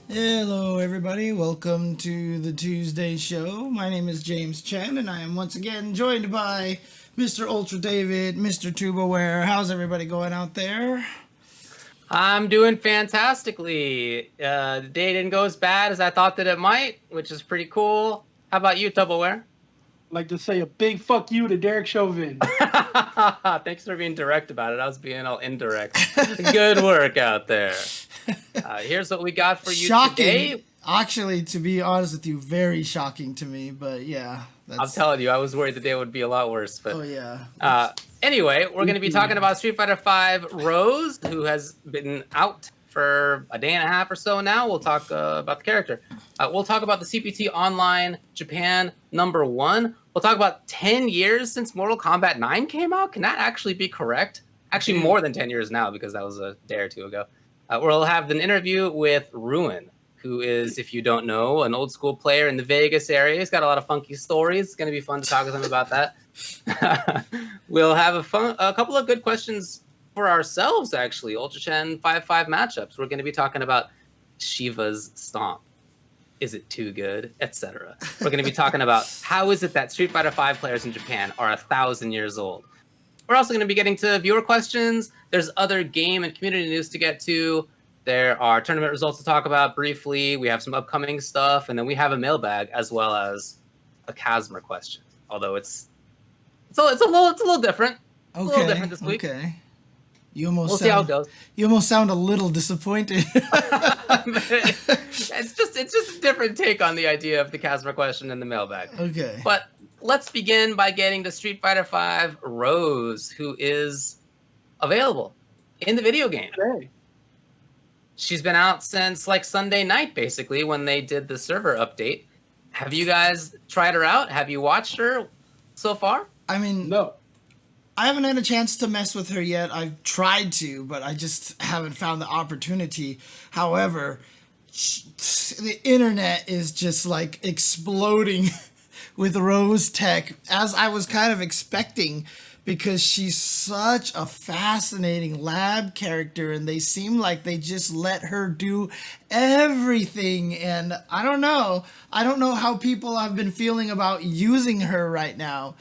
Hello, everybody. Welcome to the Tuesday show. My name is James Chen, and I am once again joined by Mr. Ultra David, Mr. Tubaware. How's everybody going out there? I'm doing fantastically. The day didn't go as bad as I thought that it might, which is pretty cool. How about you, Tupperware? Like to say a big fuck you to Derek Chauvin. Thanks for being direct about it. I was being all indirect. Good work out there. Here's what we got for you Shocking. today. Actually, to be honest with you, very shocking to me, but yeah. I'm telling you, I was worried the day would be a lot worse. But Oh, yeah. Anyway, we're going to be talking about Street Fighter V Rose, who has been out for a day and a half or so now. We'll talk about the character. We'll talk about the CPT Online Japan #1. We'll talk about 10 years since Mortal Kombat 9 came out. Can that actually be correct? Actually, more than 10 years now, because that was a day or two ago. We'll have an interview with Ruin, who is, if you don't know, an old school player in the Vegas area. He's got a lot of funky stories. It's going to be fun to talk with him about that. We'll have a couple of good questions for ourselves, actually. Ultra Chen 5-5 matchups. We're going to be talking about Shiva's Stomp. Is it too good? Etc. We're going to be talking about how is it that Street Fighter V players in Japan are 1,000 years old. We're also going to be getting to viewer questions. There's other game and community news to get to. There are tournament results to talk about briefly. We have some upcoming stuff, and then we have a mailbag as well as a Casmer question. Although it's a little different. Okay. A little different this week. Okay. We'll see how it goes. You almost sound a little disappointed. it's just a different take on the idea of the Casmer question and the mailbag. Okay. But let's begin by getting to Street Fighter V Rose, who is available in the video game. Okay. She's been out since like Sunday night, basically, when they did the server update. Have you guys tried her out? Have you watched her so far? I mean, No. I haven't had a chance to mess with her yet. I've tried to, but I just haven't found the opportunity. However, the internet is just like exploding with Rose Tech, as I was kind of expecting, because she's such a fascinating lab character, and they seem like they just let her do everything. And I don't know how people have been feeling about using her right now.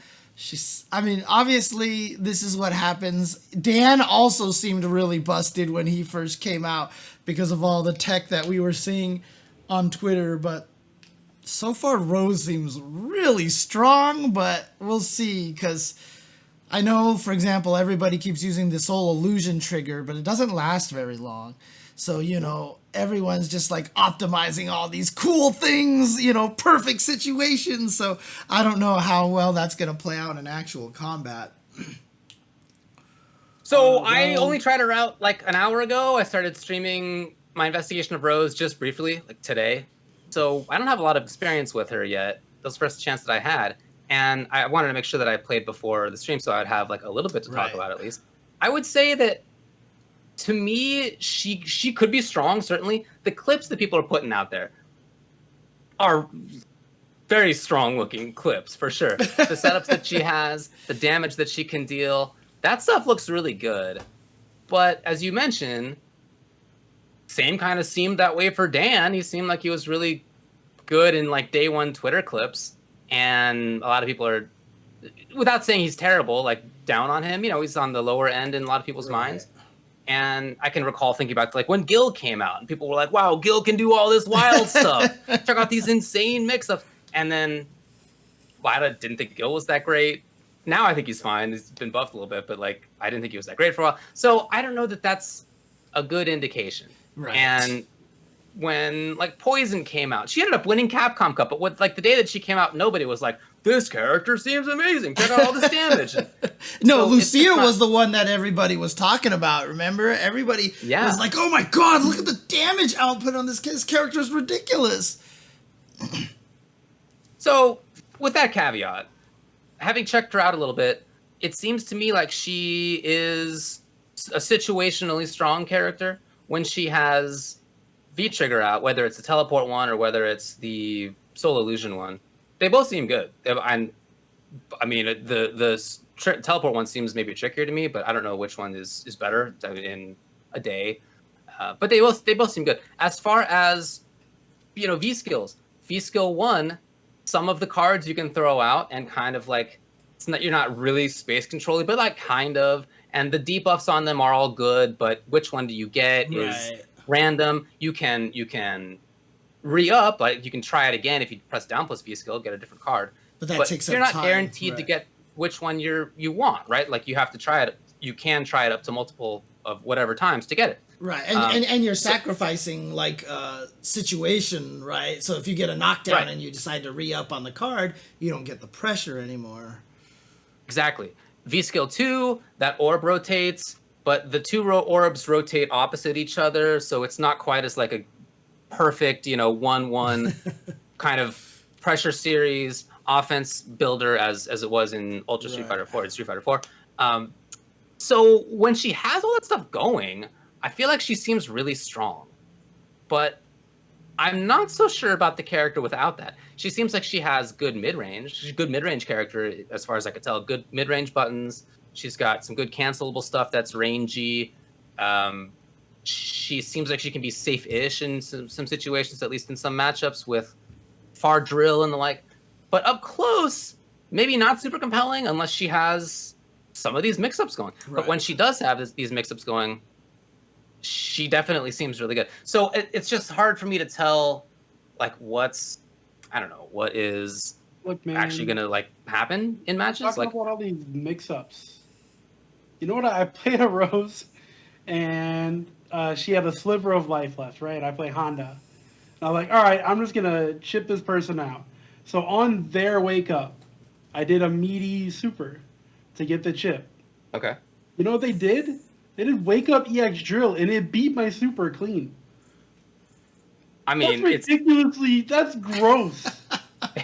Obviously, this is what happens. Dan also seemed really busted when he first came out because of all the tech that we were seeing on Twitter, but so far Rose seems really strong, but we'll see, because I know, for example, everybody keeps using this whole illusion trigger, but it doesn't last very long. So, everyone's just like optimizing all these cool things, perfect situations. So I don't know how well that's going to play out in actual combat. So I only tried her out like an hour ago. I started streaming my investigation of Rose just briefly, like today. So I don't have a lot of experience with her yet. That was the first chance that I had. And I wanted to make sure that I played before the stream so I'd have like a little bit to talk about at least. I would say that to me, she could be strong, certainly. The clips that people are putting out there are very strong-looking clips, for sure. The setups that she has, the damage that she can deal, that stuff looks really good. But as you mentioned, same kind of seemed that way for Dan. He seemed like he was really good in like day one Twitter clips. And a lot of people are, without saying he's terrible, like down on him. He's on the lower end in a lot of people's minds. And I can recall thinking about like when Gil came out and people were like, wow, Gil can do all this wild stuff. Check out these insane mix-ups. And then I didn't think Gil was that great. Now I think he's fine. He's been buffed a little bit, but like I didn't think he was that great for a while. So I don't know that that's a good indication. Right. And when like Poison came out, she ended up winning Capcom Cup, but the day that she came out, nobody was like, this character seems amazing. Check out all this damage. No, so Lucia was the one that everybody was talking about, remember? Everybody was like, oh my god, look at the damage output on this character is ridiculous. So, with that caveat, having checked her out a little bit, it seems to me like she is a situationally strong character when she has V-Trigger out, whether it's the teleport one or whether it's the Soul Illusion one. They both seem good. The teleport one seems maybe trickier to me, but I don't know which one is better in a day. But they both seem good. As far as V skills. V skill 1, some of the cards you can throw out and kind of like you're not really space controlling, but like kind of. And the debuffs on them are all good, but which one do you get is random. You can re-up, like you can try it again if you press down plus V skill, get a different card. But that takes you're up not time, guaranteed to get which one you want, right? Like you have to try it. You can try it up to multiple of whatever times to get it. Right, and you're sacrificing like situation, right? So if you get a knockdown and you decide to re-up on the card, you don't get the pressure anymore. Exactly. V skill 2, that orb rotates, but the two orbs rotate opposite each other, so it's not quite as like a perfect, 1-1 kind of pressure series offense builder as it was in Ultra Street Fighter 4 and Street Fighter 4. So when she has all that stuff going, I feel like she seems really strong. But I'm not so sure about the character without that. She seems like she has good mid-range. She's a good mid-range character, as far as I could tell. Good mid-range buttons. She's got some good cancelable stuff that's rangy. She seems like she can be safe-ish in some situations, at least in some matchups with far drill and the like. But up close, maybe not super compelling unless she has some of these mix-ups going. Right. But when she does have these mix-ups going, she definitely seems really good. So it's just hard for me to tell, like, what is actually going to, like, happen in matches. Talking like about all these mix-ups. You know what? I played a Rose, and she had a sliver of life left, right? I play Honda. And I was like, all right, I'm just going to chip this person out. So on their wake up, I did a meaty super to get the chip. Okay. You know what they did? They did wake up EX drill, and it beat my super clean. I mean, that's ridiculously. That's gross.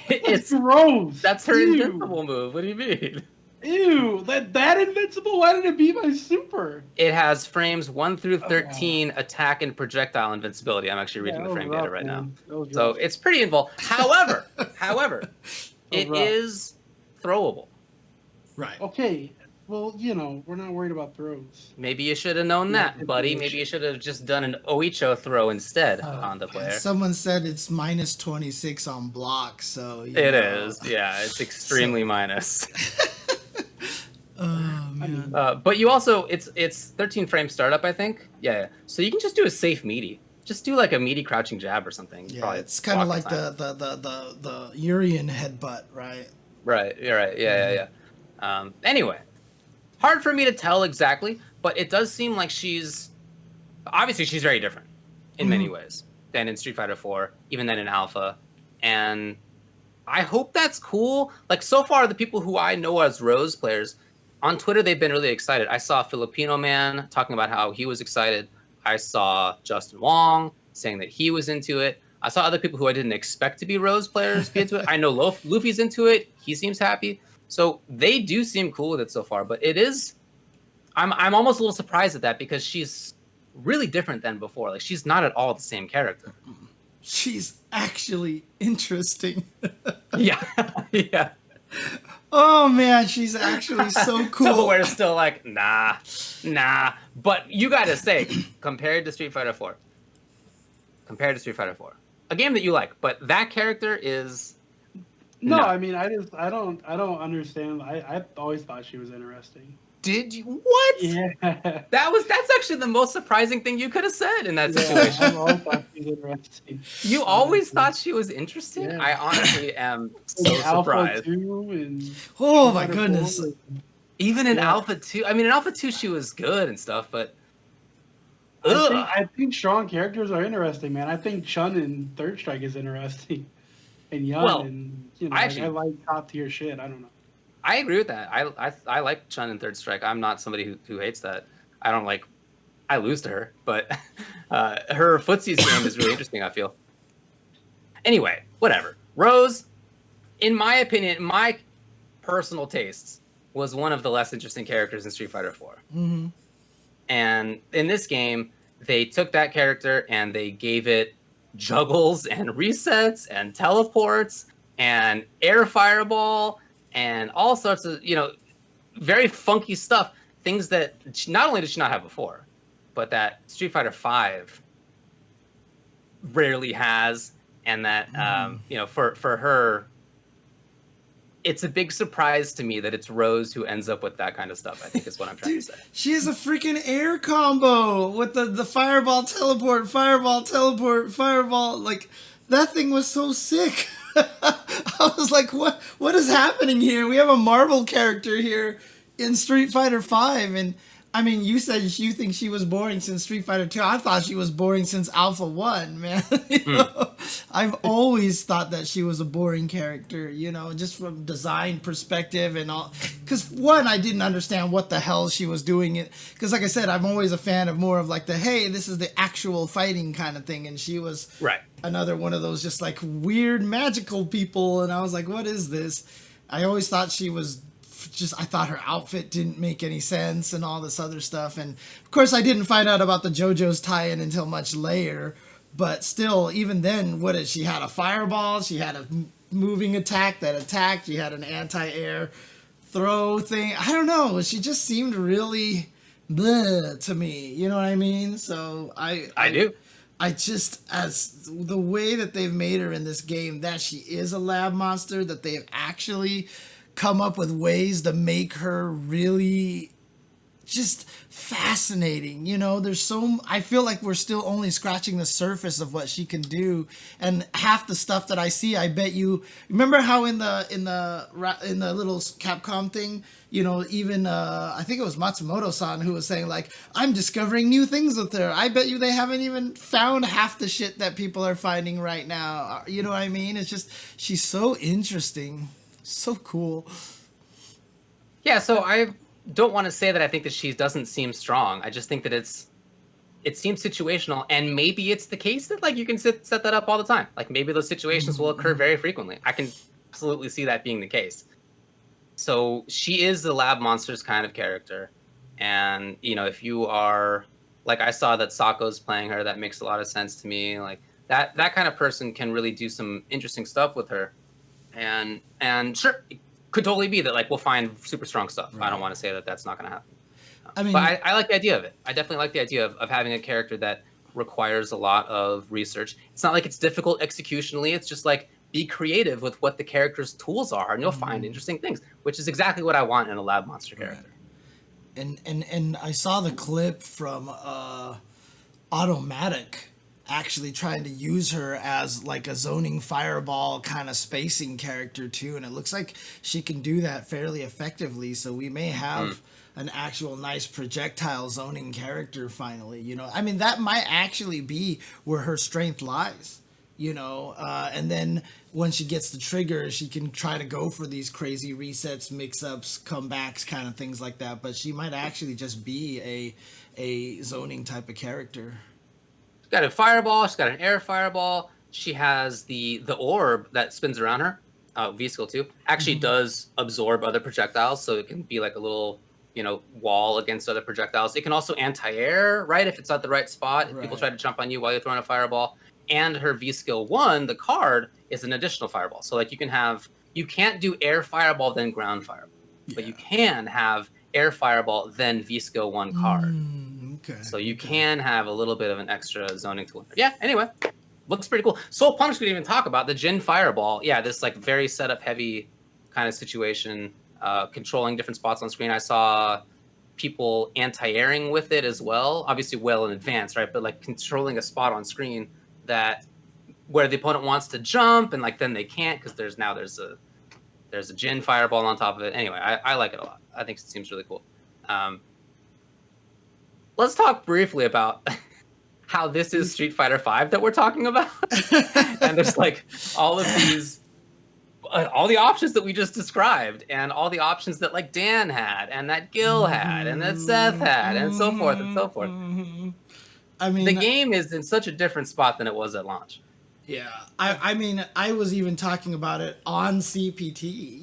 It's gross. That's her invincible move. What do you mean? Ew, that invincible? Why did it beat my super? It has frames 1 through 13 attack and projectile invincibility. I'm actually reading the frame data right now. So it's pretty involved. However, it is throwable. Right. Okay. Well, we're not worried about throws. Maybe you should have known that, buddy. Maybe you should have just done an Oicho throw instead on the player. Someone said it's minus 26 on block, so it is. Yeah, it's extremely minus. Oh man. But you also it's 13 frame startup, I think. Yeah. So you can just do a safe meaty. Just do like a meaty crouching jab or something. Yeah, it's kind of like the Urian headbutt, right? Right. You're right. Yeah. Anyway, hard for me to tell exactly, but it does seem like she's very different in many ways than in Street Fighter 4, even than in Alpha, and I hope that's cool. Like so far, the people who I know as Rose players on Twitter, they've been really excited. I saw Filipino Man talking about how he was excited. I saw Justin Wong saying that he was into it. I saw other people who I didn't expect to be Rose players be into it. I know Luffy's into it. He seems happy. So they do seem cool with it so far. But it is, I'm almost a little surprised at that because she's really different than before. Like she's not at all the same character. She's actually interesting. Yeah. Oh man, she's actually so cool. So we're still like, nah. But you gotta say, compared to Street Fighter 4, a game that you like, but that character is. No, I mean, I don't understand. I always thought she was interesting. Did you? What? Yeah. That's actually the most surprising thing you could have said in that situation. I always thought she was interesting. You always thought she was interesting? Yeah. I honestly am so surprised. Oh my goodness. Even in Alpha 2, I mean, in Alpha 2 she was good and stuff, but I think strong characters are interesting, man. I think Chun in Third Strike is interesting. And Yun I like top tier shit. I don't know. I agree with that. I like Chun in Third Strike. I'm not somebody who hates that. I lose to her, but her footsies game is really interesting, I feel. Anyway, whatever. Rose, in my opinion, my personal tastes, was one of the less interesting characters in Street Fighter 4. Mm-hmm. And in this game, they took that character and they gave it juggles and resets and teleports and air fireball and all sorts of, very funky stuff. Things that not only did she not have before, but that Street Fighter V rarely has. and that for her, it's a big surprise to me that it's Rose who ends up with that kind of stuff, I think is what I'm trying to say. She has a freaking air combo with the fireball teleport, fireball. Like, that thing was so sick. I was like, what is happening here? We have a Marvel character here in Street Fighter V, and I mean, you said you think she was boring since Street Fighter 2. I thought she was boring since Alpha 1, man. I've always thought that she was a boring character, just from design perspective and all. Because, one, I didn't understand what the hell she was doing. Because, like I said, I'm always a fan of more of like hey, this is the actual fighting kind of thing. And she was another one of those just like weird magical people. And I was like, what is this? I always thought she was I thought her outfit didn't make any sense and all this other stuff. And of course I didn't find out about the JoJo's tie-in until much later, but still, even then, she had a fireball, she had a moving attack that attacked, she had an anti-air throw thing. I don't know, she just seemed really bleh to me, you know what I mean? So I do. I just, as the way that they've made her in this game, that she is a lab monster, that they've actually come up with ways to make her really just fascinating. I feel like we're still only scratching the surface of what she can do, and half the stuff that I see, I bet you remember how in the little Capcom thing, even I think it was Matsumoto-san who was saying like, I'm discovering new things with her. I bet you they haven't even found half the shit that people are finding right now. You know what I mean? It's just, she's so interesting. So cool. Yeah, so I don't want to say that I think that she doesn't seem strong. I just think that it seems situational, and maybe it's the case that like you can set that up all the time. Like maybe those situations will occur very frequently. I can absolutely see that being the case. So she is the lab monsters kind of character, and if you are like, I saw that Sako's playing her, that makes a lot of sense to me. Like that kind of person can really do some interesting stuff with her. And sure, it could totally be that like we'll find super strong stuff. Right. I don't want to say that that's not going to happen. But I like the idea of it. I definitely like the idea of having a character that requires a lot of research. It's not like it's difficult executionally. It's just like, be creative with what the character's tools are, and you'll find interesting things, which is exactly what I want in a lab monster character. Right. And I saw the clip from Automatic actually trying to use her as like a zoning fireball kind of spacing character too, and it looks like she can do that fairly effectively, so we may have an actual nice projectile zoning character finally. That might actually be where her strength lies, and then when she gets the trigger, she can try to go for these crazy resets, mix-ups, comebacks, kind of things like that, but she might actually just be a zoning type of character. Got a fireball, she's got an air fireball, she has the orb that spins around her, V-Skill 2, actually does absorb other projectiles, so it can be like a little, wall against other projectiles. It can also anti-air, right, if it's at the right spot, if people try to jump on you while you're throwing a fireball. And her V-Skill 1, the card, is an additional fireball. So like you can't do air fireball, then ground fireball, but you can have air fireball, then V-Skill 1 card. Okay. So you can have a little bit of an extra zoning tool. Yeah, anyway, looks pretty cool. Soul Punch we didn't even talk about. The Jin Fireball. Yeah, this like very setup heavy kind of situation, controlling different spots on screen. I saw people anti-airing with it as well, obviously well in advance, right? But like controlling a spot on screen that where the opponent wants to jump and like then they can't because there's a Jin Fireball on top of it. Anyway, I like it a lot. I think it seems really cool. Let's talk briefly about how this is Street Fighter V that we're talking about. And there's like all of these, all the options that we just described, and all the options that like Dan had, and that Gil had, and that Seth had, and so forth and so forth. The game is in such a different spot than it was at launch. Yeah, I was even talking about it on CPT,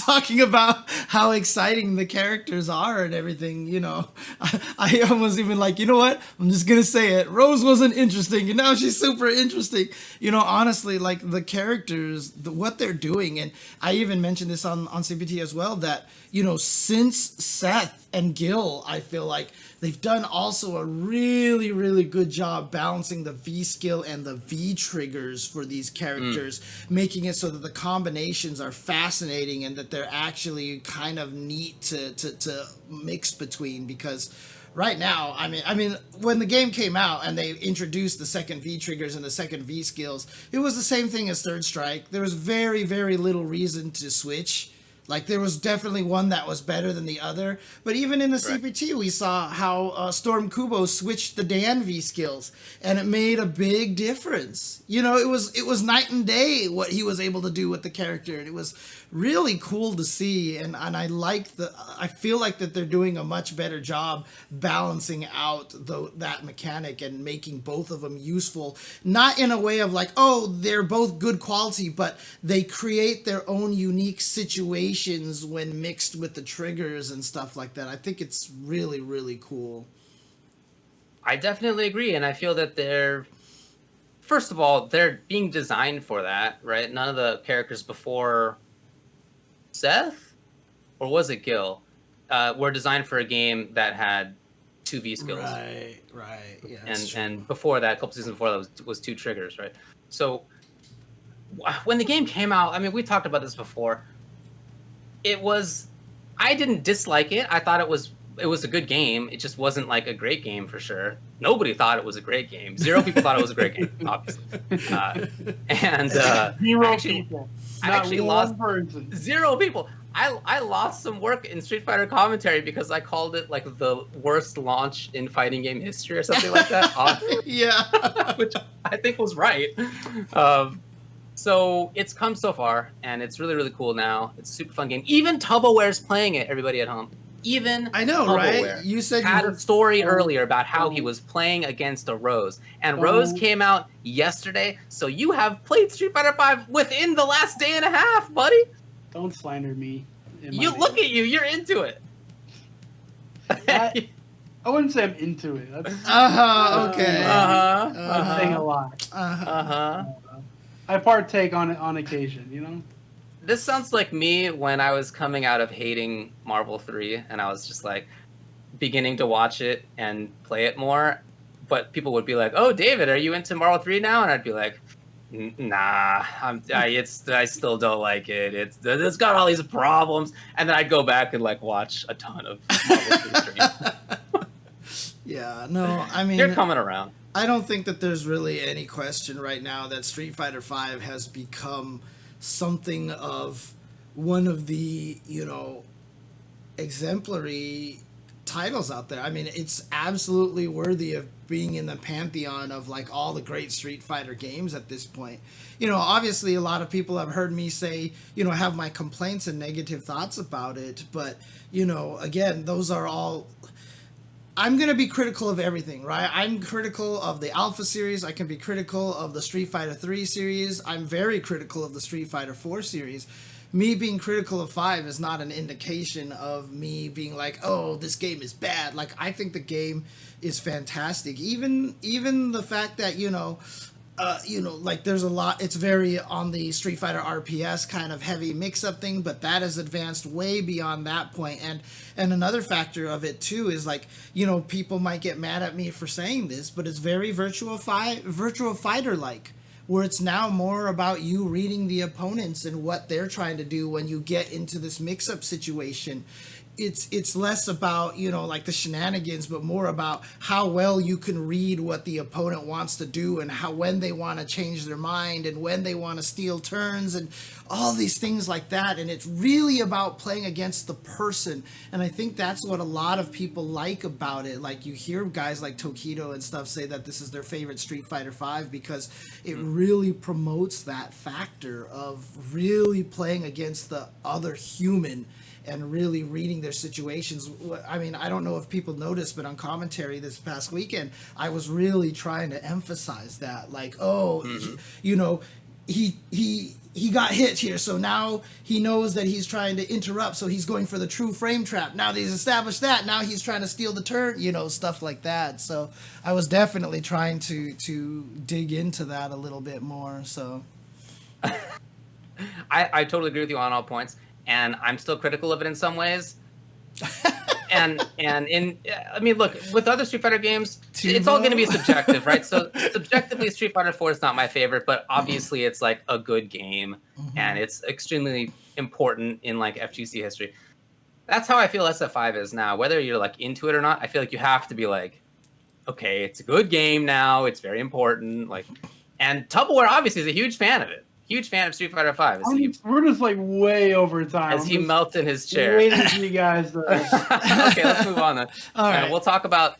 talking about how exciting the characters are and everything, I was even like, you know what, I'm just going to say it. Rose wasn't interesting, and now she's super interesting. Honestly, like the characters, what they're doing, and I even mentioned this on CPT as well, that, since Seth and Gil, I feel like they've done also a really, really good job balancing the V skill and the V triggers for these characters, making it so that the combinations are fascinating and that they're actually kind of neat to mix between. Because right now, I mean, when the game came out and they introduced the second V triggers and the second V skills, it was the same thing as Third Strike. There was very, very little reason to switch. Like, there was definitely one that was better than the other. But even in the CPT, we saw how Storm Kubo switched the Dan V skills, and it made a big difference. You know, it was night and day what he was able to do with the character, and it was really cool to see. And I feel like that they're doing a much better job balancing out that mechanic and making both of them useful. Not in a way of like, oh, they're both good quality, but they create their own unique situations when mixed with the triggers and stuff like that. I think it's really, really cool. I definitely agree, and I feel that first of all, they're being designed for that, right? None of the characters before Seth, or was it Gil, were designed for a game that had 2 V skills. Right. Yeah, and before that, a couple seasons before that was 2 triggers, right? So when the game came out, I mean, we talked about this before. I didn't dislike it. I thought it was a good game. It just wasn't like a great game for sure. Nobody thought it was a great game. 0 people thought it was a great game, obviously. And 0 people. I actually lost person. 0 people. I lost some work in Street Fighter commentary because I called it like the worst launch in fighting game history or something like that. Yeah. Which I think was right. So it's come so far, and it's really, really cool now. It's a super fun game. Even Tubboware's playing it, everybody at home. Even I know, Tubbleware right? You said had a story earlier about how he was playing against a Rose. And Rose came out yesterday, so you have played Street Fighter V within the last day and a half, buddy. Don't slander me. Look at you. You're into it. I wouldn't say I'm into it. That's okay. I'm saying a lot. I partake on occasion, you know? This sounds like me when I was coming out of hating Marvel 3, and I was just like beginning to watch it and play it more. But people would be like, "Oh, David, are you into Marvel 3 now?" And I'd be like, "Nah, I still don't like it. It's got all these problems." And then I'd go back and like watch a ton of Marvel 3 streams. Yeah, no, I mean, you're coming around. I don't think that there's really any question right now that Street Fighter V has become something of one of the, exemplary titles out there. I mean, it's absolutely worthy of being in the pantheon of like all the great Street Fighter games at this point. Obviously a lot of people have heard me say, have my complaints and negative thoughts about it, but again, those are all, I'm going to be critical of everything, right? I'm critical of the Alpha series. I can be critical of the Street Fighter 3 series. I'm very critical of the Street Fighter 4 series. Me being critical of 5 is not an indication of me being like, oh, this game is bad. Like, I think the game is fantastic. Even the fact that, like there's a lot, it's very on the Street Fighter RPS kind of heavy mix-up thing, but that has advanced way beyond that point. And another factor of it too is like, people might get mad at me for saying this, but it's very Virtua Fighter-like, where it's now more about you reading the opponents and what they're trying to do when you get into this mix-up situation. It's less about, like the shenanigans, but more about how well you can read what the opponent wants to do and when they want to change their mind and when they want to steal turns and all these things like that. And it's really about playing against the person. And I think that's what a lot of people like about it. Like you hear guys like Tokido and stuff say that this is their favorite Street Fighter V because it really promotes that factor of really playing against the other human and really reading their situations. I mean, I don't know if people noticed, but on commentary this past weekend, I was really trying to emphasize that. Like, he got hit here, so now he knows that he's trying to interrupt, so he's going for the true frame trap. Now that he's established that, now he's trying to steal the turn, stuff like that. So I was definitely trying to dig into that a little bit more, so. I totally agree with you on all points. And I'm still critical of it in some ways. and in I mean, look, with other Street Fighter games, it's all going to be subjective, right? So subjectively, Street Fighter 4 is not my favorite, but obviously it's like a good game, and it's extremely important in like FGC history. That's how I feel SF5 is now. Whether you're like into it or not, I feel like you have to be like, okay, it's a good game now. It's very important. Like, and Tupperware obviously is a huge fan of it. Huge fan of Street Fighter 5. We're just like way over time. As he melts in his chair. Waiting for you guys. Okay, let's move on then. All right. We'll talk about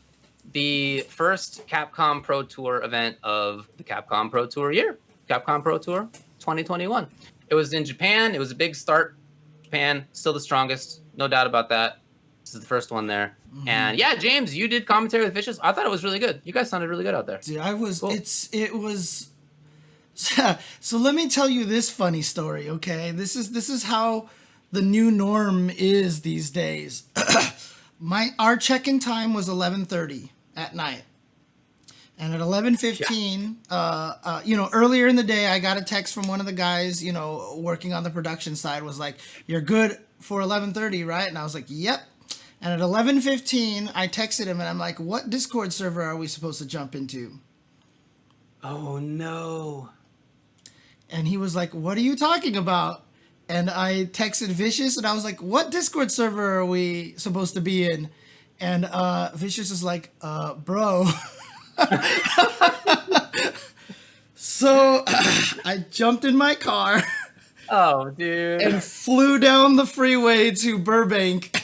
the first Capcom Pro Tour event of the Capcom Pro Tour year. Capcom Pro Tour 2021. It was in Japan. It was a big start. Japan, still the strongest. No doubt about that. This is the first one there. And yeah, James, you did commentary with Vicious. I thought it was really good. You guys sounded really good out there. Dude, I was, Cool. it was, so let me tell you this funny story, okay? This is how the new norm is these days. Our check-in time was 11:30 at night. And at 11:15, earlier in the day, I got a text from one of the guys, working on the production side, was like, "You're good for 11:30, right?" And I was like, "Yep." And at 11:15, I texted him and I'm like, "What Discord server are we supposed to jump into?" Oh no. And he was like, "What are you talking about?" And I texted Vicious and I was like, "What Discord server are we supposed to be in?" And Vicious is like, "Bro." So I jumped in my car Oh, dude. and flew down the freeway to Burbank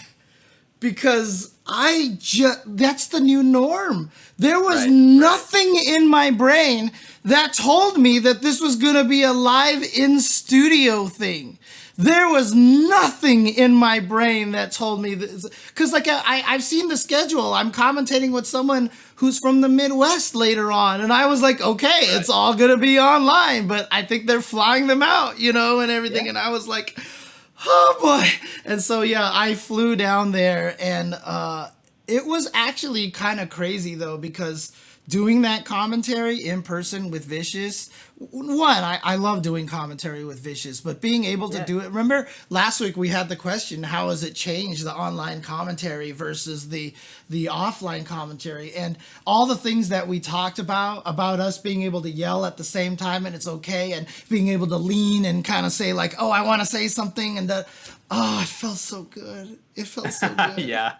because that's the new norm. There was nothing in my brain that told me that this was going to be a live in studio thing. There was nothing in my brain that told me this. Because I've seen the schedule. I'm commentating with someone who's from the Midwest later on. And I was like, okay, it's all going to be online. But I think they're flying them out, and everything. Yeah. And I was like, oh boy. And so, yeah, I flew down there. And it was actually kind of crazy, though, because doing that commentary in person with Vicious, I love doing commentary with Vicious, but being able to do it. Remember last week we had the question, how has it changed the online commentary versus the offline commentary, and all the things that we talked about us being able to yell at the same time and it's okay, and being able to lean and kind of say like, oh, I want to say something, and it felt so good. It felt so good. Yeah.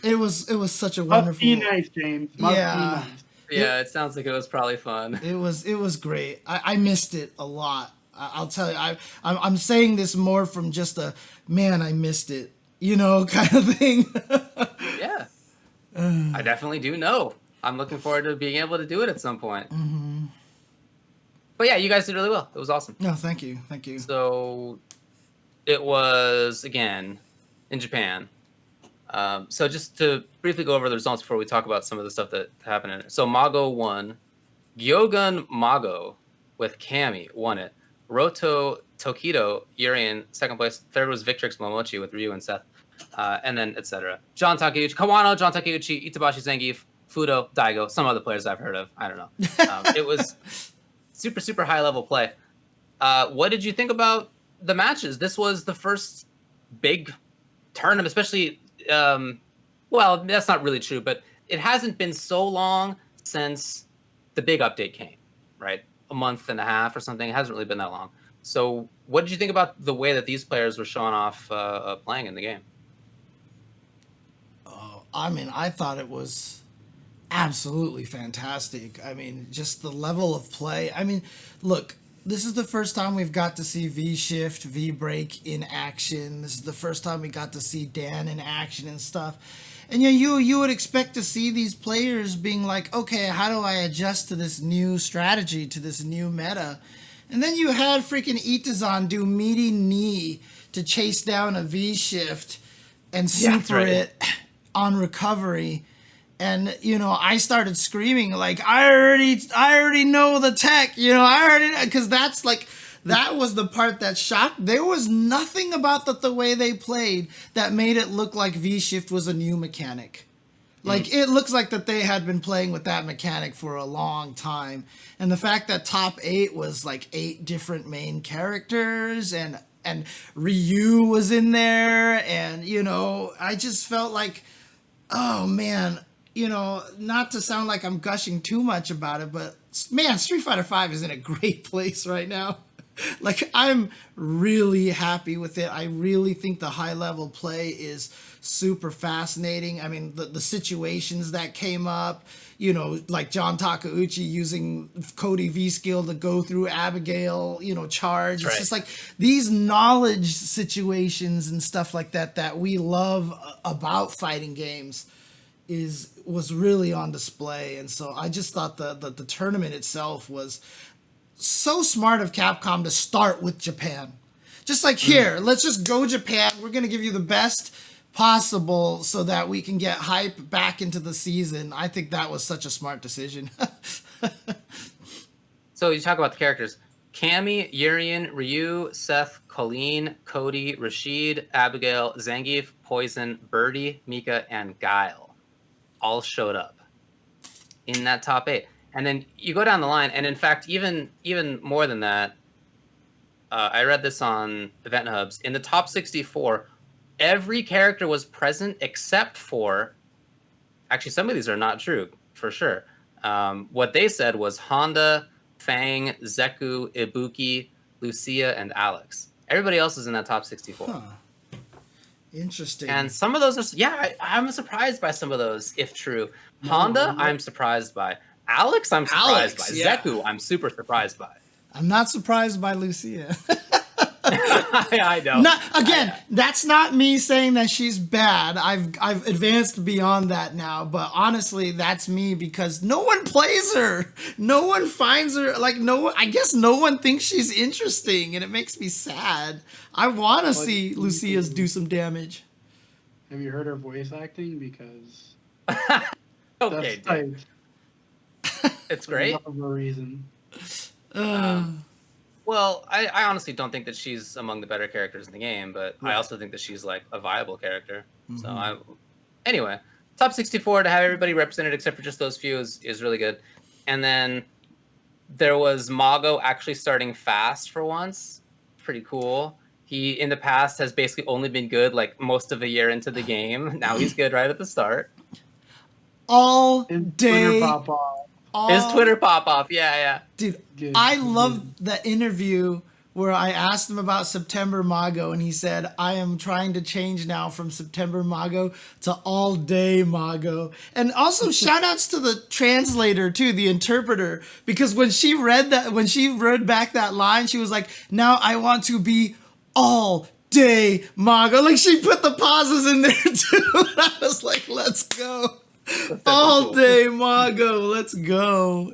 It was such a wonderful. Must be nice, James. Must be nice. Yeah, it sounds like it was probably fun. It was great. I missed it a lot. I'll tell you. I'm saying this more from just I missed it, kind of thing. Yeah, I definitely do know. I'm looking forward to being able to do it at some point. Mm-hmm. But yeah, you guys did really well. It was awesome. No, thank you. So it was again in Japan. So just to briefly go over the results before we talk about some of the stuff that happened in it. So Mago won. Gyogun Mago with Kami won it. Roto Tokido, Urian, second place. Third was Victrix Momochi with Ryu and Seth. And then etc. John Takeuchi, Kawano, John Takeuchi, Itabashi Zangief, Fudo, Daigo, some other players I've heard of. I don't know. It was super, super high level play. What did you think about the matches? This was the first big tournament, especially... well, that's not really true, but it hasn't been so long since the big update came, right? A month and a half or something. It hasn't really been that long. So what did you think about the way that these players were showing off playing in the game? I thought it was absolutely fantastic. Just the level of play. Look, this is the first time we've got to see V-Shift, V-Break in action. This is the first time we got to see Dan in action and stuff. And you would expect to see these players being like, okay, how do I adjust to this new strategy, to this new meta? And then you had freaking Itazan do meaty knee to chase down a V-Shift and super it on recovery. And, I started screaming, like, I already know the tech, because that was the part that shocked. There was nothing about the way they played that made it look like V-Shift was a new mechanic. Like, it looks like that they had been playing with that mechanic for a long time. And the fact that top 8 was like 8 different main characters and Ryu was in there. And, I just felt like, Oh man, not to sound like I'm gushing too much about it, but man, Street Fighter V is in a great place right now. Like, I'm really happy with it. I really think the high level play is super fascinating. I mean, the situations that came up, like John Takeuchi using Cody V skill to go through Abigail, charge. It's just like these knowledge situations and stuff like that we love about fighting games was really on display. And so I just thought the tournament itself was so smart of Capcom to start with Japan. Just like, here, let's just go Japan. We're going to give you the best possible so that we can get hype back into the season. I think that was such a smart decision. So you talk about the characters. Cammy, Urian, Ryu, Seth, Colleen, Cody, Rashid, Abigail, Zangief, Poison, Birdie, Mika, and Guile all showed up in that top 8. And then you go down the line, and in fact, even more than that, I read this on Event Hubs. In the top 64, every character was present except for... Actually, some of these are not true, for sure. What they said was Honda, Fang, Zeku, Ibuki, Lucia, and Alex. Everybody else is in that top 64. Huh. Interesting. And some of those are... I'm surprised by some of those, if true. Honda, I'm surprised by. Alex, I'm surprised by. Yeah. Zeku, I'm super surprised by. I'm not surprised by Lucia. I know. That's not me saying that she's bad. I've advanced beyond that now, but honestly, that's me because no one plays her. No one finds her. I guess no one thinks she's interesting, and it makes me sad. I want to see Lucia's do some damage. Have you heard her voice acting? Because okay, that's like, it's great. enough of a reason. Well, I honestly don't think that she's among the better characters in the game, but I also think that she's like a viable character. So anyway, top 64 to have everybody represented except for just those few is really good. And then there was Mago actually starting fast for once. Pretty cool. He in the past has basically only been good like most of a year into the game. Now he's good right at the start. All His day. Twitter pop off. His Twitter pop off. Yeah. Dude, Good. I love the interview where I asked him about September Mago, and he said, I am trying to change now from September Mago to all day Mago. And also shout outs to the translator too, the interpreter, because when she read back that line, she was like, now I want to be all day Mago. Like, she put the pauses in there too. I was like, let's go. All day Mago, let's go.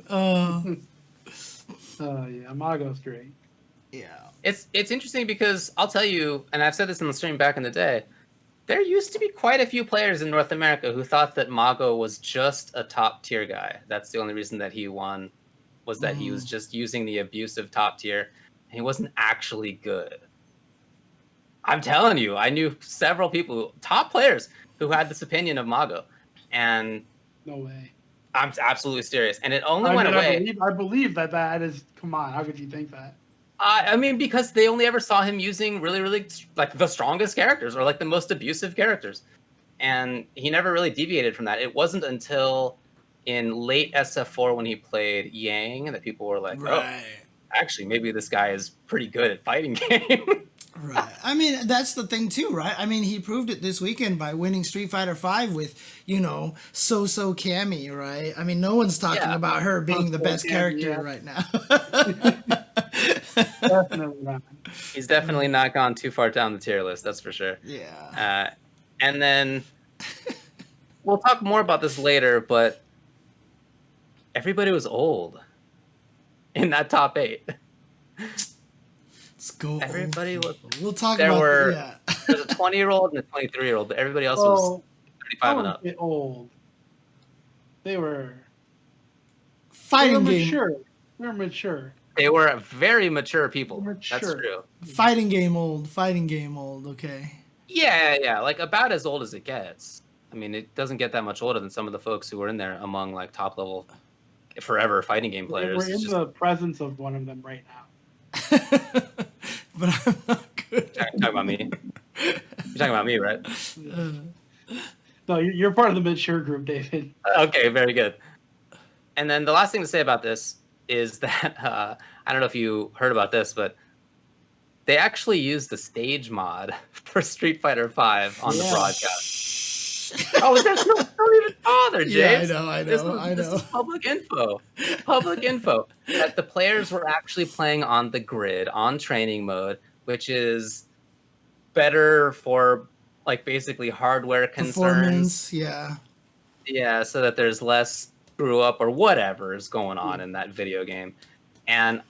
Yeah, Mago's great. Yeah. It's interesting because I'll tell you, and I've said this in the stream back in the day, there used to be quite a few players in North America who thought that Mago was just a top tier guy. That's the only reason that he won, was that he was just using the abusive top tier, and he wasn't actually good. I'm telling you, I knew several people, top players, who had this opinion of Mago. And No way. I'm absolutely serious. And it only went away. I believe that is. Come on, how could you think that? I mean, because they only ever saw him using really, really like the strongest characters or like the most abusive characters. And he never really deviated from that. It wasn't until in late SF4 when he played Yang that people were like, oh, actually, maybe this guy is pretty good at fighting game. Right. I mean, that's the thing too, right? I mean, he proved it this weekend by winning Street Fighter V with, So Cammy, right? I mean, no one's talking about her being the best character right now. Definitely not. He's definitely not gone too far down the tier list, that's for sure. Yeah. And then we'll talk more about this later, but everybody was old in that top 8. Let's go. Everybody was. We'll talk there about were, There's a 20-year-old and a 23-year-old, but everybody else was 35 and up. Get old. They were fighting game. mature. They're mature. They were very mature people. Mature. That's true. Fighting game old. Okay. Yeah. Like about as old as it gets. I mean, it doesn't get that much older than some of the folks who were in there among like top level forever fighting game players. We're in the presence of one of them right now. But I'm not good. You're talking about me. You're talking about me, right? No, you're part of the mature group, David. Okay, very good. And then the last thing to say about this is that I don't know if you heard about this, but they actually used the stage mod for Street Fighter V on the broadcast. Oh, don't even bother, James. Yeah, I This know. is public info. Public info that the players were actually playing on the grid on training mode, which is better for like basically hardware concerns. Performance, yeah. Yeah, so that there's less screw up or whatever is going on in that video game. And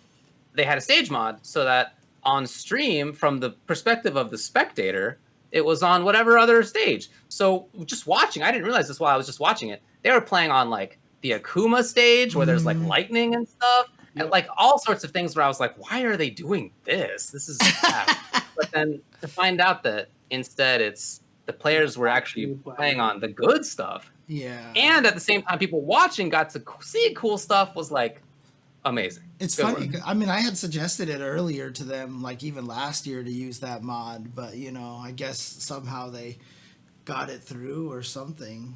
they had a stage mod so that on stream, from the perspective of the spectator, it was on whatever other stage. So just watching, I didn't realize this while I was just watching it. They were playing on like the Akuma stage where there's like lightning and stuff, and like all sorts of things where I was like, why are they doing this? This is bad. But then to find out that instead it's the players were actually playing on the good stuff. Yeah. And at the same time, people watching got to see cool stuff was like amazing. It's Good funny. work. I mean, I had suggested it earlier to them, like even last year, to use that mod, but I guess somehow they got it through or something.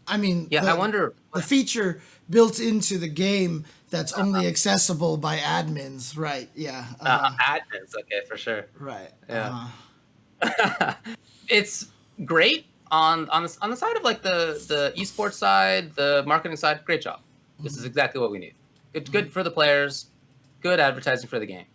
I mean, Yeah, I wonder. the feature built into the game that's only accessible by admins, right? Yeah. Admins, okay, for sure. Right. Yeah. It's great on the side of like the esports side, the marketing side. Great job. This is exactly what we need. Good for the players. Good advertising for the game.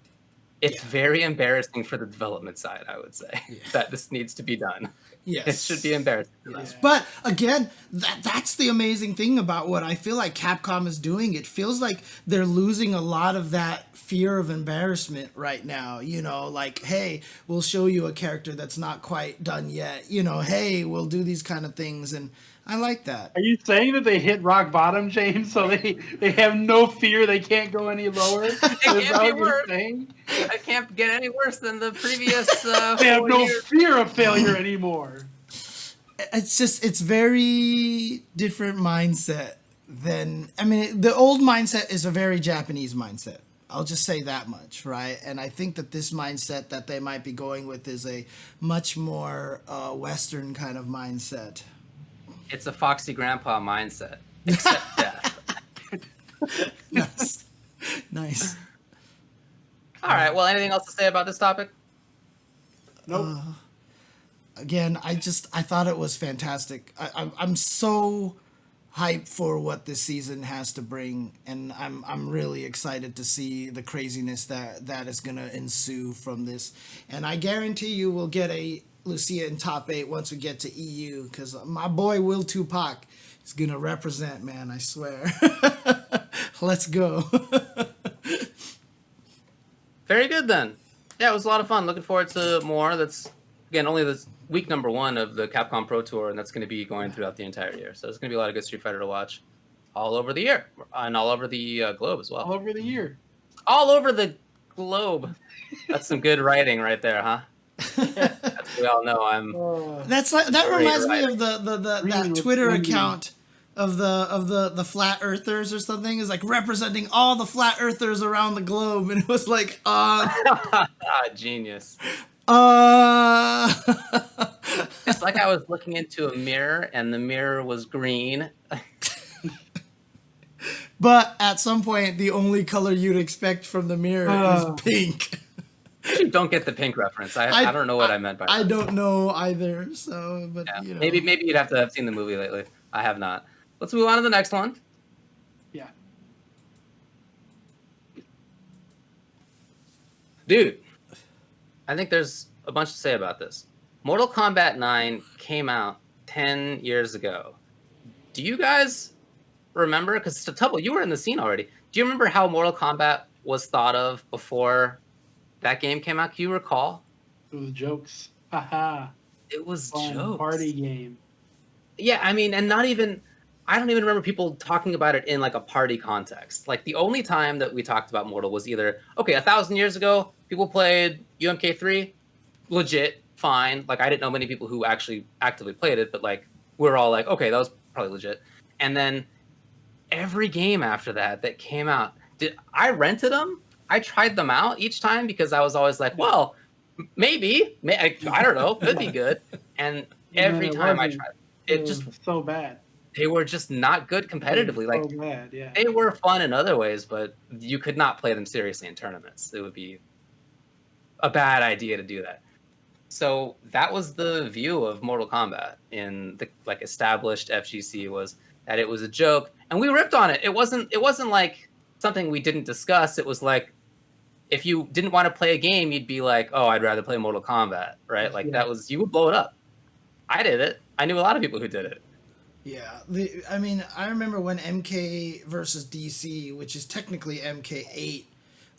It's very embarrassing for the development side, I would say, that this needs to be done. Yes. It should be embarrassing. Yes. But again, that's the amazing thing about what I feel like Capcom is doing. It feels like they're losing a lot of that fear of embarrassment right now. Like, hey, we'll show you a character that's not quite done yet. Hey, we'll do these kind of things. And I like that. Are you saying that they hit rock bottom, James? So they have no fear, they can't go any lower? Is that can't be what you're worse. saying? I can't get any worse than the previous They have 4 no years. fear of failure anymore. It's very different mindset than, the old mindset is a very Japanese mindset. I'll just say that much, right? And I think that this mindset that they might be going with is a much more Western kind of mindset. It's a foxy grandpa mindset, except death. Nice. All right. Well, anything else to say about this topic? Nope. Again, I thought it was fantastic. I'm so hyped for what this season has to bring, and I'm really excited to see the craziness that is gonna ensue from this. And I guarantee you we'll get a Lucia in top 8 once we get to EU, because my boy Will Tupac is gonna represent, man. I swear. Let's go. Very good then. Yeah, it was a lot of fun. Looking forward to more. That's again only this week number 1 of the Capcom Pro Tour, and that's going to be going throughout the entire year. So there's going to be a lot of good Street Fighter to watch all over the year and all over the globe as well. All over the year. All over the globe. That's some good writing right there, huh? As we all know, I'm. That reminds me right. of that Reading with Twitter Twitter. account of the flat earthers or something, is like representing all the flat earthers around the globe, and it was like Genius. It's It's like I was looking into a mirror, and the mirror was green. But at some point, the only color you'd expect from the mirror is pink. You don't get the pink reference. I don't know what I meant by that. I don't know either. So, but Yeah. Maybe you'd have to have seen the movie lately. I have not. Let's move on to the next one. Yeah. Dude, I think there's a bunch to say about this. Mortal Kombat 9 came out 10 years ago. Do you guys remember? Because Tubble, you were in the scene already. Do you remember how Mortal Kombat was thought of before that game came out? Can you recall? It was jokes. Haha. It was Fun jokes. party game. Yeah, I mean, and I don't even remember people talking about it in like a party context. Like the only time that we talked about Mortal was either, okay, 1,000 years ago, people played UMK3, legit, fine. Like I didn't know many people who actually actively played it, but like we're all like, okay, that was probably legit. And then every game after that came out, I rented them. I tried them out each time because I was always like, well, maybe, I don't know, could be good. And every time I tried, it just so bad. they were just not good competitively. Like so bad, yeah. they were fun in other ways, but you could not play them seriously in tournaments. It would be a bad idea to do that. So that was the view of Mortal Kombat in the like established FGC, was that it was a joke, and we ripped on it. It wasn't like something we didn't discuss. It was like, if you didn't want to play a game, you'd be like, oh, I'd rather play Mortal Kombat, right? Like that was, you would blow it up. I did it. I knew a lot of people who did it. Yeah, I mean, I remember when MK versus DC, which is technically MK8,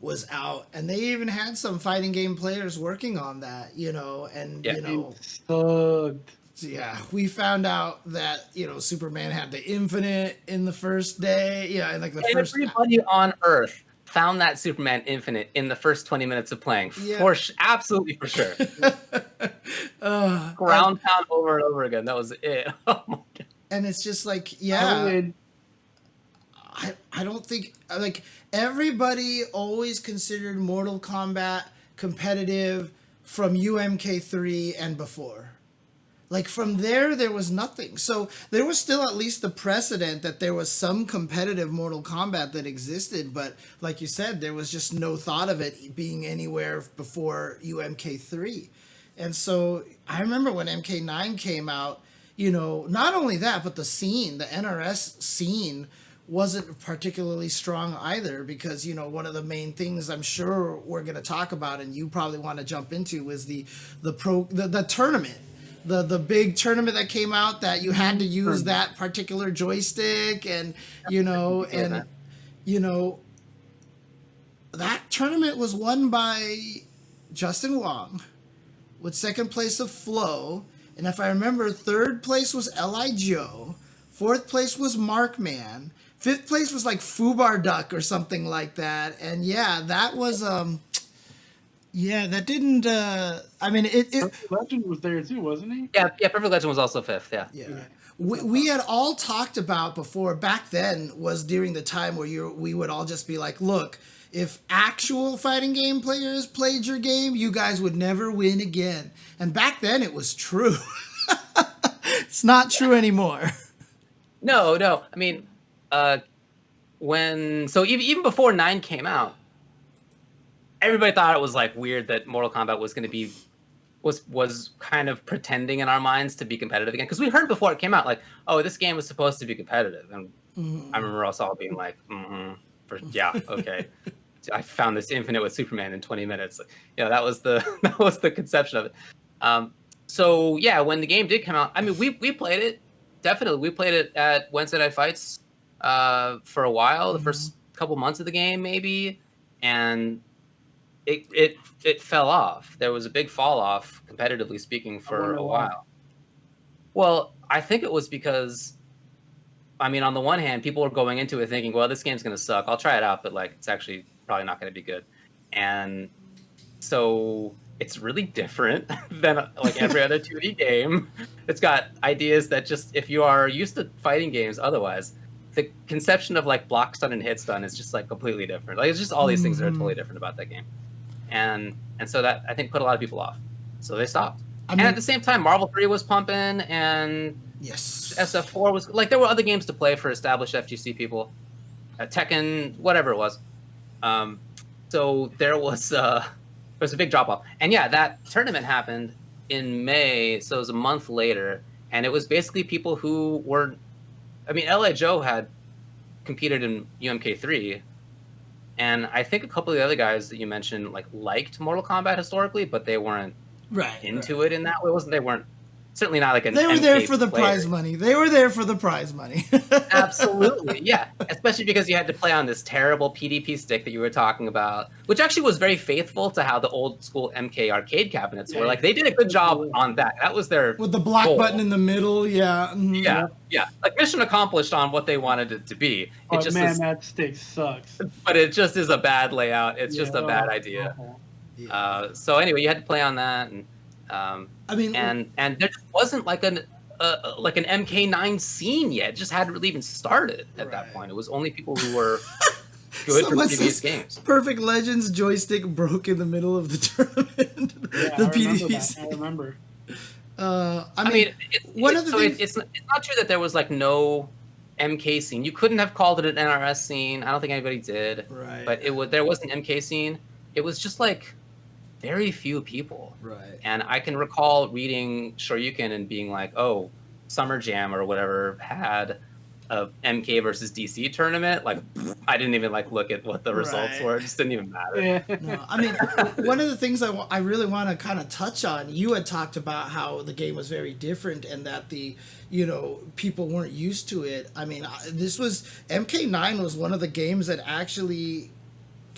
was out, and they even had some fighting game players working on that, you know, and Yeah. you know, Sucked. yeah, we found out that, you know, Superman had the infinite in the first day, yeah, and like the first. Everybody on Earth found that Superman Infinite in the first 20 minutes of playing, absolutely for sure. Ground pound over and over again. That was it. Oh my God. And it's just like, yeah, I don't think, like, everybody always considered Mortal Kombat competitive from UMK3 and before. Like, from there was nothing. So there was still at least the precedent that there was some competitive Mortal Kombat that existed, but like you said, there was just no thought of it being anywhere before UMK3. And so I remember when MK9 came out, you know, not only that, but the scene, the NRS scene, wasn't particularly strong either, because, you know, one of the main things I'm sure we're going to talk about, and you probably want to jump into, is the tournament. The big tournament that came out that you had to use that particular joystick, and you know, that tournament was won by Justin Wong, with second place of Flo, and if I remember, third place was Li Joe, fourth place was Markman, fifth place was like Fubar Duck or something like that, and yeah, that was yeah, that didn't. I mean, Perfect Legend was there too, wasn't he? Yeah. Perfect Legend was also fifth. Yeah. We had all talked about before, back then, was during the time where we would all just be like, look, if actual fighting game players played your game, you guys would never win again. And back then, it was true. It's not true anymore. No. I mean, even before 9 came out, everybody thought it was like weird that Mortal Kombat was going to be was kind of pretending in our minds to be competitive again, because we heard before it came out, like, oh, this game was supposed to be competitive, and I remember us all being like, yeah, okay. I found this infinite with Superman in 20 minutes. You know, that was the conception of it. So yeah, when the game did come out, I mean, we played it. Definitely, we played it at Wednesday Night Fights for a while, the first couple months of the game, maybe, and it fell off. There was a big fall off, competitively speaking, for a while. Well, I think it was because, I mean, on the one hand, people were going into it thinking, well, this game's going to suck. I'll try it out, but like, it's actually probably not going to be good. And so it's really different than like every other 2D game. It's got ideas that just, if you are used to fighting games otherwise, the conception of like block stun and hit stun is just like completely different. Like, it's just all these things that are totally different about that game. And so that, I think, put a lot of people off. So they stopped. And at the same time, Marvel 3 was pumping, and yes, SF4 was, like, there were other games to play for established FGC people. Tekken, whatever it was. So there was a big drop off. And yeah, that tournament happened in May, so it was a month later. And it was basically people who were, I mean, Li Joe had competed in UMK3. And I think a couple of the other guys that you mentioned liked Mortal Kombat historically, but they weren't into it in that way. They weren't, certainly not like an They were MK there for the player. prize money. They were there for the prize money. Absolutely, yeah. Especially because you had to play on this terrible PDP stick that you were talking about, which actually was very faithful to how the old school MK arcade cabinets were. Like, they did a good job on that. That was their with the block goal. button in the middle, yeah. Yeah. Like, mission accomplished on what they wanted it to be. That stick sucks. But it just is a bad layout. It's just a bad idea. So anyway, you had to play on that, and I mean, and there just wasn't like an MK9 scene yet. It just hadn't really even started at that point. It was only people who were good from previous games. Perfect Legends joystick broke in the middle of the tournament. Yeah, The I PDP. I remember. I mean, one of the things. It's not true that there was like no MK scene. You couldn't have called it an NRS scene. I don't think anybody did. Right. But there was an MK scene. It was just like very few people. Right. And I can recall reading Shoryuken and being like, oh, Summer Jam or whatever had a MK versus DC tournament. Like, I didn't even like look at what the results were. It just didn't even matter. Yeah. No, I mean, one of the things I really want to kind of touch on, you had talked about how the game was very different and that people weren't used to it. I mean, this was, MK9 was one of the games that actually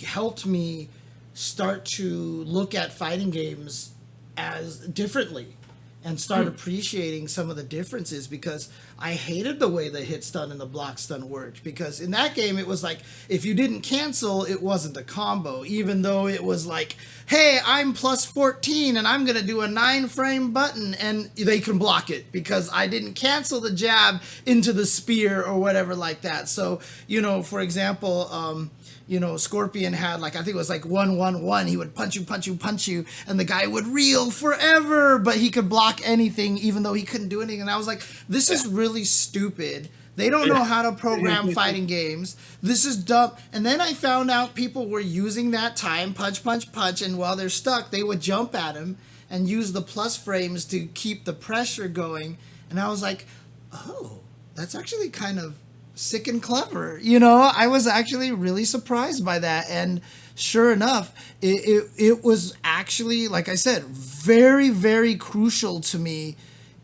helped me start to look at fighting games as differently and start appreciating some of the differences, because I hated the way the hit stun and the block stun worked, because in that game it was like if you didn't cancel, it wasn't a combo, even though it was like, hey, I'm plus 14 and I'm gonna do a 9-frame button and they can block it because I didn't cancel the jab into the spear or whatever like that. So, for example, Scorpion had I think it was 1-1-1. He would punch you, and the guy would reel forever, but he could block anything, even though he couldn't do anything. And I was like, this is really stupid. They don't know how to program fighting games. This is dumb. And then I found out people were using that time, punch, and while they're stuck, they would jump at him and use the plus frames to keep the pressure going. And I was like, oh, that's actually kind of sick and clever. I was actually really surprised by that, and sure enough, it was actually, like I said, very, very crucial to me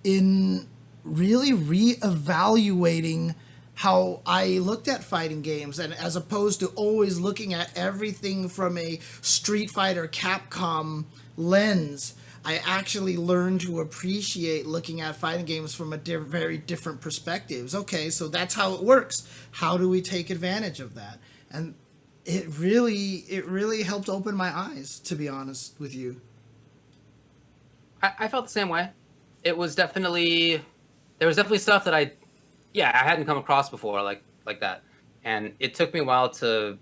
in really reevaluating how I looked at fighting games, and as opposed to always looking at everything from a Street Fighter Capcom lens, I actually learned to appreciate looking at fighting games from a very different perspectives. Okay, so that's how it works. How do we take advantage of that? And it really helped open my eyes, to be honest with you. I felt the same way. There was definitely stuff that I hadn't come across before like that. And it took me a while to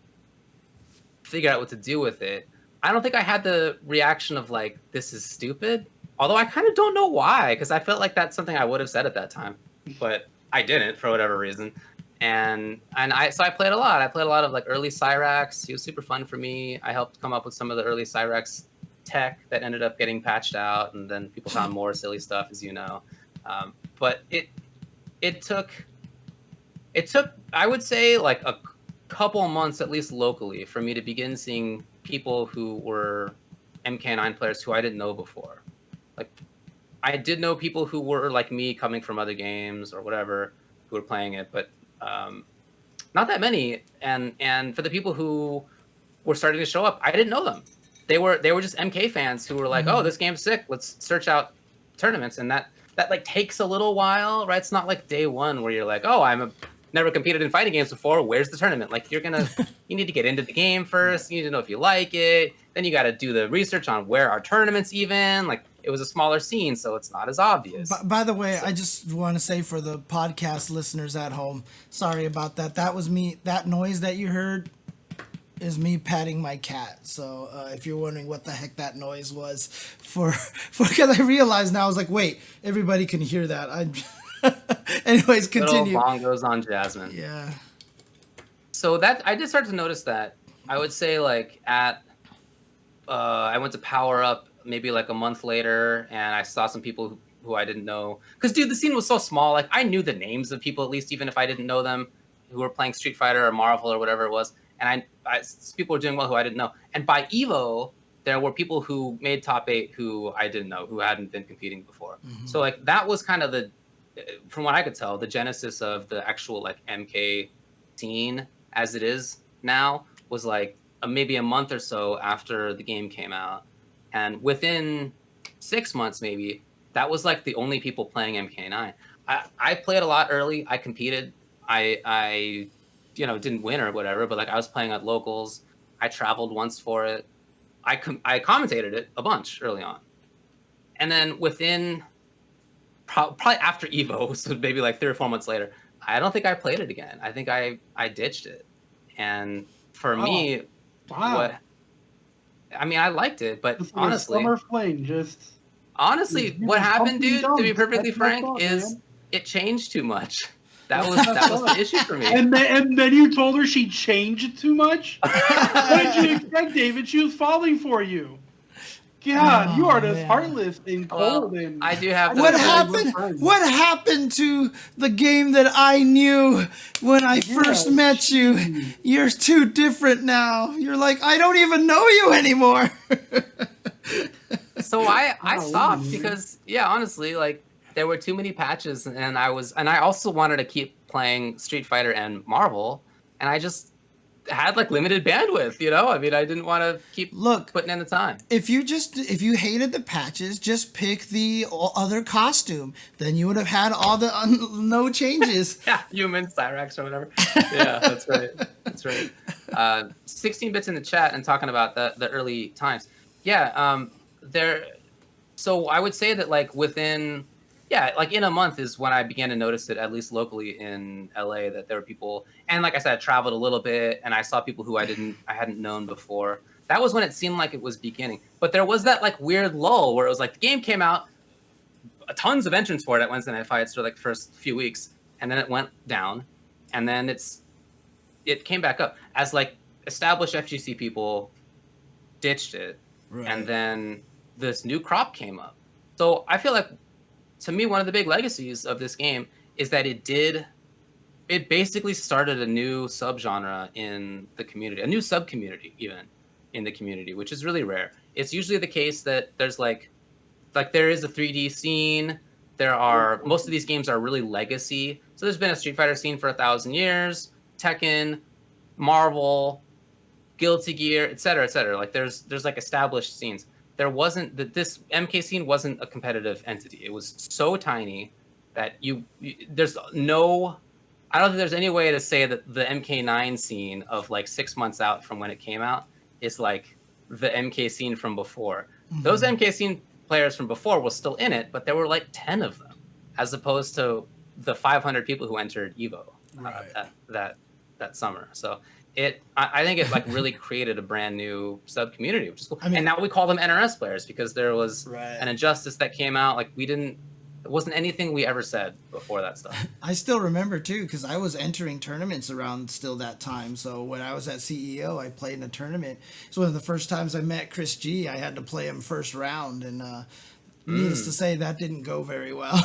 figure out what to do with it. I don't think I had the reaction of this is stupid, although I kind of don't know why, because I felt like that's something I would have said at that time, but I didn't for whatever reason. And I played a lot. I played a lot of early Cyrax. He was super fun for me. I helped come up with some of the early Cyrax tech that ended up getting patched out, and then people found more silly stuff, as you know. But it took I would say a couple months at least locally for me to begin seeing people who were MK9 players who I didn't know before. I did know people who were like me, coming from other games or whatever, who were playing it, but not that many. And for the people who were starting to show up, I didn't know them. They were just MK fans who were like, oh, this game's sick, let's search out tournaments. And that takes a little while, right? It's not like day one where you're like, oh, never competed in fighting games before, where's the tournament? You need to get into the game first. You need to know if you like it. Then you got to do the research on where are tournaments even. It was a smaller scene, so it's not as obvious. By the way, I just want to say for the podcast listeners at home, sorry about that. That was me. That noise that you heard is me patting my cat. So if you're wondering what the heck that noise was because I realized now, I was like, wait, everybody can hear that. Anyways, continue. Little bongos on Jasmine. Yeah. So that I did start to notice that. I would say I went to Power Up maybe a month later, and I saw some people who I didn't know. Because dude, the scene was so small. I knew the names of people at least, even if I didn't know them, who were playing Street Fighter or Marvel or whatever it was. And people were doing well who I didn't know. And by Evo, there were people who made top 8 who I didn't know, who hadn't been competing before. Mm-hmm. So that was kind of from what I could tell, the genesis of the actual MK scene as it is now was maybe a month or so after the game came out. And within 6 months, maybe, that was the only people playing MK9. I played a lot early. I competed. I didn't win or whatever, but I was playing at locals. I traveled once for it. I commentated it a bunch early on. And then within probably after Evo, so maybe 3 or 4 months later, I don't think I played it again. I think I ditched it. And for me, I liked it, but honestly, summer fling just Honestly, You what just happened, humping dude, to be dumps. perfectly That's messed frank, up, is man. it changed too much. That was the issue for me. And then you told her she changed too much? What did you expect, David? She was falling for you. God, you Oh, are just man. heartless and cold. Well, And I do have I to What never admit, had one happened? friend. What happened to the game that I knew when I first met you? geez. You're too different now. You're like, I don't even know you anymore. so I Golly, stopped man. because yeah, honestly, like there were too many patches, and I also wanted to keep playing Street Fighter and Marvel, and I just had like limited bandwidth, you know? I mean, I didn't want to keep Look, putting in the time. if you hated the patches, just pick the other costume. Then you would have had all the no changes. Yeah, human Cyrax or whatever. Yeah, that's right. That's right. 16 bits in the chat and talking about the early times. Yeah, there. So I would say that like within, yeah, like in a month is when I began to notice it, at least locally in LA, that there were people, and like I said, I traveled a little bit and I saw people who I hadn't known before. That was when it seemed like it was beginning. But there was that like weird lull where it was like the game came out, tons of entrants for it at Wednesday Night Fights for like the first few weeks, and then it went down, and then it came back up as like established FGC people ditched it, Right. and then this new crop came up. So I feel like, to me, one of the big legacies of this game is that it basically started a new subgenre in the community, a new sub-community even in the community, which is really rare. It's usually the case that there's like there is a 3D scene. There are, most of these games are really legacy. So there's been a Street Fighter scene for 1,000 years, Tekken, Marvel, Guilty Gear, et cetera, et cetera. Like there's like established scenes. There wasn't this MK scene wasn't a competitive entity. It was so tiny that there's no, I don't think there's any way to say that the MK9 scene of like 6 months out from when it came out is like the MK scene from before. Those MK scene players from before was still in it, but there were like 10 of them, as opposed to the 500 people who entered Evo that summer. So I think it like really created a brand new sub community, which is cool. And now we call them NRS players because there was an injustice that came out. Like it wasn't anything we ever said before that stuff. I still remember too, because I was entering tournaments around still that time. So when I was at CEO, I played in a tournament. It's one of the first times I met Chris G. I had to play him first round, and needless to say, that didn't go very well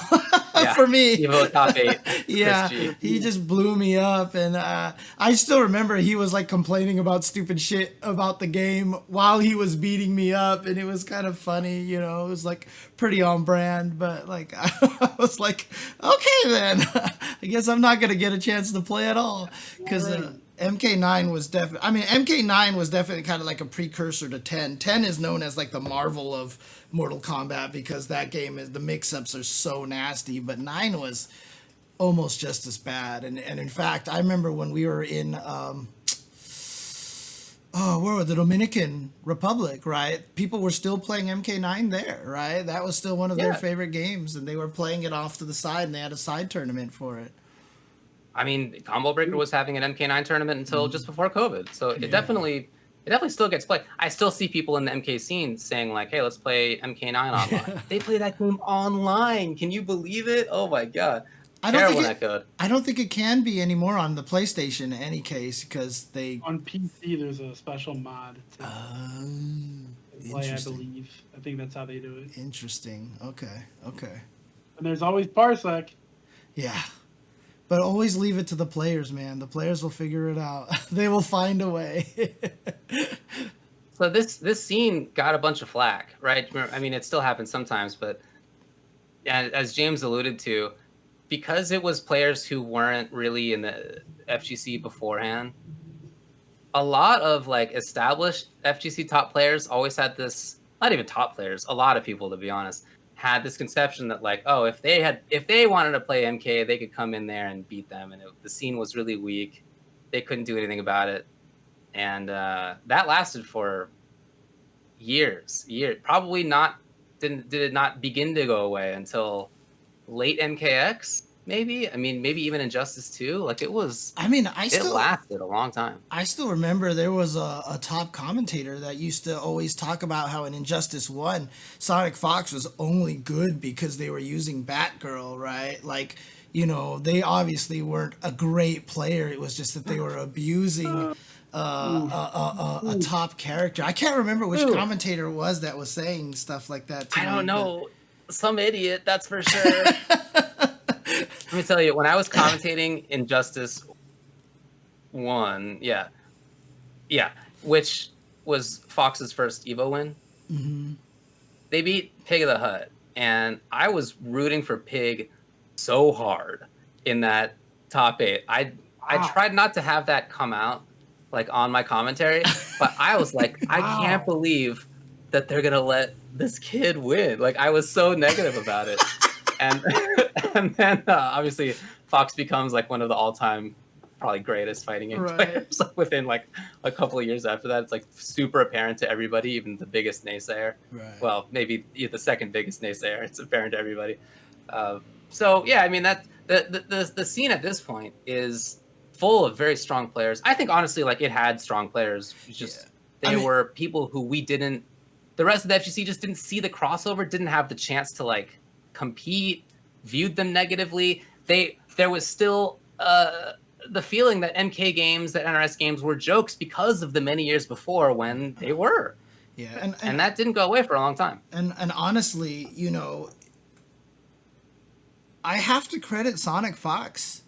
for me. Evo top 8. Yeah, he just blew me up, and I still remember he was like complaining about stupid shit about the game while he was beating me up, and it was kind of funny, you know. It was like pretty on brand, but like I was like, okay then, I guess I'm not gonna get a chance to play at all, because MK9 was definitely. I mean, MK9 was definitely kind of like a precursor to 10. 10 is known as like the Marvel of Mortal Kombat because that game is, the mix-ups are so nasty, but 9 was almost just as bad. And in fact, I remember when we were in where was the Dominican Republic, right? People were still playing MK9 there, right? That was still one of their favorite games, and they were playing it off to the side, and they had a side tournament for it. I mean, Combo Breaker was having an MK9 tournament until just before COVID, so it definitely still gets played. I still see people in the MK scene saying like, "Hey, let's play MK9 online." They play that game online. Can you believe it? Oh my god! I don't think it can be anymore on the PlayStation in any case because they on PC there's a special mod to play. I believe. I think that's how they do it. Interesting. Okay. And there's always Parsec. Yeah. But always leave it to the players, man. The players will figure it out. They will find a way. So this scene got a bunch of flack, right? I mean, it still happens sometimes, but as James alluded to, because it was players who weren't really in the FGC beforehand, a lot of like established FGC top players always had this, not even top players, a lot of people, to be honest, had this conception that like, oh, if they wanted to play MK, they could come in there and beat them, and the scene was really weak. They couldn't do anything about it, and that lasted for years. Probably not. Did it not begin to go away until late MKX, maybe. I mean, maybe even Injustice 2. Like it was. I mean, It lasted a long time. I still remember there was a top commentator that used to always talk about how in Injustice 1, Sonic Fox was only good because they were using Batgirl, right? Like, you know, they obviously weren't a great player. It was just that they were abusing a top character. I can't remember which commentator it was that was saying stuff like that to I me, don't know. Some idiot, that's for sure. Let me tell you, when I was commentating Injustice 1, yeah, which was Fox's first Evo win, they beat Pig of the Hut, and I was rooting for Pig so hard in that top 8. I tried not to have that come out like on my commentary, but I was like, I can't believe that they're gonna let this kid win. Like I was so negative about it, and and then obviously Fox becomes like one of the all-time probably greatest fighting game players within like a couple of years after that. It's like super apparent to everybody, even the biggest naysayer. Right. Well, maybe the second biggest naysayer. It's apparent to everybody. So yeah, I mean that the scene at this point is full of very strong players. I think honestly, like it had strong players. It's just they were people who we didn't. The rest of the FGC just didn't see the crossover, didn't have the chance to like compete, viewed them negatively. There was still the feeling that MK games, that NRS games were jokes because of the many years before when they were. Yeah, and that didn't go away for a long time. And honestly, you know, I have to credit Sonic Fox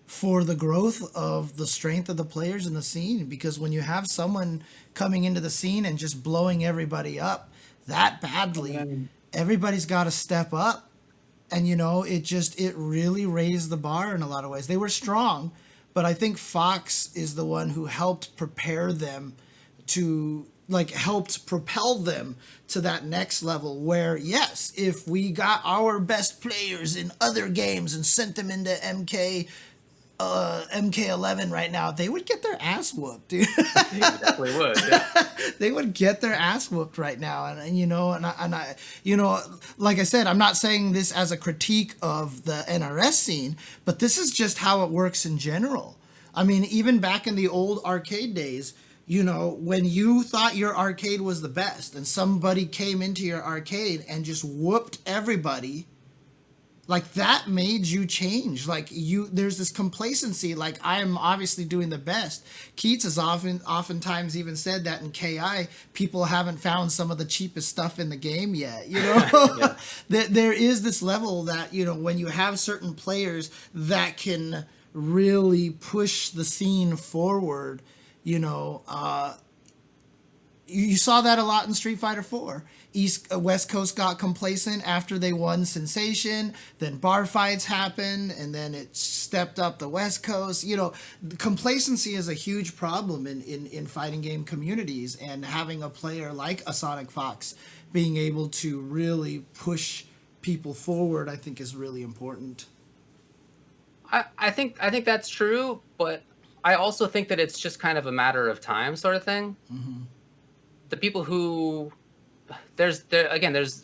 for the growth of the strength of the players in the scene, because when you have someone coming into the scene and just blowing everybody up that badly, everybody's got to step up. And, you know, it really raised the bar in a lot of ways. They were strong, but I think Fox is the one who helped prepare them to, like, helped propel them to that next level where, yes, if we got our best players in other games and sent them into MK11 right now, they would get their ass whooped, dude. They definitely would. Yeah. They would get their ass whooped right now, and you know, and I, you know, like I said, I'm not saying this as a critique of the NRS scene, but this is just how it works in general. I mean, even back in the old arcade days, you know, when you thought your arcade was the best, and somebody came into your arcade and just whooped everybody. Like that made you change. Like there's this complacency. Like I am obviously doing the best. Keats has oftentimes even said that in KI, people haven't found some of the cheapest stuff in the game yet. You know, there is this level that, you know, when you have certain players that can really push the scene forward, you know, you saw that a lot in Street Fighter 4. West Coast got complacent after they won Sensation, then bar fights happened, and then it stepped up the West Coast. You know, complacency is a huge problem in fighting game communities, and having a player like a Sonic Fox being able to really push people forward, I think is really important. I think that's true, but I also think that it's just kind of a matter of time sort of thing. Mm-hmm. The people who there's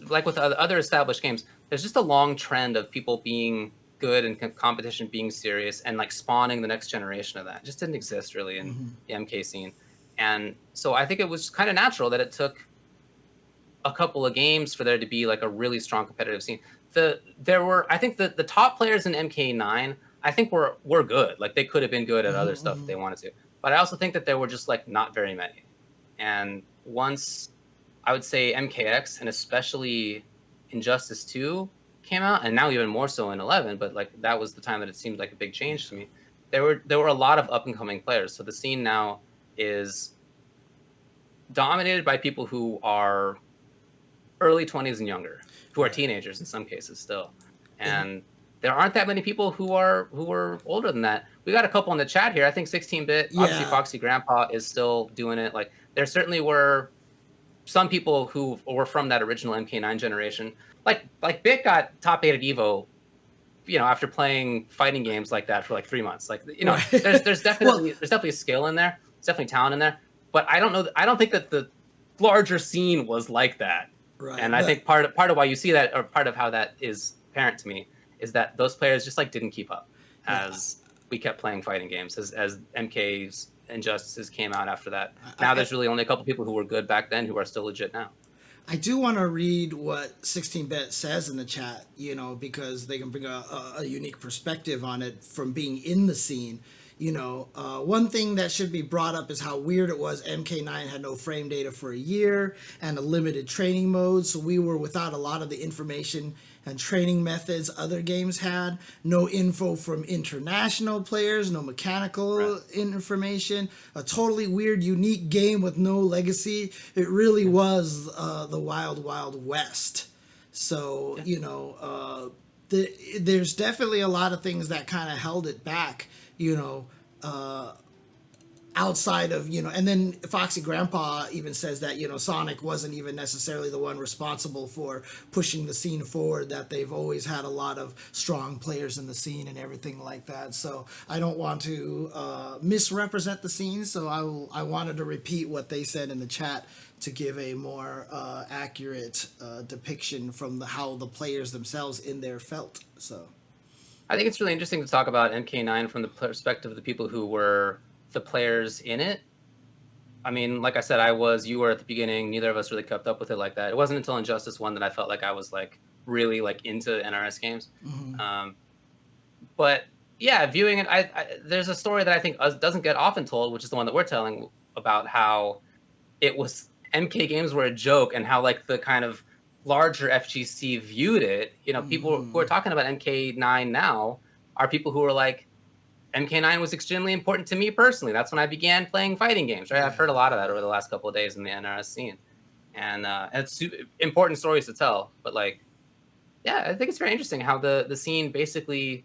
like with other established games, there's just a long trend of people being good and competition being serious and like spawning the next generation of that. It just didn't exist really in the MK scene. And so I think it was kind of natural that it took a couple of games for there to be like a really strong competitive scene. I think the top players in MK9, I think were good. Like they could have been good at other stuff if they wanted to. But I also think that there were just like not very many. And once I would say MKX and especially Injustice 2 came out, and now even more so in 11, but like that was the time that it seemed like a big change to me. There were a lot of up and coming players. So the scene now is dominated by people who are early 20s and younger, who are teenagers in some cases still. And there aren't that many people who are older than that. We got a couple in the chat here. I think 16-bit, obviously Foxy Grandpa is still doing it. Like there certainly were some people who were from that original MK9 generation. Like Bit got top 8 at Evo, you know, after playing fighting games like that for like 3 months. Like, you know, there's definitely a skill in there. There's definitely talent in there. But I don't think that the larger scene was like that. Right. And I think part of why you see that, or part of how that is apparent to me, is that those players just like didn't keep up as we kept playing fighting games, as MK's Injustices came out after that. Now there's really only a couple people who were good back then who are still legit now. I do want to read what 16-Bit says in the chat, because they can bring a unique perspective on it from being in the scene. One thing that should be brought up is how weird it was. MK9 had no frame data for a year and a limited training mode, so we were without a lot of the information and training methods other games had. No info from international players, no mechanical information. A totally weird, unique game with no legacy. It really was the wild, wild west. So, there's definitely a lot of things that kind of held it back. Outside of, and then Foxy Grandpa even says that, Sonic wasn't even necessarily the one responsible for pushing the scene forward, that they've always had a lot of strong players in the scene and everything like that. So I don't want to misrepresent the scene. So I wanted to repeat what they said in the chat to give a more accurate depiction from how the players themselves in there felt. So I think it's really interesting to talk about MK9 from the perspective of the people who were the players in it. I mean, like I said, you were at the beginning. Neither of us really kept up with it like that. It wasn't until Injustice 1 that I felt like I was like really like into NRS games. Mm-hmm. But yeah, viewing it, there's a story that I think doesn't get often told, which is the one that we're telling about how it was MK games were a joke and how like the kind of larger FGC viewed it. People who are talking about MK9 now are people who are like, MK9 was extremely important to me personally. That's when I began playing fighting games, right? I've heard a lot of that over the last couple of days in the NRS scene. And it's important stories to tell. But like, yeah, I think it's very interesting how the scene basically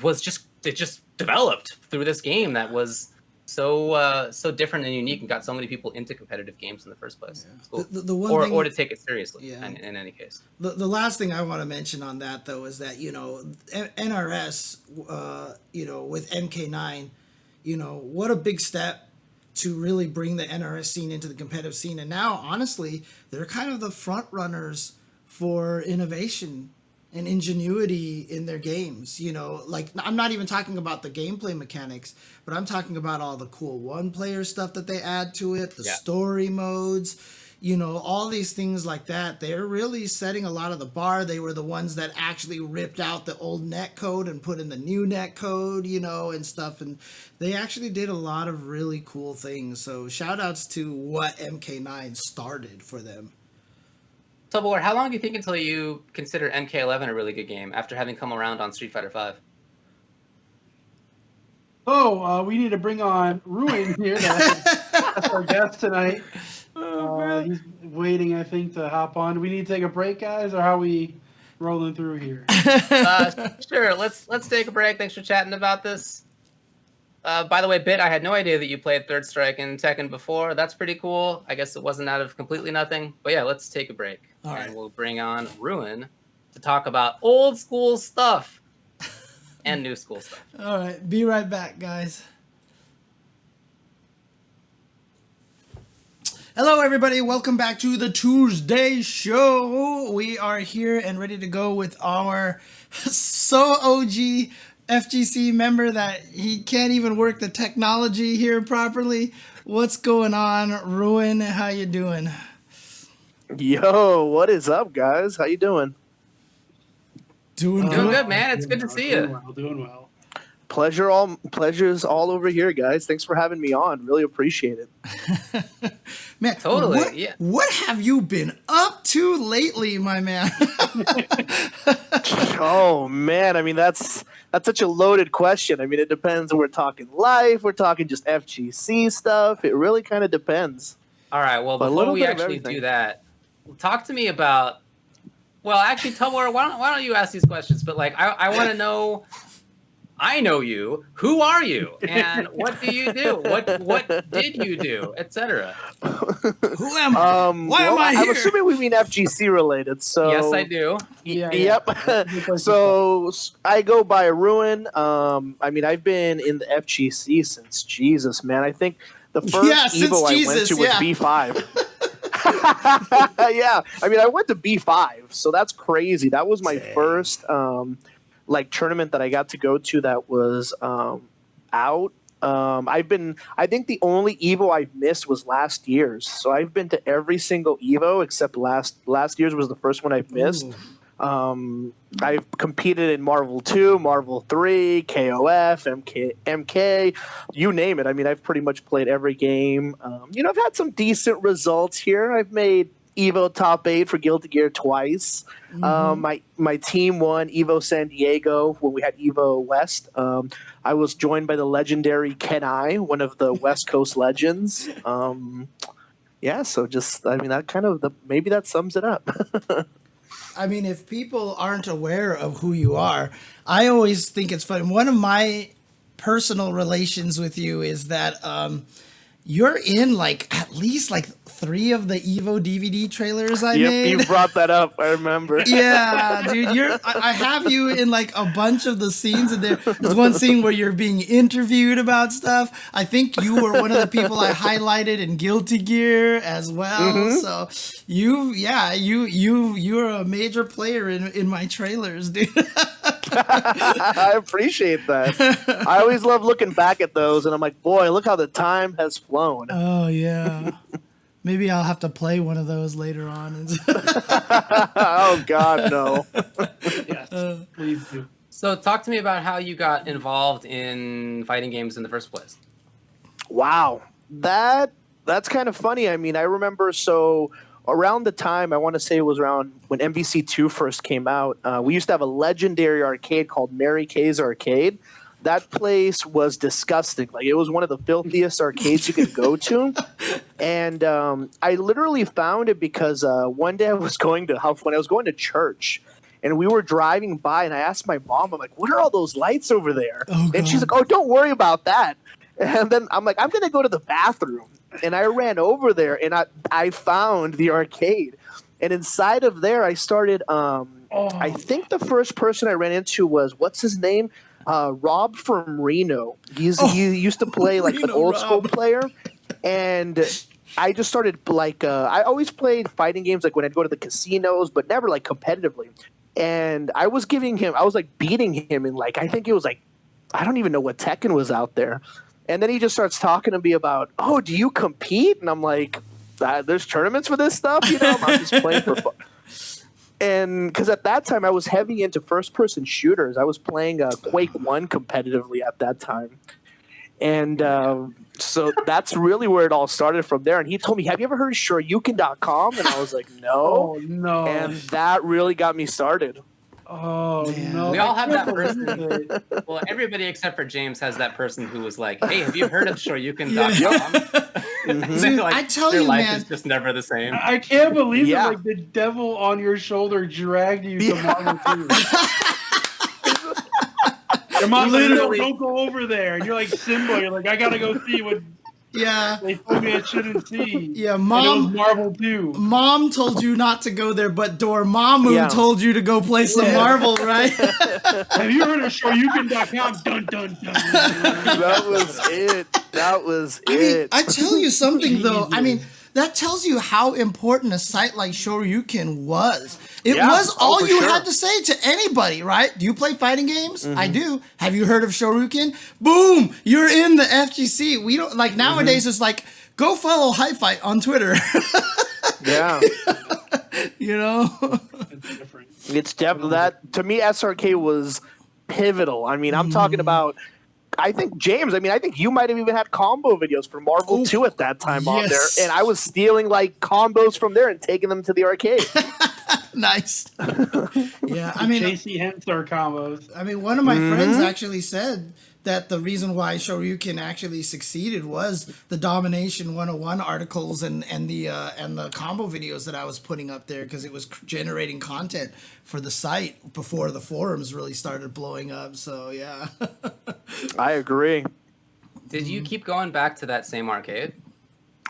it just developed through this game that was so different and unique and got so many people into competitive games in the first place. Cool. The one thing, or to take it seriously in any case. The last thing I want to mention on that, though, is that, NRS, with MK9, what a big step to really bring the NRS scene into the competitive scene. And now, honestly, they're kind of the front runners for innovation and ingenuity in their games. Like, I'm not even talking about the gameplay mechanics, but I'm talking about all the cool one-player stuff that they add to it, the story modes, all these things like that. They're really setting a lot of the bar. They were the ones that actually ripped out the old netcode and put in the new netcode, and stuff. And they actually did a lot of really cool things. So shout outs to what MK9 started for them. Tubbleware, how long do you think until you consider MK11 a really good game after having come around on Street Fighter V? Oh, we need to bring on Ruin here. That's our guest tonight. He's waiting, I think, to hop on. Do we need to take a break, guys, or how are we rolling through here? Sure, let's take a break. Thanks for chatting about this. By the way, Bit, I had no idea that you played Third Strike and Tekken before. That's pretty cool. I guess it wasn't out of completely nothing. But yeah, let's take a break. All right. We'll bring on Ruin to talk about old school stuff and new school stuff. All right. Be right back, guys. Hello, everybody. Welcome back to the Tuesday show. We are here and ready to go with our OG FGC member that he can't even work the technology here properly. What's going on, Ruin? How you doing? Yo, what is up, guys? How you doing? Doing good, man. It's good to see you. Doing well. Pleasure's all over here, guys. Thanks for having me on. Really appreciate it. Man, totally. What have you been up to lately, my man? Oh man, I mean that's such a loaded question. I mean, it depends. We're talking live, we're talking just FGC stuff. It really kind of depends. All right. Well, before we actually do that, talk to me about. Well, actually, Tubbleware, why don't you ask these questions? But like, I want to know. I know you. Who are you? And what do you do? What did you do? Etc. Who am I? Why am I here? I'm assuming we mean FGC related. So yes, I do. Yep. So I go by Ruin. I mean, I've been in the FGC since Jesus, man. I think the first Evo I went to was B5. Yeah, I mean, I went to B5, so that's crazy. That was my first like tournament that I got to go to that was out. I think the only Evo I've missed was last year's. So I've been to every single Evo except last year's was the first one I've missed. I've competed in Marvel 2, Marvel 3, KOF, MK, you name it. I mean, I've pretty much played every game. I've had some decent results here. I've made Evo top 8 for Guilty Gear twice. My team won Evo San Diego when we had Evo West. I was joined by the legendary Kenai, one of the West Coast legends. So just, I mean, that kind of, maybe that sums it up. I mean, if people aren't aware of who you are, I always think it's funny. One of my personal relations with you is that you're in like at least like 3 of the Evo DVD trailers I made. You brought that up. I remember. Yeah, dude, I have you in like a bunch of the scenes, and there's one scene where you're being interviewed about stuff. I think you were one of the people I highlighted in Guilty Gear as well. So you're a major player in my trailers, dude. I appreciate that. I always love looking back at those, and I'm like, boy, look how the time has flown. Oh yeah. Maybe I'll have to play one of those later on. Oh God, no. Yes, please do. So talk to me about how you got involved in fighting games in the first place. Wow, that's kind of funny. I mean, I remember around the time, I want to say it was around when MVC2 first came out, we used to have a legendary arcade called Mary Kay's Arcade. That place was disgusting. Like, it was one of the filthiest arcades you could go to. And I literally found it because one day I was going to church. And we were driving by, and I asked my mom, I'm like, what are all those lights over there? And she's like, oh, don't worry about that. And then I'm like, I'm going to go to the bathroom. And I ran over there, and I found the arcade. And inside of there, I started, I think the first person I ran into was, what's his name? Rob from Reno. He used to play like an old school player. And I just started like, I always played fighting games like when I'd go to the casinos, but never like competitively. And I was like beating him in like, I think it was like, I don't even know what Tekken was out there. And then he just starts talking to me about, oh, do you compete? And I'm like, there's tournaments for this stuff? I'm just playing for fun. And because at that time I was heavy into first-person shooters. I was playing Quake 1 competitively at that time. And so that's really where it all started from there. And he told me, have you ever heard of Shoryuken.com? And I was like, no. Oh, no. And that really got me started. Oh, no. We all have that person. Well, everybody except for James has that person who was like, hey, have you heard of Shoryuken.com? Dude, like, I tell their you, life man. is just never the same. I can't believe Yeah. that like the devil on your shoulder dragged you to Marvel 2. Your mom's like, no, don't go over there. And you're like, Simba, you're like, I gotta go see what they told me I shouldn't see. Yeah, And it Mom. was Marvel 2. Mom told you not to go there, but Dormammu told you to go play some Marvel, right? Have you heard of Shoryuken.com? Dun, dun, dun. That was it. I tell you something, though. I mean, that tells you how important a site like Shoryuken was. It was all you had to say to anybody, right? Do you play fighting games? I do. Have you heard of Shoryuken? Boom! You're in the FGC. We don't like nowadays. It's like go follow High Fight on Twitter. Yeah. It's different. It's definitely that. To me, SRK was pivotal. I mean, I'm talking about. I think James. I mean, I think you might have even had combo videos for Marvel 2 at that time on there, and I was stealing like combos from there and taking them to the arcade. Nice. Yeah, I mean, JC Hensler combos. I mean, one of my friends actually said that the reason why Shoryuken actually succeeded was the Domination 101 articles and the combo videos that I was putting up there, because it was generating content for the site before the forums really started blowing up. So yeah. I agree. Did you keep going back to that same arcade?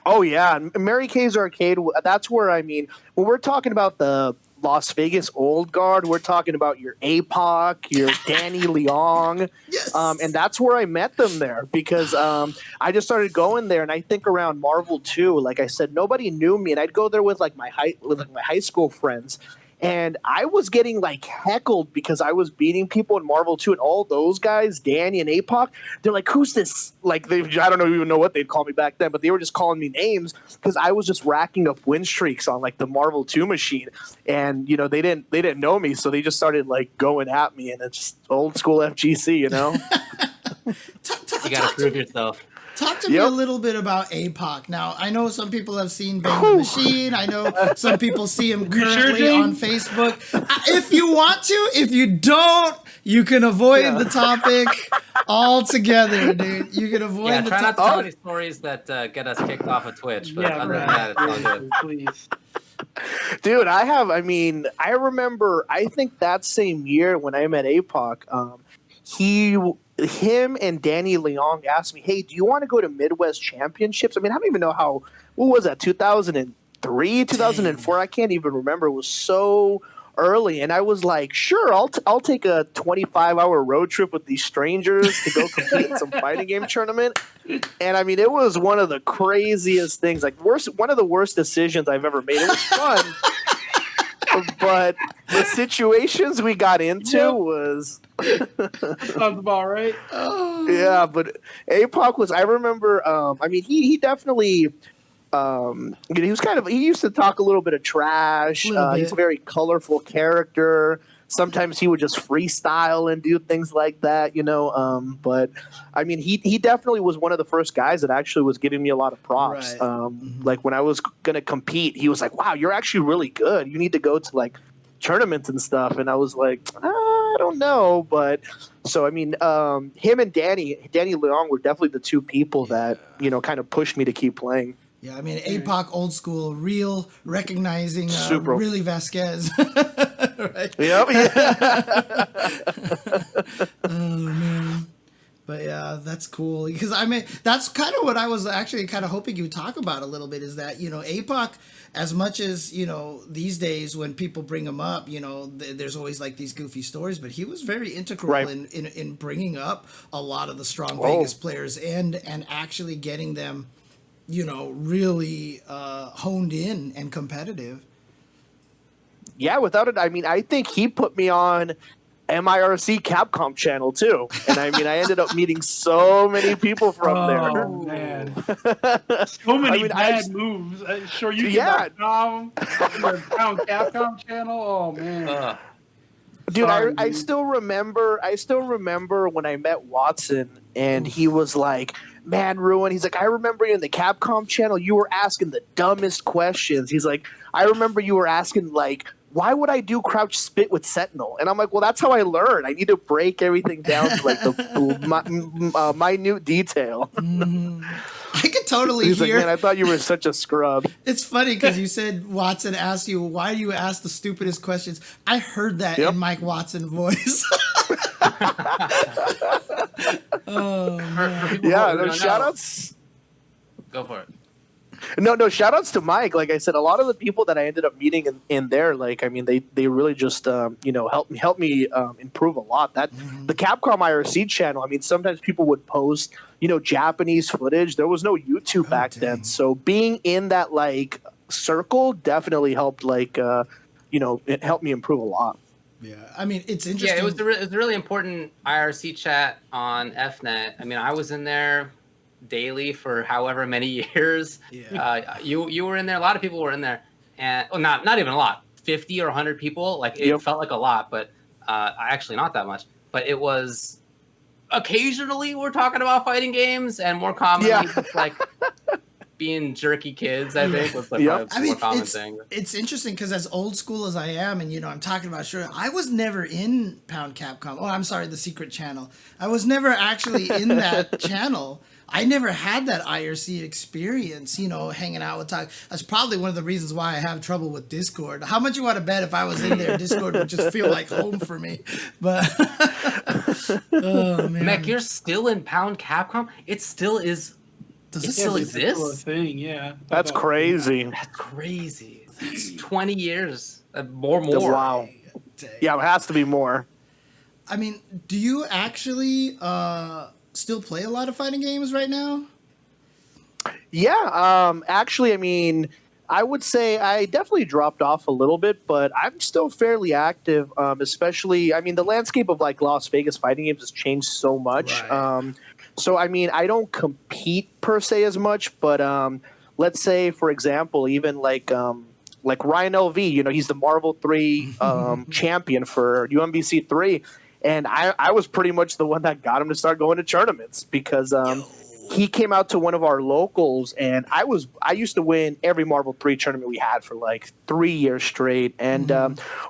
Oh yeah, Mary Kay's Arcade. That's where, I mean, when we're talking about the Las Vegas old guard. We're talking about your APOC, your Danny Leong. Yes. And that's where I met them there because I just started going there. And I think around Marvel 2, like I said, nobody knew me. And I'd go there with like my high school friends. And I was getting like heckled because I was beating people in Marvel 2, and all those guys, Danny and APOC, they're like, "Who's this?" Like, I don't even know what they'd call me back then, but they were just calling me names because I was just racking up win streaks on like the Marvel 2 machine, and they didn't know me, so they just started like going at me, and it's just old school FGC, You got to prove yourself. Talk to me a little bit about APOC. Now, I know some people have seen Bang the Machine. I know some people see him currently on Facebook. If you want to, if you don't, you can avoid the topic altogether, dude. You can avoid the topic. Try not to topic. tell any stories that get us kicked off of Twitch. But other than that, it's all good. Please. Dude, I remember, I think that same year when I met APOC, him and Danny Leong asked me, "Hey, do you want to go to Midwest Championships?" I mean, I don't even know what was that, 2003, 2004? I can't even remember. It was so early. And I was like, sure, I'll take a 25-hour road trip with these strangers to go compete in some fighting game tournament. And I mean, it was one of the craziest things, like one of the worst decisions I've ever made. It was fun. But the situations we got into was sounds about right. Yeah, but APOC was. I remember. He definitely. He was he used to talk a little bit of trash. He's a very colorful character. Sometimes he would just freestyle and do things like that, But I mean, he definitely was one of the first guys that actually was giving me a lot of props. Right. Like when I was gonna compete, he was like, "Wow, you're actually really good. You need to go to like tournaments and stuff." And I was like, I don't know, but so I mean, him and Danny Leong were definitely the two people that kind of pushed me to keep playing. Yeah, I mean, APOC, old school, real, recognizing Super. really Vasquez. Right? Yep. Oh, man. But yeah, that's cool. Because I mean, that's kind of what I was actually kind of hoping you would talk about a little bit is that, APOC, as much as, these days when people bring him up, there's always like these goofy stories, but he was very integral in bringing up a lot of the strong Vegas players and actually getting them, really honed in and competitive. Yeah, without it, I mean, I think he put me on MIRC Capcom channel too, and I mean, I ended up meeting so many people from there. Oh man, so many bad moves. Sure, you get Capcom channel. Oh man. Dude, I still remember when I met Watson and he was like, "Man, Ruin," he's like, "I remember you in the Capcom channel, you were asking the dumbest questions." He's like, "I remember you were asking like, why would I do crouch spit with Sentinel?" And I'm like, well, that's how I learn. I need to break everything down to like the minute detail. I could totally He's hear. like, "Man, I thought you were such a scrub." It's funny because you said Watson asked you, "Why do you ask the stupidest questions?" I heard that in Mike Watson voice. Oh, man. Yeah, no, shout outs. Go for it. No, shout outs to Mike. Like I said, a lot of the people that I ended up meeting in there, like, I mean, they really just, helped me improve a lot. That the Capcom IRC channel, I mean, sometimes people would post, Japanese footage. There was no YouTube back then. So being in that, like, circle definitely helped, like, it helped me improve a lot. Yeah, I mean, it's interesting. Yeah, it was a really important IRC chat on FNet. I mean, I was in there daily for however many years. Yeah. You were in there. A lot of people were in there, and not even a lot. 50 or 100 people. Like it felt like a lot, but actually not that much. But it was occasionally we're talking about fighting games, and more commonly just like being jerky kids. I think was like a more common thing. It's interesting because as old school as I am, and I'm talking about I was never in Pound Capcom. Oh, I'm sorry, the secret channel. I was never actually in that channel. I never had that IRC experience, hanging out with Talk. That's probably one of the reasons why I have trouble with Discord. How much you want to bet if I was in there, Discord would just feel like home for me. But oh man, Mech, you're still in Pound Capcom? It still is. Does it still exist? Thing, yeah. That's crazy. That's crazy. That's 20 years. More. Wow. Dang. Yeah, it has to be more. I mean, do you actually still play a lot of fighting games right now? Yeah, actually, I mean, I would say I definitely dropped off a little bit, but I'm still fairly active. Especially, I mean, the landscape of like Las Vegas fighting games has changed so much. Right. So I mean, I don't compete per se as much, but let's say, for example, even like Ryan LV, you know, he's the Marvel 3 champion for UMBC 3. And I was pretty much the one that got him to start going to tournaments because he came out to one of our locals, and I used to win every Marvel 3 tournament we had for like 3 years straight. And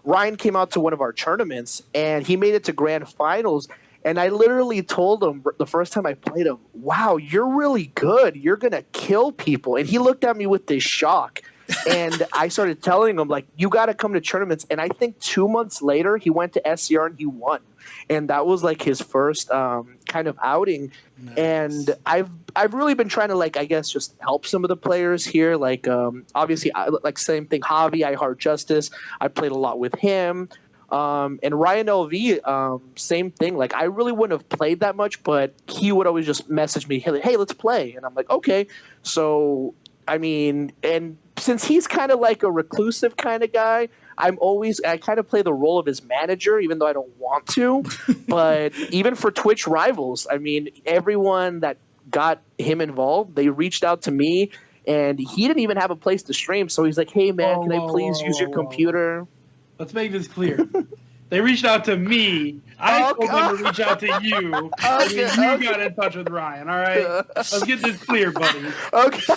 Ryan came out to one of our tournaments, and he made it to grand finals. And I literally told him the first time I played him, "Wow, you're really good. You're gonna kill people." And he looked at me with this shock. And I started telling him, like, you got to come to tournaments. And I think 2 months later, he went to SCR and he won. And that was like his first kind of outing. Nice. And I've really been trying to, like, I guess just help some of the players here. Like, obviously, like same thing, Javi, I Heart Justice. I played a lot with him. And Ryan LV, same thing. Like, I really wouldn't have played that much, but he would always just message me, hey, let's play. And I'm like, okay. So, I mean, and since he's kind of like a reclusive kind of guy, I kind of play the role of his manager, even though I don't want to. But even for Twitch rivals, I mean, everyone that got him involved, they reached out to me, and he didn't even have a place to stream. So he's like, hey, man, can I please use your computer? Let's make this clear. They reached out to me. I told them to reach out to you. And then you got in touch with Ryan, all right? Let's get this clear, buddy. Okay.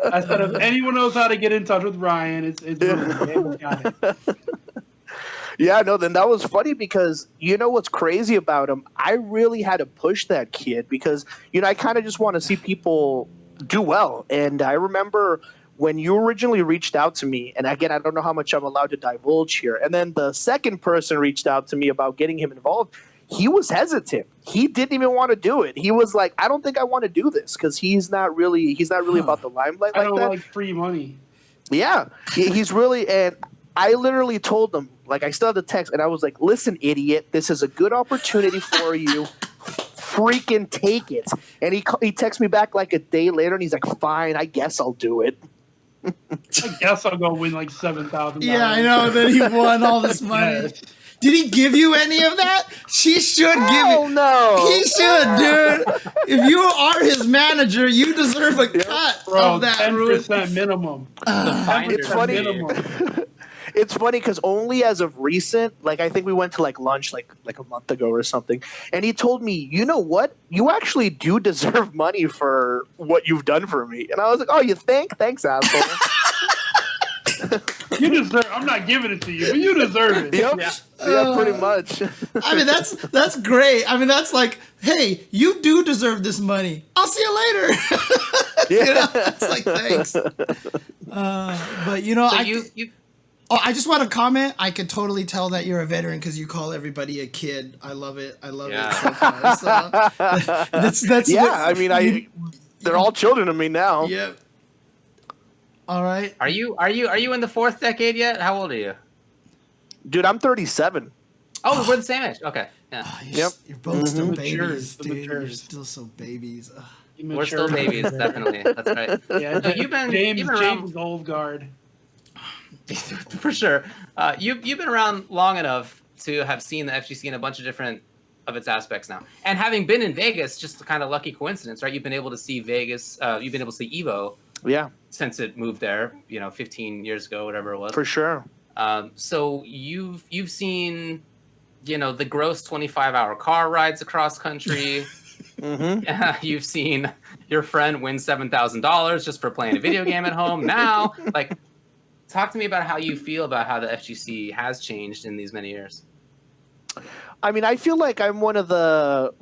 I said if anyone knows how to get in touch with Ryan, it's Ryan. Got it. Yeah, no, then that was funny because you know what's crazy about him? I really had to push that kid because, you know, I kind of just want to see people do well. And I remember when you originally reached out to me, and again, I don't know how much I'm allowed to divulge here, and then the second person reached out to me about getting him involved, he was hesitant. He didn't even want to do it. He was like, I don't think I want to do this because he's not really about the limelight I like don't that. like free money. Yeah, he's really, and I literally told him, like, I still have the text, and I was like, listen, idiot, this is a good opportunity for you. Freaking take it. And he texted me back like a day later, and he's like, fine, I guess I'll do it. I guess I'll go win like $7,000. Yeah, I know that he won all this money. Yes. Did he give you any of that? She should give Hell it. no. He should, dude. If you are his manager, you deserve a cut Bro, of that. 10% minimum. It's funny. It's funny because only as of recent, like I think we went to like lunch like a month ago or something, and he told me, you know what? You actually do deserve money for what you've done for me. And I was like, oh, you think? Thanks, asshole. You deserve. I'm not giving it to you, but you deserve it. Yep. Yeah, pretty much. I mean, that's great. I mean, that's like, hey, you do deserve this money. I'll see you later. You know, it's like, thanks. But you know, So I just want to comment. I could totally tell that you're a veteran because you call everybody a kid. I love it. I love it so far. So, that's Yeah, I mean, they're all children to me now. Yep. All right. Are you in the fourth decade yet? How old are you? Dude, I'm 37. Oh, we're the same age. Okay. Yeah. You're both still Matures, babies, the dude. You're matures. still so babies. Ugh. We're still babies, definitely. That's right. Yeah, So you've been James around Old Guard. for sure. You've been around long enough to have seen the FGC in a bunch of different of its aspects now. And having been in Vegas, just a kind of lucky coincidence, right? You've been able to see Vegas. You've been able to see Evo. Yeah, Since it moved there, 15 years ago, whatever it was. for sure. So you've seen, the gross 25-hour car rides across country. You've seen your friend win $7,000 just for playing a video game at home. Now, talk to me about how you feel about how the FGC has changed in these many years. I mean, I feel like I'm one of the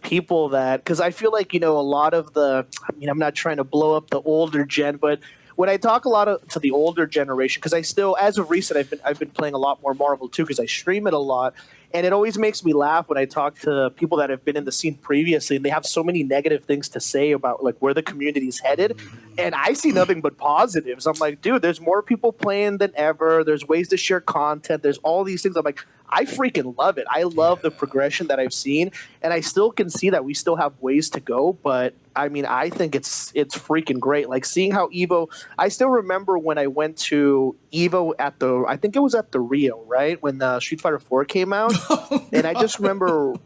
people that, because I feel like, a lot of I'm not trying to blow up the older gen, but when I talk a lot to the older generation, because I still, as of recent, I've been playing a lot more Marvel too, because I stream it a lot, and it always makes me laugh when I talk to people that have been in the scene previously, and they have so many negative things to say about like where the community's headed, and I see nothing but positives. I'm like, dude, there's more people playing than ever. There's ways to share content. There's all these things. I'm like, I freaking love it. I love the progression that I've seen, and I still can see that we still have ways to go. But I mean, I think it's freaking great. Like seeing how Evo. I still remember when I went to Evo at I think it was at the Rio, right, when the Street Fighter 4 came out, and I just remember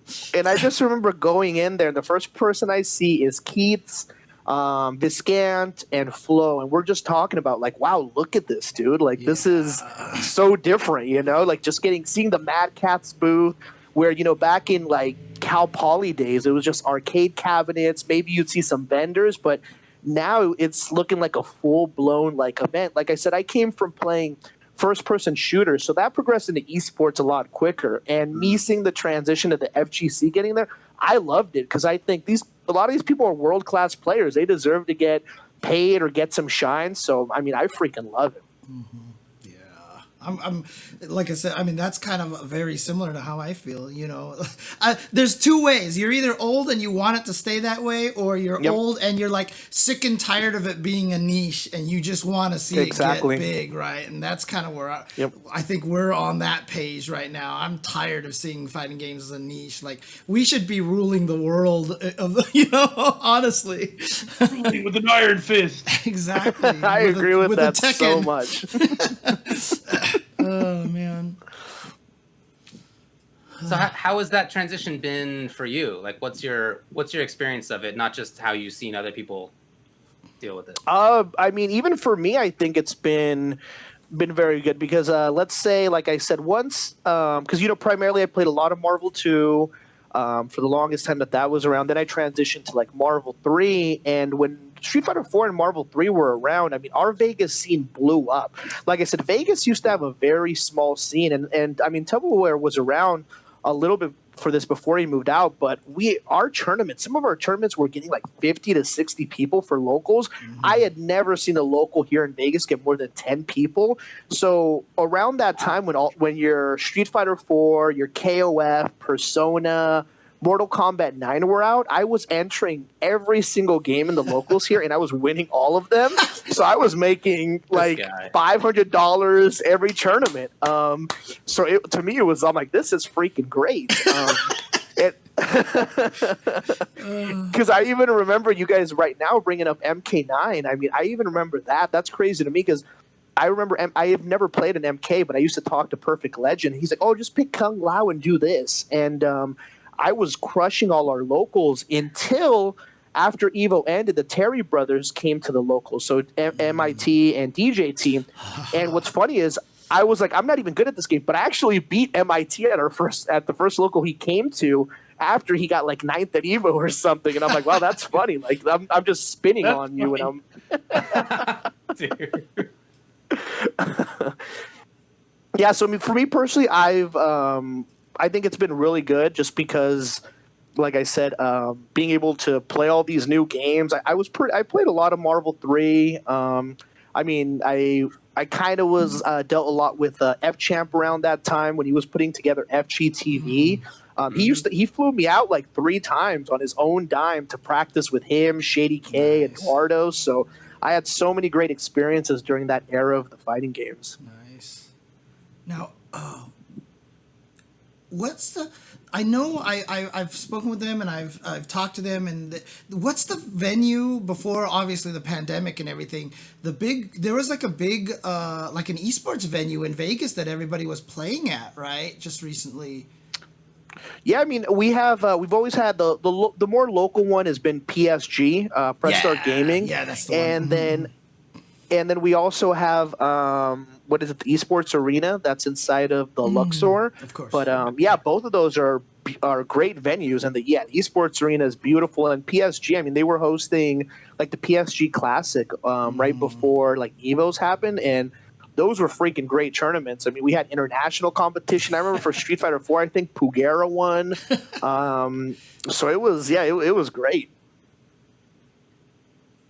going in there. And the first person I see is Keith's, Viscant, and Flo, and we're just talking about like, wow, look at this, dude, like this is so different, you know, like just seeing the Mad Catz booth where, you know, back in like Cal Poly days it was just arcade cabinets, maybe you'd see some vendors, but now it's looking like a full-blown like event. Like I said, I came from playing first-person shooters, so that progressed into esports a lot quicker, and me seeing the transition to the FGC getting there, I loved it, because I think a lot of these people are world-class players. They deserve to get paid or get some shine. So, I mean, I freaking love it. Mm-hmm. Yeah. I'm like I said, I mean, that's kind of very similar to how I feel, you know. There's two ways. You're either old and you want it to stay that way, or you're old and you're like sick and tired of it being a niche and you just want to see it get big, right? And that's kind of where I think we're on that page right now. I'm tired of seeing fighting games as a niche. Like, we should be ruling the world of, you know, honestly. Ruling with an iron fist. Exactly. I agree with that so much. Oh man. So how has that transition been for you? Like, what's your experience of it? Not just how you've seen other people deal with it. I mean, even for me, I think it's been very good, because let's say, like I said, once, because, you know, primarily I played a lot of Marvel 2 for the longest time that was around. Then I transitioned to like Marvel 3, and when Street Fighter 4 and Marvel 3 were around, I mean, our Vegas scene blew up. Like I said, Vegas used to have a very small scene, and I mean, Tupperware was around a little bit for this before he moved out, but some of our tournaments were getting like 50 to 60 people for locals. Mm-hmm. I had never seen a local here in Vegas get more than 10 people. So around that time, when your Street Fighter 4, your KOF, Persona, Mortal Kombat 9 were out, I was entering every single game in the locals here, and I was winning all of them. So I was making like $500 every tournament. So to me, I'm like, this is freaking great. Because I even remember you guys right now bringing up MK9. I mean, I even remember that. That's crazy to me, because I remember I have never played an MK, but I used to talk to Perfect Legend. He's like, oh, just pick Kung Lao and do this. And I was crushing all our locals until after Evo ended, the Terry brothers came to the locals, so MIT and DJ team. And what's funny is I was like, I'm not even good at this game, but I actually beat MIT at the first local he came to after he got like 9th at Evo or something. And I'm like, wow, that's funny. Like, I'm just spinning that's on funny. You, and I'm. Yeah, so I mean, for me personally, I think it's been really good, just because, like I said, being able to play all these new games. I played a lot of Marvel 3. I mean, I kind of was dealt a lot with F Champ around that time when he was putting together FGTV. He flew me out like 3 times on his own dime to practice with him, Shady K, and Eduardo. So I had so many great experiences during that era of the fighting games. Nice. Now, I know I've spoken with them and I've talked to them, and what's the venue before obviously the pandemic and everything? There was like a big like an esports venue in Vegas that everybody was playing at, right? Just recently. Yeah, I mean, we've always had the more local one has been PSG, Press Start Gaming. Yeah, that's the one. And then we also have what is it, the Esports Arena that's inside of the Luxor. Of course. But yeah, both of those are great venues, and the Esports Arena is beautiful. And PSG, I mean, they were hosting like the PSG Classic right before like Evos happened, and those were freaking great tournaments. I mean, we had international competition. I remember for Street Fighter 4, I think Pugera won. So it was, it was great.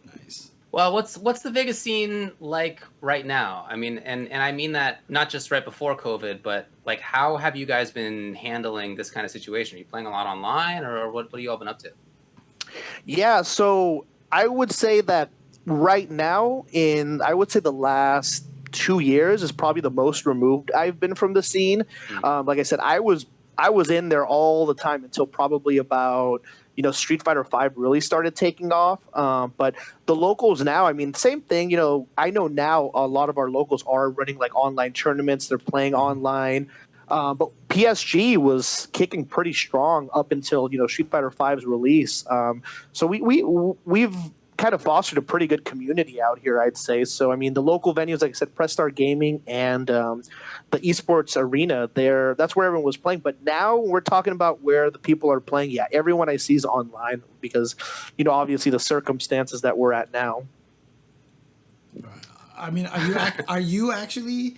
Nice. Well, what's the Vegas scene like right now? I mean, and I mean that not just right before COVID, but like how have you guys been handling this kind of situation? Are you playing a lot online, or what have you all been up to? Yeah, so I would say that right now, I would say the last 2 years is probably the most removed I've been from the scene. Like I said, I was in there all the time until probably about Street Fighter Five really started taking off. But the locals now, I mean, same thing. I know now a lot of our locals are running like online tournaments. They're playing online. But PSG was kicking pretty strong up until Street Fighter V's release. So we've kind of fostered a pretty good community out here, I'd say. So I mean, the local venues, like I said, Press Start Gaming and the esports arena, that's where everyone was playing. But now we're talking about where the people are playing. Yeah, everyone I see is online because obviously the circumstances that we're at now. I mean, are you actually?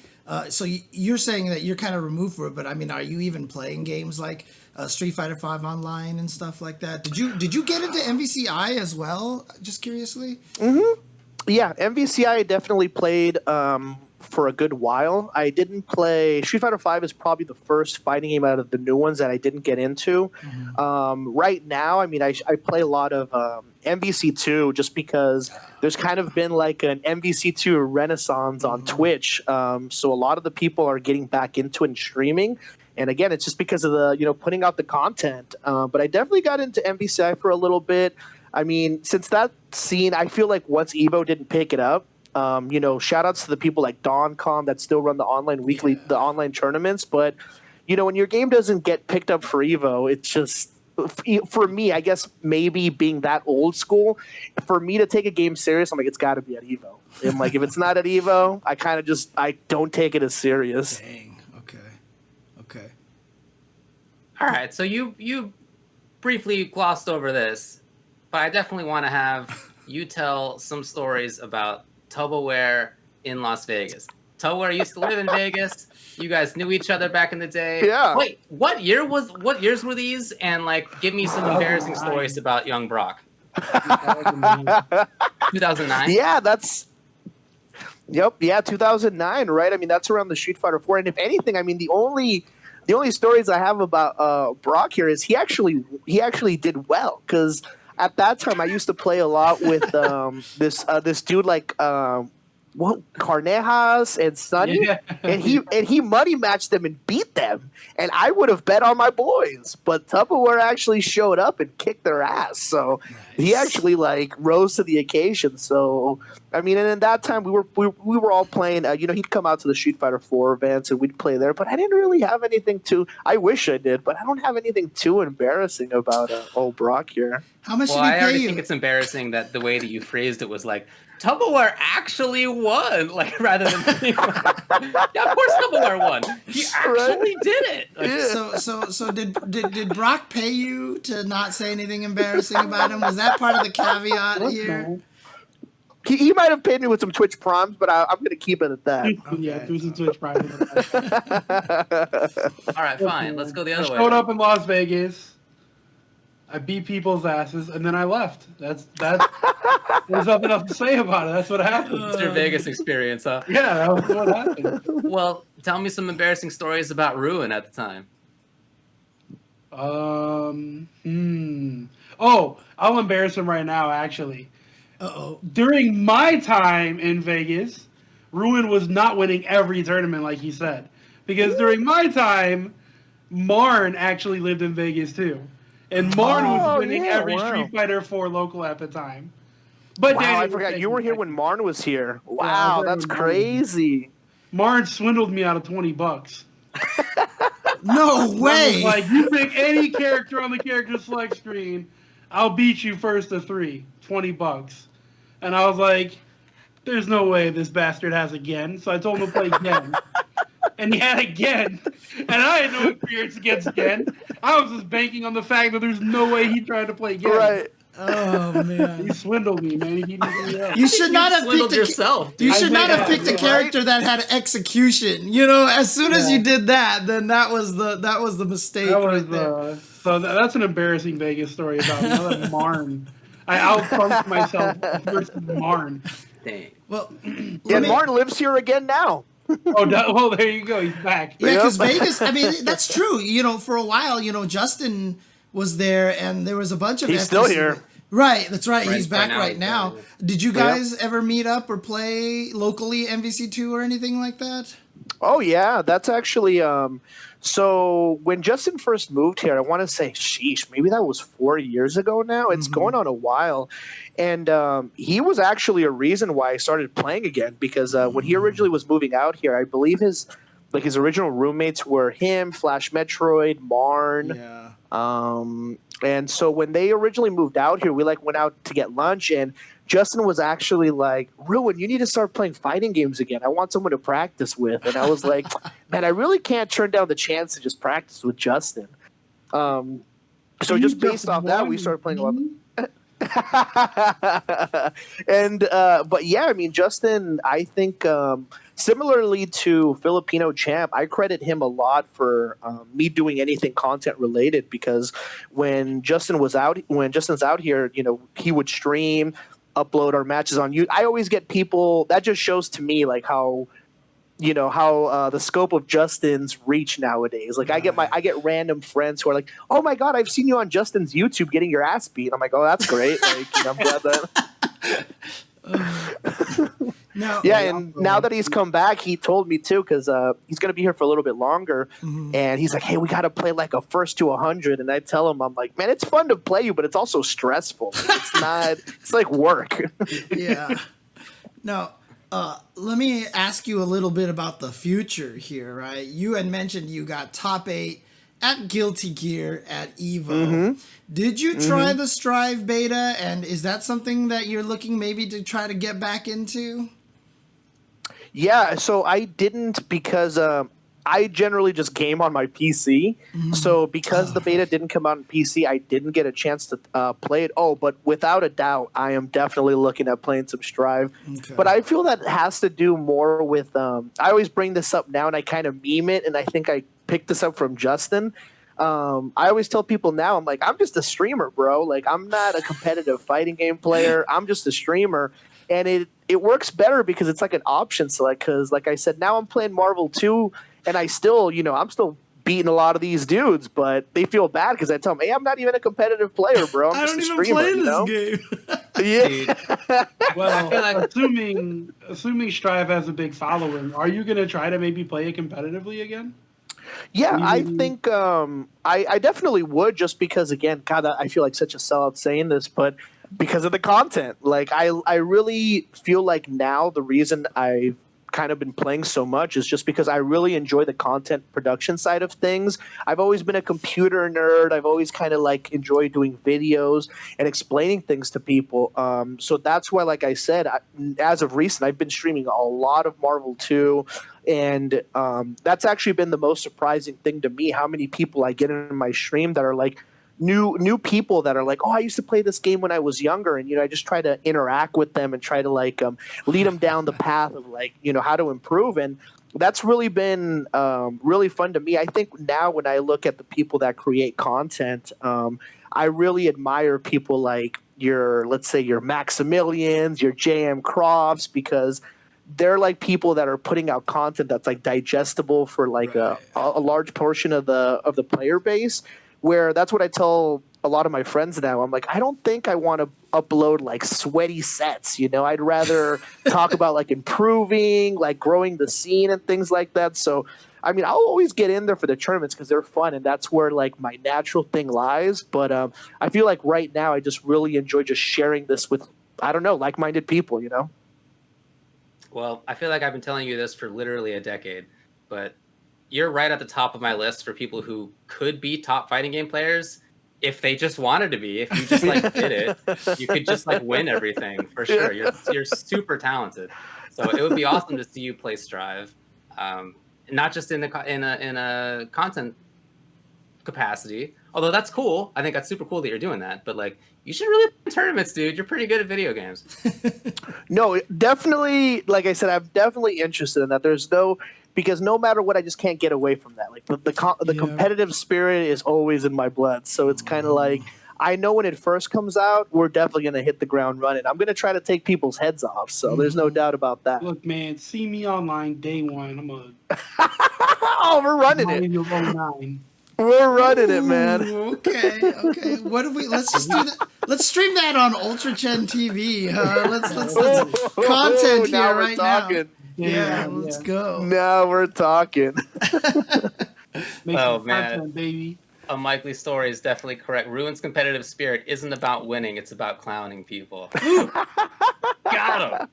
So you're saying that you're kind of removed from it, but I mean, are you even playing games like Street Fighter V online and stuff like that? Did you get into MVCI as well? Just curiously. Mm-hmm. Yeah, MVCI I definitely played for a good while. I didn't play Street Fighter V is probably the first fighting game out of the new ones that I didn't get into. Right now, I mean, I play a lot of MVC2 just because there's kind of been like an MVC2 renaissance on Twitch. So a lot of the people are getting back into it and streaming. And again, it's just because of the putting out the content. But I definitely got into MVCI for a little bit. I mean, since that scene, I feel like once Evo didn't pick it up, shout outs to the people like DonCon that still run the online tournaments. But, when your game doesn't get picked up for Evo, it's just, for me, I guess maybe being that old school, for me to take a game serious, I'm like, it's got to be at Evo. And like, if it's not at Evo, I don't take it as serious. Dang. Okay. All right, so you briefly glossed over this, but I definitely want to have you tell some stories about Tupperware in Las Vegas. Tupperware used to live in Vegas. You guys knew each other back in the day. Yeah. Wait, what years were these? And like, give me some embarrassing stories about young Brock. 2009. Yeah, Yep, yeah, 2009, right? I mean, that's around the Street Fighter 4. And if anything, I mean, the only stories I have about Brock here is he actually did well because at that time I used to play a lot with this dude like Carnejas and Sonny, Yeah. and he money matched them and beat them, and I would have bet on my boys, but Tupperware actually showed up and kicked their ass, so he actually like rose to the occasion. So I mean, and in that time we were all playing. He'd come out to the Street Fighter 4 events and we'd play there, but I didn't really have anything too. I wish I did, but I don't have anything too embarrassing about old Brock here. How much Well, did he I pay already you? think it's embarrassing that the way that you phrased it was like, Tupperware actually won, like rather than yeah, of course Tupperware won. He actually did it. Like, So did Brock pay you to not say anything embarrassing about him? Was that part of the caveat here? He might have paid me with some Twitch proms, but I'm going to keep it at that. Yeah, through some Twitch Prime. all right, fine. Let's go the I other way. showed up in Las Vegas. I beat people's asses, and then I left. There's nothing else to say about it. That's what happened. It's your Vegas experience, huh? Yeah, that was what happened. Well, tell me some embarrassing stories about Ruin at the time. Oh, I'll embarrass him right now, actually. Uh-oh. During my time in Vegas, Ruin was not winning every tournament like he said. Because during my time, Marn actually lived in Vegas too. And Marn was winning every Street Fighter 4 local at the time. But Wow, Daniel I was forgot taking you were here back. when Marn was here. I Wow, was that's there when Marn was here. crazy. Marn swindled me out of 20 bucks. No way. Was like, you pick any character on the character select screen, I'll beat you first to 3, 20 bucks. And I was like, there's no way this bastard has again. So I told him to play again. And he had again. And I had no experience against again. I was just banking on the fact that there's no way he tried to play again. Right. Oh man. He swindled me, man. He didn't do that. You should not have Swindled picked yourself. You I should not think have I- picked a right? character that had execution. As soon as Yeah. you did that, then that was the mistake That was right there. that's an embarrassing Vegas story about another Marn. I outfunked myself versus Marn. Dang. Well, Yeah, Martin lives here again now. Well, there you go. He's back. yeah, because Vegas. I mean, that's true. For a while, Justin was there, and there was a bunch of. He's still here. Right, that's right. He's Right back now, right now. Did you guys ever meet up or play locally MVC2 or anything like that? Oh yeah, that's actually so when Justin first moved here, I want to say, sheesh, maybe that was 4 years ago now. It's going on a while. And he was actually a reason why I started playing again, because when he originally was moving out here, I believe his original roommates were him, Flash Metroid, Marn. Yeah. And so when they originally moved out here, we went out to get lunch, and Justin was actually like, Ruin, you need to start playing fighting games again. I want someone to practice with. And I was like, man, I really can't turn down the chance to just practice with Justin. So just based off that, we started playing a lot. And but yeah, I mean, Justin, I think similarly to Filipino Champ, I credit him a lot for me doing anything content related, because when Justin's out here, he would stream, upload our matches on YouTube. I always get people that just shows to me like how the scope of Justin's reach nowadays. Like I get random friends who are like, "Oh my God, I've seen you on Justin's YouTube getting your ass beat." I'm like, "Oh, that's great." Like, I'm glad that. Now that he's come back, he told me too, because he's gonna be here for a little bit longer, and he's like, "Hey, we gotta play like a first to 100." And I tell him, I'm like, "Man, it's fun to play you, but it's also stressful. It's not. It's like work." Yeah. Now, let me ask you a little bit about the future here, right? You had mentioned you got top 8 at Guilty Gear at EVO. Did you try the Strive beta, and is that something that you're looking maybe to try to get back into? Yeah, so I didn't, because I generally just game on my PC. So because the beta didn't come out on PC, I didn't get a chance to play it. Oh, but without a doubt, I am definitely looking at playing some Strive. Okay. But I feel that has to do more with I always bring this up now, and I kind of meme it, and I think I picked this up from Justin. I always tell people now, I'm like, I'm just a streamer, bro. Like, I'm not a competitive fighting game player. I'm just a streamer. And it works better because it's like an option select. Because like I said, now I'm playing Marvel 2, and I still, I'm still beating a lot of these dudes, but they feel bad because I tell them, "Hey, I'm not even a competitive player, bro. I'm just a streamer." I don't even play this game. Yeah. Well, assuming Strive has a big following, are you going to try to maybe play it competitively again? Yeah, I think I definitely would, just because, again, God, I feel like such a sellout saying this, but because of the content. Like, I really feel like now the reason I've kind of been playing so much is just because I really enjoy the content production side of things. I've always been a computer nerd. I've always kind of enjoyed doing videos and explaining things to people. So that's why, like I said, as of recent, I've been streaming a lot of Marvel 2. And that's actually been the most surprising thing to me, how many people I get in my stream that are like new people that are like, "Oh, I used to play this game when I was younger," and I just try to interact with them and try to lead them down the path of how to improve. And that's really been really fun to me. I think now when I look at the people that create content, I really admire people like let's say your Maximilians, your JM Crofts, because they're like people that are putting out content that's digestible for a large portion of the player base. Where that's what I tell a lot of my friends now. I'm like, I don't think I want to upload sweaty sets. I'd rather talk about improving, growing the scene and things like that. So, I mean, I'll always get in there for the tournaments because they're fun, and that's where my natural thing lies. But I feel like right now I just really enjoy just sharing this with, I don't know, like-minded people. Well, I feel like I've been telling you this for literally a decade, but you're right at the top of my list for people who could be top fighting game players if they just wanted to be. If you just did it, you could just win everything for sure. You're super talented, so it would be awesome to see you play Strive, not just in a content capacity. Although that's cool, I think that's super cool that you're doing that. But you should really play tournaments, dude. You're pretty good at video games. No, definitely. Like I said, I'm definitely interested in that. Because no matter what, I just can't get away from that. The competitive spirit is always in my blood. So it's kind of I know when it first comes out, we're definitely going to hit the ground running. I'm going to try to take people's heads off, so there's no doubt about that. Look, man, see me online day one. I'm a Oh, we're running it. 9. We're running it, man. Ooh, okay. What do we? Let's just do that. Let's stream that on Ultra Chen TV. Let's content now here we're right talking. now. Yeah, let's go. Now we're talking. Make Oh, some man. content, baby. A Mike Lee story is definitely correct. Ruin's competitive spirit isn't about winning; it's about clowning people. Got him.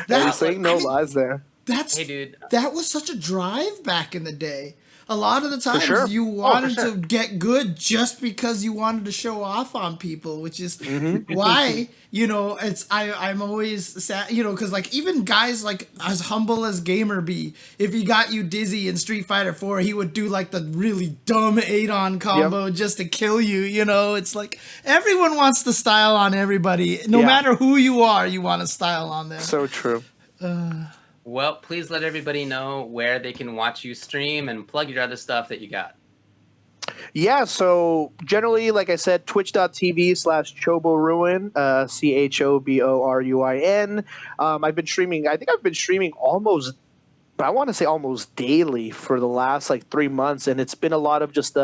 You're saying no lies there. That's Hey, dude. that was such a drive back in the day. A lot of the times sure. you wanted sure. to get good just because you wanted to show off on people, which is why, I'm always sad, because like even guys like as humble as Gamer B, if he got you dizzy in Street Fighter 4, he would do like the really dumb 8-on combo just to kill you, It's like everyone wants to style on everybody. No matter who you are, you want to style on them. So true. Well, please let everybody know where they can watch you stream and plug your other stuff that you got. Yeah, so generally, like I said, twitch.tv/ChoboRuin, CHOBORUIN. I've been streaming, I think I've been streaming almost daily for the last 3 months, and it's been a lot of just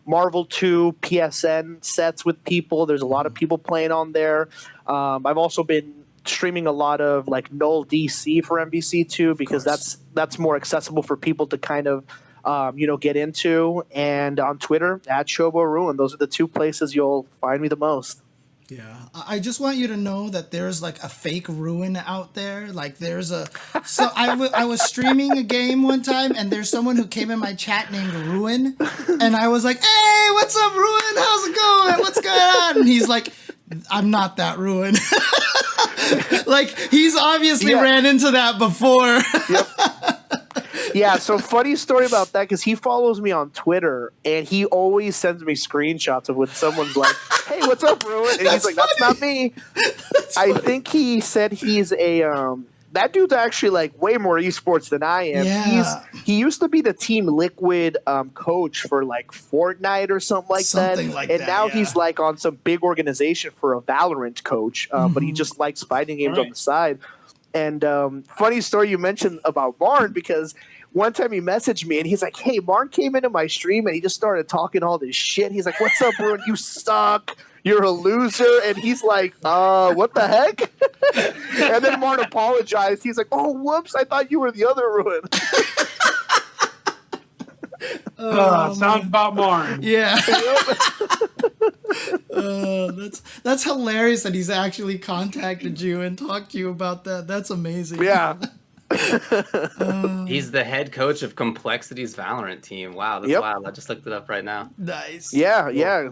Marvel 2 PSN sets with people. There's a lot of people playing on there. I've also been streaming a lot of Null DC for MVC2 because that's more accessible for people to kind of get into, and on Twitter @ShoboRuin. Those are the two places you'll find me the most. Yeah, I just want you to know that there's a fake Ruin out there. So I was streaming a game one time, and there's someone who came in my chat named Ruin, and I was like, "Hey, what's up, Ruin? How's it going? What's going on?" And he's like, "I'm not that Ruin." He's obviously ran into that before. Yep. Yeah, so funny story about that, because he follows me on Twitter, and he always sends me screenshots of when someone's like, "Hey, what's up, Ruin?" And he's like, "That's not me." I think he said he's that dude's actually way more esports than I am. Yeah. He used to be the Team Liquid coach for Fortnite or something like that. And now he's on some big organization for a Valorant coach, but he just likes fighting games on the side. And funny story you mentioned about Marn, because one time he messaged me and he's like, "Hey, Marn came into my stream and he just started talking all this shit. He's like, 'What's up, Ruin? You suck. You're a loser.'" And he's like, "What the heck?" And then Marn apologized. He's like, "Oh, whoops. I thought you were the other Ruin." Sounds about Marn. Yeah. That's hilarious that he's actually contacted you and talked to you about that. That's amazing. Yeah. He's the head coach of Complexity's Valorant team. Wow, that's wild. I just looked it up right now. Nice. Yeah,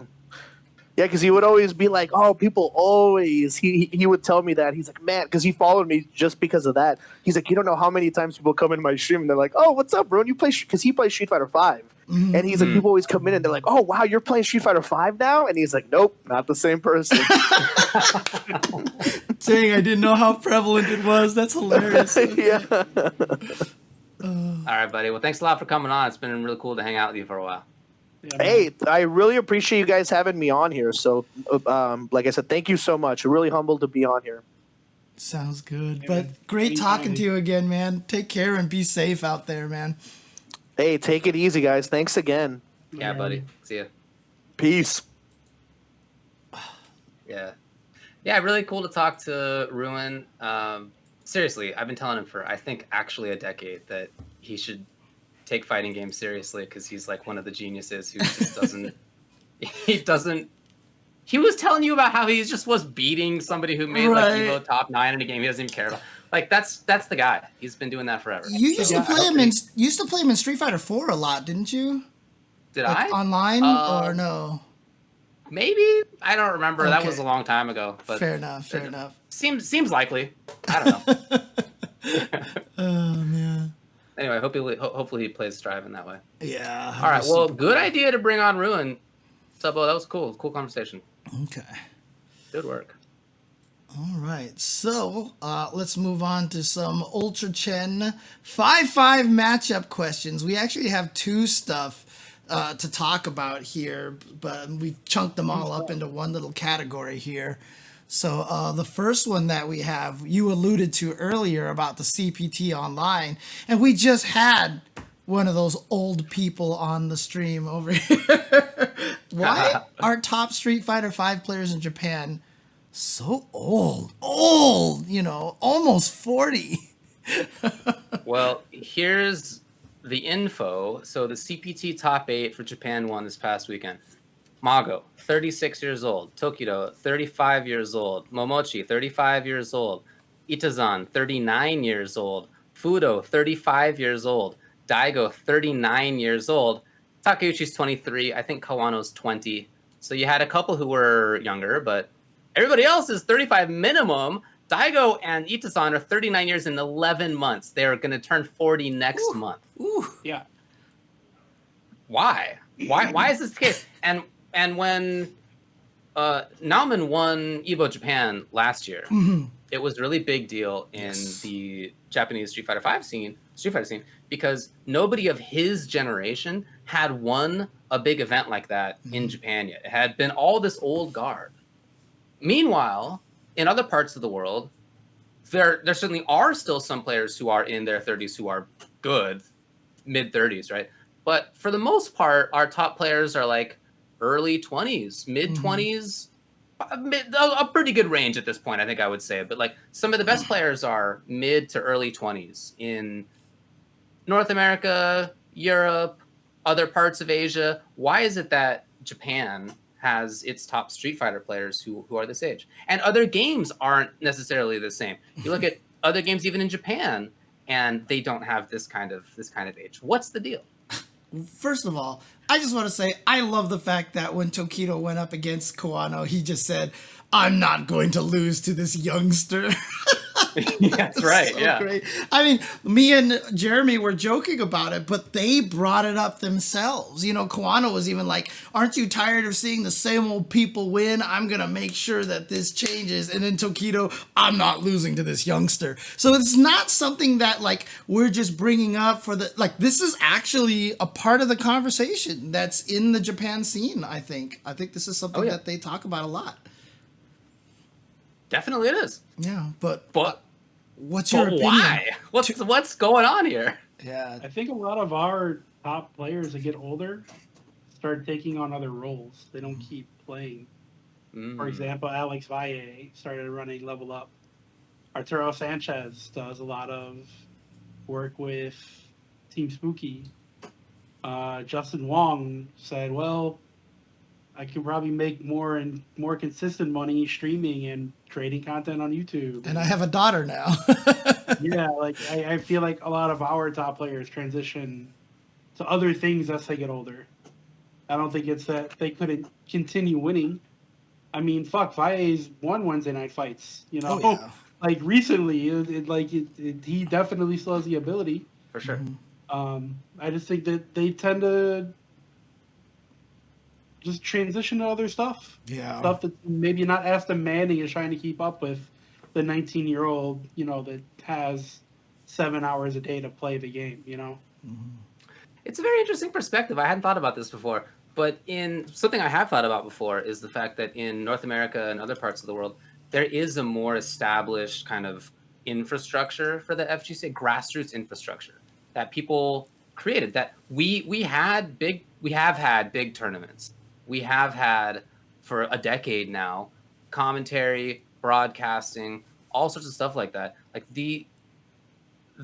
because he would always be like, "Oh, people always." He would tell me that. He's like, "Man," because he followed me just because of that. He's like, "You don't know how many times people come in my stream and they're like, 'Oh, what's up, bro? You play?'" Because he plays Street Fighter 5. And he's like, people always come in and they're like, "Oh, wow, you're playing Street Fighter 5 now?" And he's like, "Nope, not the same person." Saying I didn't know how prevalent it was. That's hilarious. Okay. Yeah. All right, buddy. Well, thanks a lot for coming on. It's been really cool to hang out with you for a while. Yeah, Hey, I really appreciate you guys having me on here. So, like I said, thank you so much. I'm really humbled to be on here. Sounds good. Yeah, But great anytime. talking to you again, man. Take care and be safe out there, man. Hey, take it easy, guys. Thanks again. Yeah, buddy. See ya. Peace. Yeah, really cool to talk to Ruin. Seriously, I've been telling him for, I think, actually a decade that he should take fighting games seriously, because he's one of the geniuses who just doesn't he was telling you about how he just was beating somebody who made Evo top 9 in a game he doesn't even care about. That's the guy. He's been doing that forever. You used to play him in Street Fighter 4 a lot, didn't you? Did I? Online or no? Maybe. I don't remember. That Okay. was a long time ago. But Fair enough. Seems likely. I don't know. Oh man. Anyway, hopefully he plays Strive in that way. Yeah. All right. Well, good idea to bring on Ruin. Subbo, that was cool. Cool conversation. Okay. Good work. All right. So let's move on to some Ultra Chen 5-5 matchup questions. We actually have two stuff to talk about here, but we've chunked them all up into one little category here. So the first one that we have, you alluded to earlier about the CPT online, and we just had one of those old people on the stream over here. Why are top Street Fighter V players in Japan so old? Old, almost 40. Well, here's the info. So the CPT top 8 for Japan won this past weekend. Mago, 36 years old. Tokido, 35 years old. Momochi, 35 years old. Itazan, 39 years old. Fudo, 35 years old. Daigo, 39 years old. Takeuchi's 23. I think Kawano's 20. So you had a couple who were younger, but everybody else is 35 minimum. Daigo and Itazan are 39 years and 11 months. They're going to turn 40 next month. Ooh. Yeah. Why? Why is this the case? And when Nauman won Evo Japan last year, it was a really big deal in the Japanese Street Fighter scene, because nobody of his generation had won a big event like that in Japan yet. It had been all this old guard. Meanwhile, in other parts of the world, there certainly are still some players who are in their 30s who are good, mid-30s, right? But for the most part, our top players are like early 20s, mid-20s, a pretty good range at this point, I think I would say. But like some of the best players are mid to early 20s in North America, Europe, other parts of Asia. Why is it that Japan has its top Street Fighter players who are this age? And other games aren't necessarily the same. You look at other games even in Japan, and they don't have this kind of age. What's the deal? First of all, I just want to say I love the fact that when Tokido went up against Kawano, he just said, "I'm not going to lose to this youngster." That's right. So yeah. Great. I mean, me and Jeremy were joking about it, but they brought it up themselves. Kawano was even like, "Aren't you tired of seeing the same old people win? I'm going to make sure that this changes." And then Tokido, "I'm not losing to this youngster." So it's not something that like we're just bringing up for this is actually a part of the conversation that's in the Japan scene, I think. I think this is something that they talk about a lot. Definitely it is. Yeah, but what's your opinion? Why? What's going on here? Yeah, I think a lot of our top players that get older start taking on other roles. They don't keep playing. For example, Alex Valle started running Level Up. Arturo Sanchez does a lot of work with Team Spooky. Justin Wong said, "Well, I can probably make more and more consistent money streaming and creating content on YouTube." And I have a daughter now. Yeah, like I feel like a lot of our top players transition to other things as they get older. I don't think it's that they couldn't continue winning. I mean, fuck, Valle's won Wednesday night fights. Oh, yeah. Like recently, he definitely still has the ability. For sure. I just think that they tend to just transition to other stuff. Yeah. Stuff that maybe not as demanding as trying to keep up with the 19-year-old, that has 7 hours a day to play the game, It's a very interesting perspective. I hadn't thought about this before, but in something I have thought about before is the fact that in North America and other parts of the world, there is a more established kind of infrastructure for the FGC, grassroots infrastructure that people created, that we have had big tournaments. We have had for a decade now, commentary, broadcasting, all sorts of stuff like that. Like the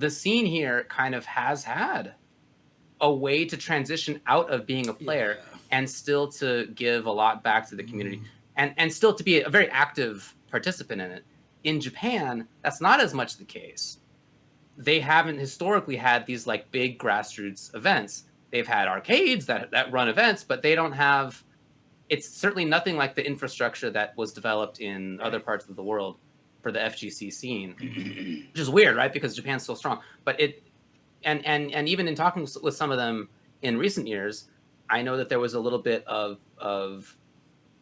scene here kind of has had a way to transition out of being a player and still to give a lot back to the community and still to be a very active participant in it. In Japan, that's not as much the case. They haven't historically had these like big grassroots events. They've had arcades that run events, but they don't have, it's certainly nothing like the infrastructure that was developed in other parts of the world for the FGC scene, which is weird, right? Because Japan's so strong. But and even in talking with some of them in recent years, I know that there was a little bit of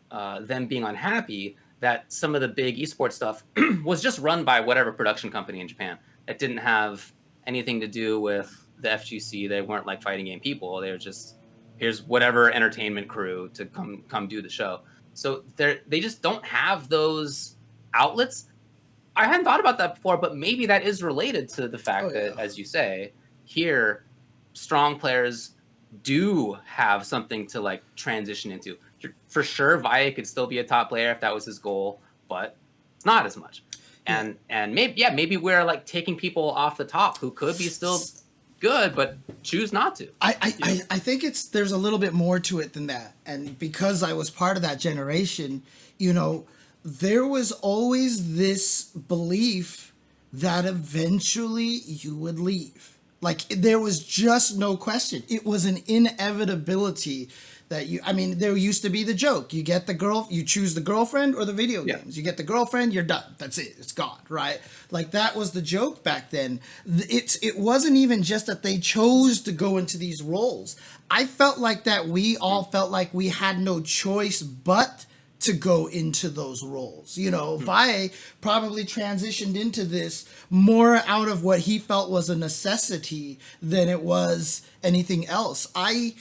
them being unhappy that some of the big esports stuff was just run by whatever production company in Japan that didn't have anything to do with the FGC. They weren't like fighting game people. They were just here's whatever entertainment crew to come do the show. So they just don't have those outlets. I hadn't thought about that before, but maybe that is related to the fact that, as you say, here, strong players do have something to like transition into. For sure, Valle could still be a top player if that was his goal, but it's not as much. And maybe we're like taking people off the top who could be still good, but choose not to. I think there's a little bit more to it than that. And because I was part of that generation, you know, there was always this belief that eventually you would leave. Like, there was just no question. It was an inevitability that there used to be the joke. You get you choose the girlfriend or the video games. You get the girlfriend, you're done. That's it. It's gone, right? Like, that was the joke back then. It wasn't even just that they chose to go into these roles. I felt like that we all felt like we had no choice but to go into those roles. You know, Valle probably transitioned into this more out of what he felt was a necessity than it was anything else. I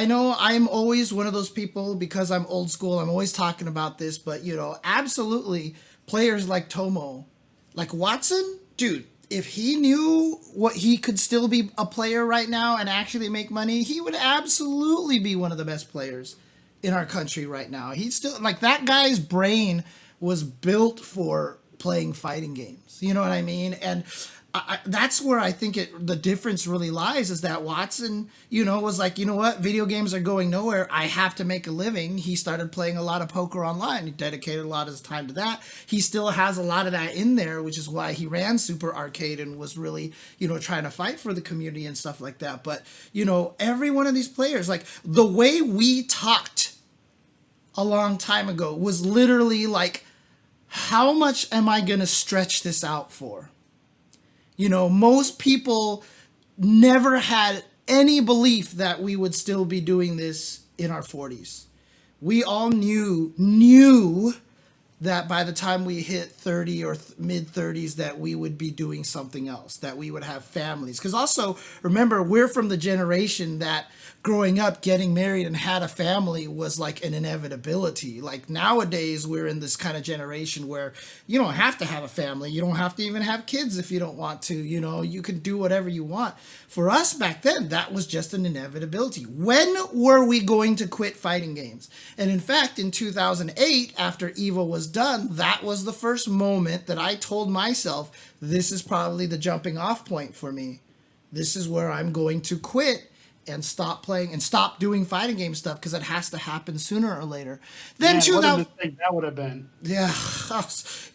know I'm always one of those people, because I'm old school, I'm always talking about this, but, you know, absolutely players like Tomo, like Watson, dude, if he knew what he could still be a player right now and actually make money, he would absolutely be one of the best players in our country right now. He's still, like, that guy's brain was built for playing fighting games. You know what I mean? And that's where I think the difference really lies, is that Watson, you know, was like, you know what, video games are going nowhere. I have to make a living. He started playing a lot of poker online. He dedicated a lot of his time to that. He still has a lot of that in there, which is why he ran Super Arcade and was really, you know, trying to fight for the community and stuff like that. But, you know, every one of these players, like, the way we talked a long time ago was literally like, how much am I going to stretch this out for? You know, most people never had any belief that we would still be doing this in our 40s. We all knew that by the time we hit 30 or mid 30s that we would be doing something else, that we would have families. Because also, remember, we're from the generation that growing up, getting married and had a family was like an inevitability. Like, nowadays, we're in this kind of generation where you don't have to have a family. You don't have to even have kids if you don't want to. You know, you can do whatever you want. For us back then, that was just an inevitability. When were we going to quit fighting games? And in fact, in 2008, after EVO was done, that was the first moment that I told myself, this is probably the jumping off point for me. This is where I'm going to quit and stop playing and stop doing fighting game stuff, because it has to happen sooner or later. Then Man, what a mistake that would have been. Yeah,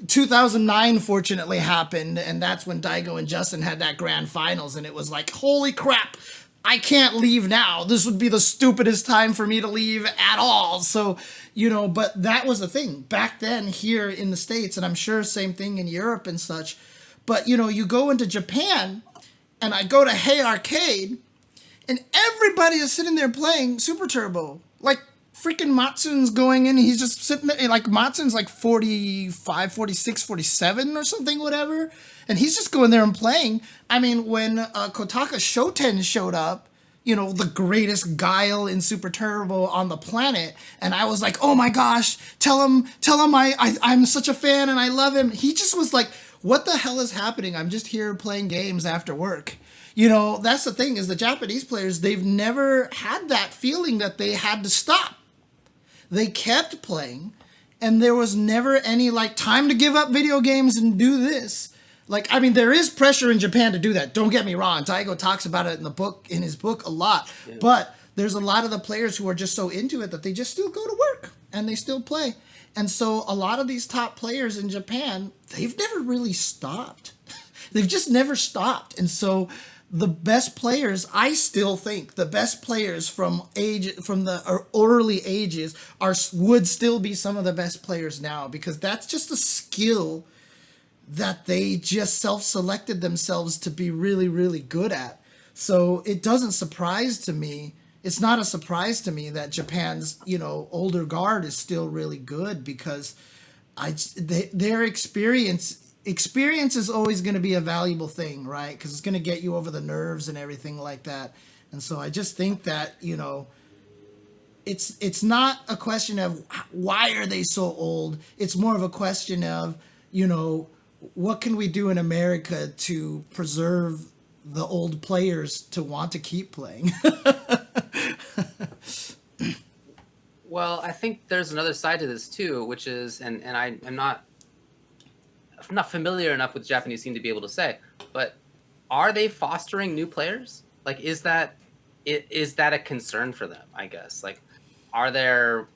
2009 fortunately happened, and that's when Daigo and Justin had that grand finals, and it was like, holy crap, I can't leave now. This would be the stupidest time for me to leave at all. So, you know, but that was the thing back then here in the States, and I'm sure same thing in Europe and such. But, you know, you go into Japan, and I go to Hey Arcade, and everybody is sitting there playing Super Turbo. Like, freaking Matsun's going in, he's just sitting there, like, Matsun's like 45, 46, 47 or something, whatever. And he's just going there and playing. I mean, when Kotaka Shoten showed up, you know, the greatest guile in Super Turbo on the planet, and I was like, oh my gosh, tell him I'm such a fan and I love him. He just was like, what the hell is happening? I'm just here playing games after work. You know, that's the thing, is the Japanese players, they've never had that feeling that they had to stop. They kept playing, and there was never any, like, time to give up video games and do this. Like, I mean, there is pressure in Japan to do that. Don't get me wrong. Daigo talks about it in his book a lot. Yeah. But there's a lot of the players who are just so into it that they just still go to work, and they still play. And so a lot of these top players in Japan, they've never really stopped. They've just never stopped. And so the best players, I still think the best players from the early ages would still be some of the best players now, because that's just a skill that they just self-selected themselves to be really, really good at. So it doesn't surprise to me. It's not a surprise to me that Japan's, you know, older guard is still really good, because their experience is always going to be a valuable thing, right? Because it's going to get you over the nerves and everything like that. And so I just think that, you know, it's not a question of why are they so old. It's more of a question of, what can we do in America to preserve the old players to want to keep playing? Well, I think there's another side to this too, which is, and I'm not familiar enough with the Japanese scene to be able to say, but are they fostering new players? Like, is that a concern for them? I guess, like, are there?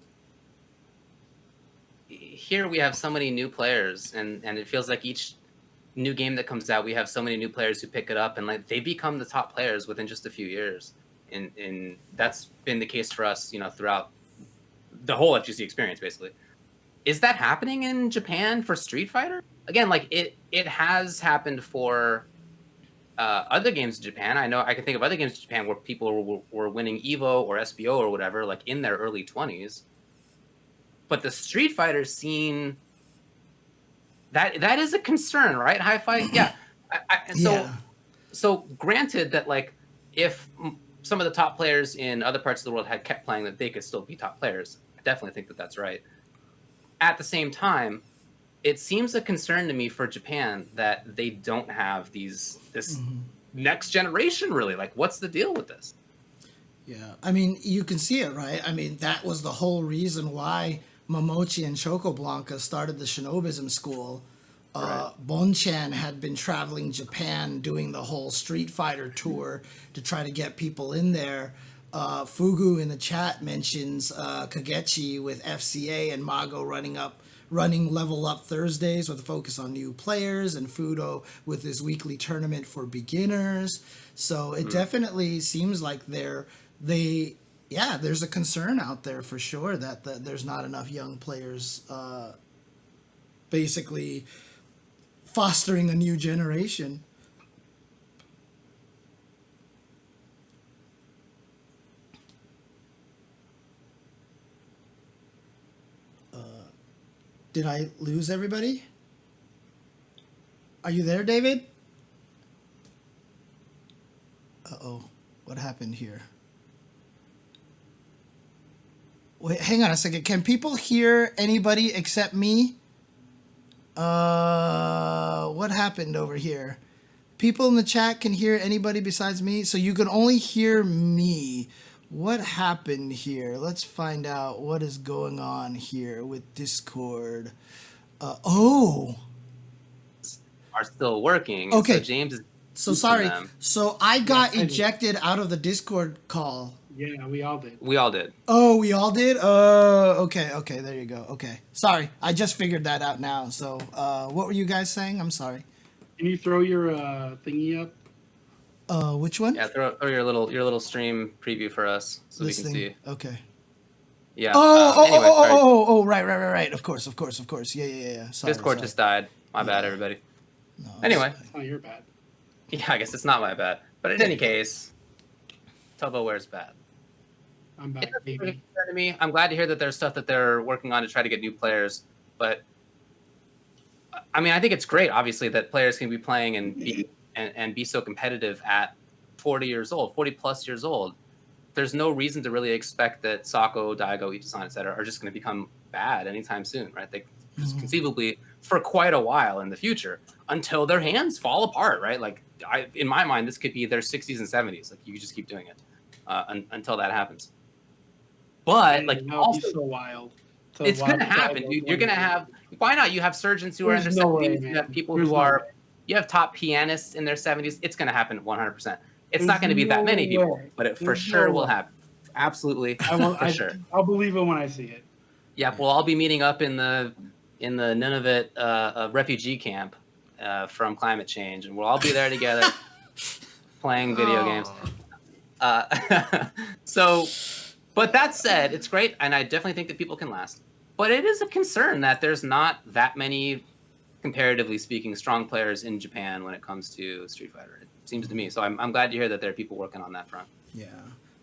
Here we have so many new players, and it feels like each new game that comes out, we have so many new players who pick it up, and like they become the top players within just a few years. And that's been the case for us, throughout the whole FGC experience, basically. Is that happening in Japan for Street Fighter? Again, like it has happened for other games in Japan. I know I can think of other games in Japan where people were winning EVO or SBO or whatever, like in their early 20s. But the Street Fighter scene, that is a concern, right? Hi-Fi, yeah. So granted that, like, if some of the top players in other parts of the world had kept playing, that they could still be top players. I definitely think that that's right. At the same time, it seems a concern to me for Japan that they don't have this next generation, really. Like, what's the deal with this? Yeah, I mean, you can see it, right? I mean, that was the whole reason why Momochi and Chocoblanca started the Shinobism school. Right. Bonchan had been traveling Japan doing the whole Street Fighter tour to try to get people in there. Fugu in the chat mentions Kagechi with FCA and Mago running Level Up Thursdays with a focus on new players, and Fudo with his weekly tournament for beginners. So it definitely seems like there's a concern out there for sure that there's not enough young players basically fostering a new generation. Did I lose everybody? Are you there, David? Uh-oh. What happened here? Wait, hang on a second. Can people hear anybody except me? What happened over here? People in the chat can hear anybody besides me, so you can only hear me. What happened here? Let's find out what is going on here with Discord. Are still working. Okay. So James is. So sorry. Them. So I got ejected out of the Discord call. Yeah, we all did. We all did. Oh, we all did? Okay, there you go. Okay. Sorry, I just figured that out now. So, what were you guys saying? I'm sorry. Can you throw your thingy up? Which one? Yeah, throw your little stream preview for us so This we can thing? see. Okay. Yeah. Anyway, sorry. Right. Of course. Yeah. Sorry, Discord just died. My bad, everybody. No, Anyway. It's not your bad. Yeah, I guess it's not my bad. But in any case, Tupperware's bad. I'm back, baby. To me, I'm glad to hear that there's stuff that they're working on to try to get new players. But I mean, I think it's great, obviously, that players can be playing and be so competitive at 40 plus years old. There's no reason to really expect that Sako, Daigo, Ichisan, etc. are just going to become bad anytime soon, right? They conceivably for quite a while in the future until their hands fall apart, right? Like, in my mind, this could be their 60s and 70s. Like, you just keep doing it until that happens. But like, also, so wild. So it's wild. going to happen, dude. You're going to have. Why not? You have surgeons who are in their 70s. You have people who are. You have top pianists in their 70s. It's going to happen 100%. It's not going to be that many people, but it for sure will happen. Absolutely, for sure. I'll believe it when I see it. Yeah, we'll all be meeting up in the Nunavut refugee camp from climate change, and we'll all be there together playing video games. But that said, it's great, and I definitely think that people can last. But it is a concern that there's not that many, comparatively speaking, strong players in Japan when it comes to Street Fighter. It seems to me. So I'm glad to hear that there are people working on that front. Yeah.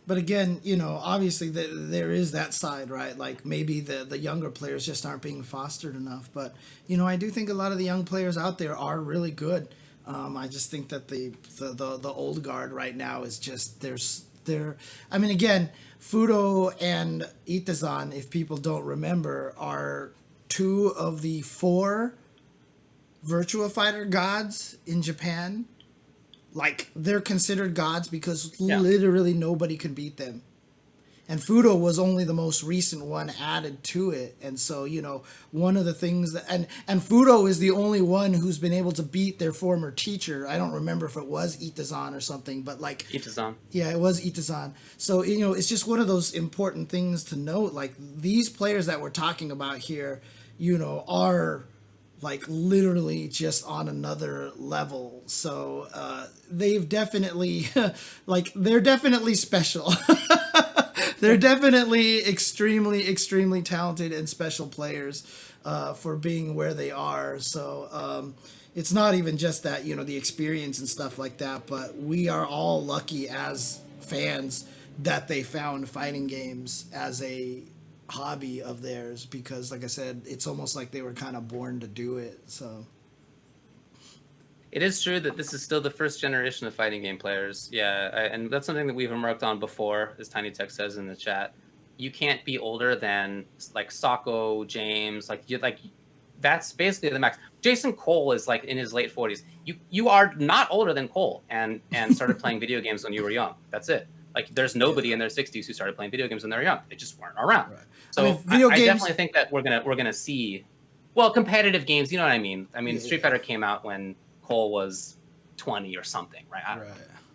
But again, obviously there is that side, right? Like maybe the younger players just aren't being fostered enough. But, I do think a lot of the young players out there are really good. I just think that the old guard right now is just, I mean, again, Fudo and Itazan, if people don't remember, are 2 of the 4 Virtua Fighter gods in Japan. Like, they're considered gods because literally nobody can beat them. And Fudo was only the most recent one added to it. And so, you know, one of the things that... And Fudo is the only one who's been able to beat their former teacher. I don't remember if it was Itazan or something, but like... Itazan. Yeah, it was Itazan. So, you know, it's just one of those important things to note. Like, these players that we're talking about here, you know, are... like literally just on another level. So they've definitely like they're definitely special. They're definitely extremely talented and special players for being where they are. So it's not even just that, you know, the experience and stuff like that, but we are all lucky as fans that they found fighting games as a hobby of theirs, because like I said, it's almost like they were kind of born to do it. So it is true that this is still the first generation of fighting game players. And that's something that we've remarked on before, as Tiny Tech says in the chat. You can't be older than like Sako, James, that's basically the max. Jason Cole is like in his late 40s. You are not older than Cole and started playing video games when you were young. That's it. Like, there's nobody in their 60s who started playing video games when they were young. They just weren't around. Right. So I definitely think that we're gonna see, well, competitive games. You know what I mean? I mean, Street Fighter came out when Cole was 20 or something, right?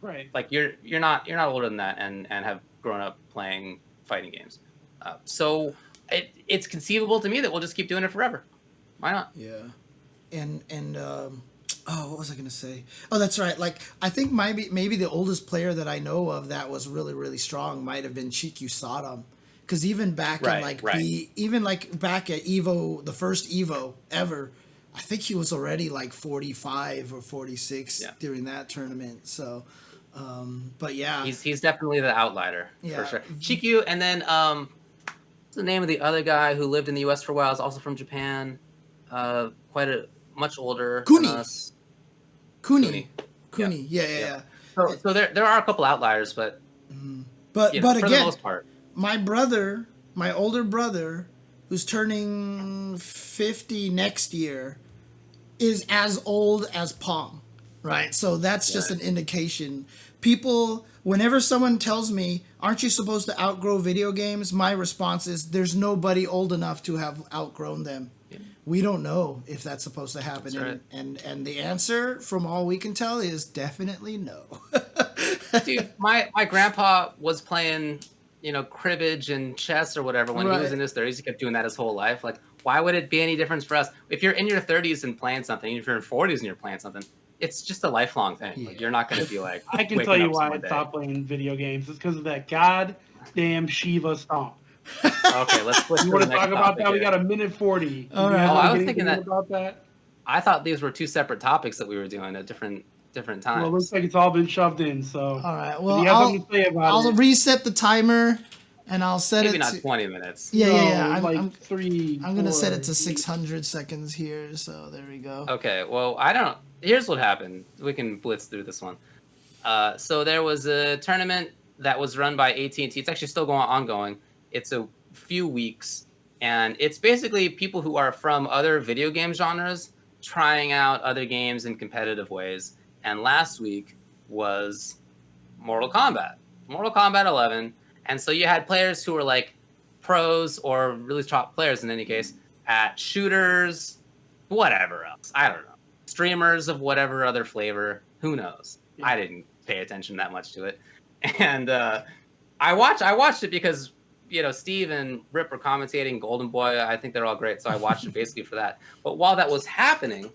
Right. Like you're not older than that and have grown up playing fighting games. So it's conceivable to me that we'll just keep doing it forever. Why not? Yeah. And what was I going to say? Oh, that's right. Like, I think maybe the oldest player that I know of that was really, really strong might have been Chikyu Sadam. Because even back back at Evo, the first Evo ever, I think he was already like 45 or 46 during that tournament. So, but yeah. He's definitely the outlier, for sure. Chikyu, and then what's the name of the other guy who lived in the U.S. for a while? Is also from Japan. Much older than us. Kuni. Yeah. So there are a couple outliers, but but for again, the most part, my older brother, who's turning 50 next year, is as old as Pong, right? So that's just an indication. People, whenever someone tells me, "Aren't you supposed to outgrow video games?" my response is, "There's nobody old enough to have outgrown them." We don't know if that's supposed to happen. Right. And the answer, from all we can tell, is definitely no. Dude, my grandpa was playing, cribbage and chess or whatever when he was in his 30s. He kept doing that his whole life. Like, why would it be any difference for us? If you're in your 30s and playing something, if you're in 40s and you're playing something, it's just a lifelong thing. Yeah. Like, you're not going to be like, I can tell you why I stopped playing video games. It's because of that goddamn Shiva stomp. Okay, let's you want to talk about that? Here. We got a minute 40. All right. I was thinking about that. I thought these were 2 separate topics that we were doing at different times. Well, it looks like it's all been shoved in. So all right. Well, I'll reset the timer, and I'll set maybe it. Maybe not 20 minutes. Yeah. I'm 3. I'm gonna set it to 600 seconds here. So there we go. Okay. Well, here's what happened. We can blitz through this one. So there was a tournament that was run by AT&T. It's actually still ongoing. It's a few weeks, and it's basically people who are from other video game genres trying out other games in competitive ways. And last week was Mortal Kombat 11. And so you had players who were like pros or really top players in any case at shooters, whatever else. I don't know. Streamers of whatever other flavor. Who knows? Yeah. I didn't pay attention that much to it. And I watched it because Steve and Rip were commentating. Golden Boy, I think they're all great, so I watched it basically for that. But while that was happening,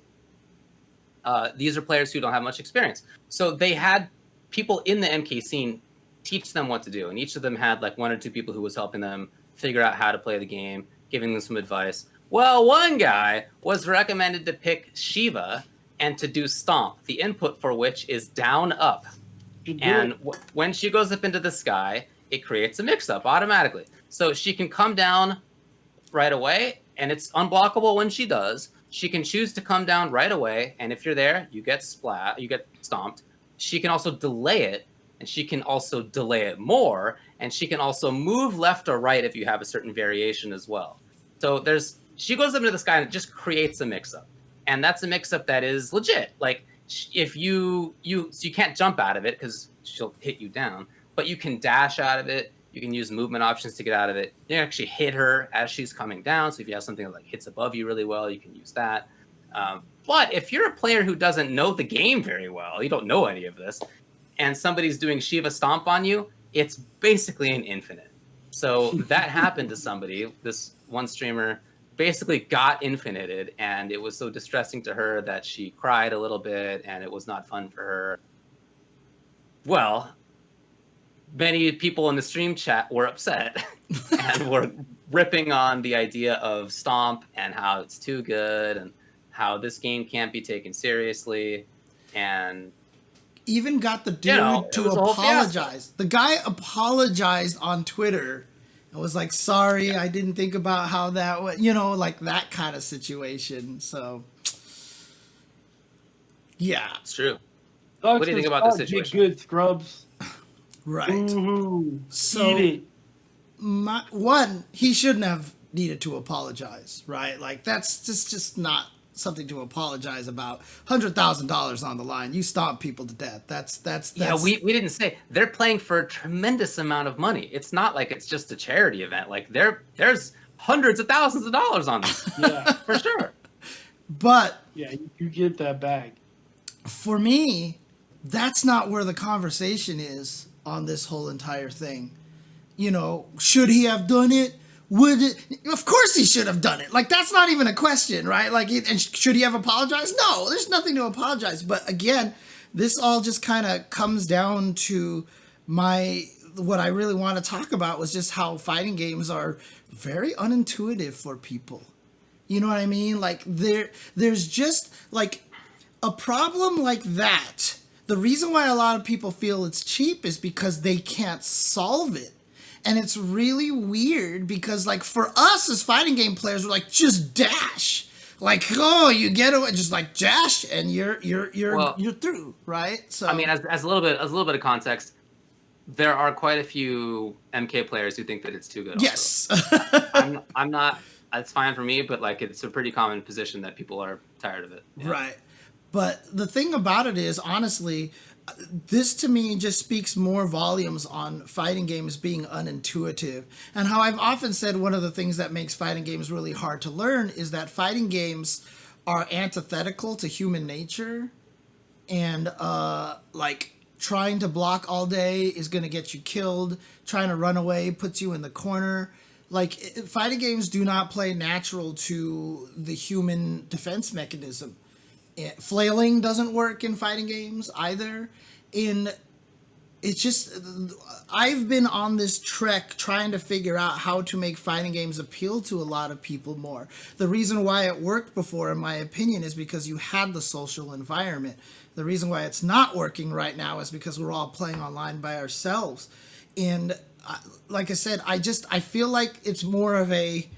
these are players who don't have much experience. So they had people in the MK scene teach them what to do, and each of them had like 1 or 2 people who was helping them figure out how to play the game, giving them some advice. Well, one guy was recommended to pick Shiva and to do Stomp, the input for which is down up. And when she goes up into the sky, it creates a mix-up automatically. So she can come down right away, and it's unblockable when she does. She can choose to come down right away, and if you're there, you get stomped. She can also delay it, and she can also delay it more, and she can also move left or right if you have a certain variation as well. So she goes up into the sky and it just creates a mix-up, and that's a mix-up that is legit. Like if so you can't jump out of it because she'll hit you down, but you can dash out of it. You can use movement options to get out of it. You can actually hit her as she's coming down. So if you have something that like hits above you really well, you can use that. But if you're a player who doesn't know the game very well, you don't know any of this, and somebody's doing Shiva Stomp on you, it's basically an infinite. So that happened to somebody. This one streamer basically got infinited, and it was so distressing to her that she cried a little bit, and it was not fun for her. Well, many people in the stream chat were upset and were ripping on the idea of Stomp and how it's too good and how this game can't be taken seriously, and even got the dude to apologize. The guy apologized on Twitter and was like, sorry, I didn't think about how that was, like that kind of situation. So, yeah. It's true. What do you think about this situation? Get good, scrubs. Right. Ooh, so, eat it. He shouldn't have needed to apologize, right? Like, that's just not something to apologize about. $100,000 on the line. You stomp people to death. That's yeah. We didn't say they're playing for a tremendous amount of money. It's not like it's just a charity event. Like there's hundreds of thousands of dollars on this. Yeah, for sure. But yeah, you get that bag. For me, that's not where the conversation is on this whole entire thing. Should he have done it? Of course he should have done it. Like, that's not even a question, right? Like, and should he have apologized? No, there's nothing to apologize. But again, this all just kind of comes down to what I really want to talk about was just how fighting games are very unintuitive for people. You know what I mean? Like, there's just like a problem like that. The reason why a lot of people feel it's cheap is because they can't solve it. And it's really weird because, like, for us as fighting game players, we're like, just dash. Like, oh, you get away, just like dash, and you're through, right? So I mean, as a little bit of context, there are quite a few MK players who think that it's too good. Yes. I'm not. It's fine for me, but like, it's a pretty common position that people are tired of it. Yeah. Right. But the thing about it is, honestly, this to me just speaks more volumes on fighting games being unintuitive. And how I've often said one of the things that makes fighting games really hard to learn is that fighting games are antithetical to human nature. And like trying to block all day is going to get you killed. Trying to run away puts you in the corner. Like, fighting games do not play natural to the human defense mechanism. Flailing doesn't work in fighting games either. It's just, I've been on this trek trying to figure out how to make fighting games appeal to a lot of people more. The reason why it worked before, in my opinion, is because you had the social environment. The reason why it's not working right now is because we're all playing online by ourselves. And like I said, I feel like it's more of a,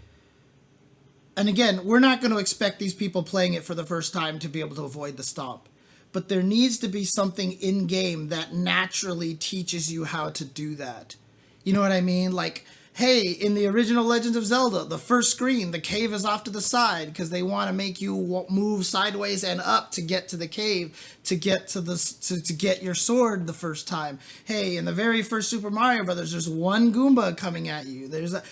and again, we're not going to expect these people playing it for the first time to be able to avoid the stomp. But there needs to be something in-game that naturally teaches you how to do that. You know what I mean? Like, hey, in the original Legends of Zelda, the first screen, the cave is off to the side because they want to make you move sideways and up to get to the cave, to get to get your sword the first time. Hey, in the very first Super Mario Brothers, there's one Goomba coming at you. There's a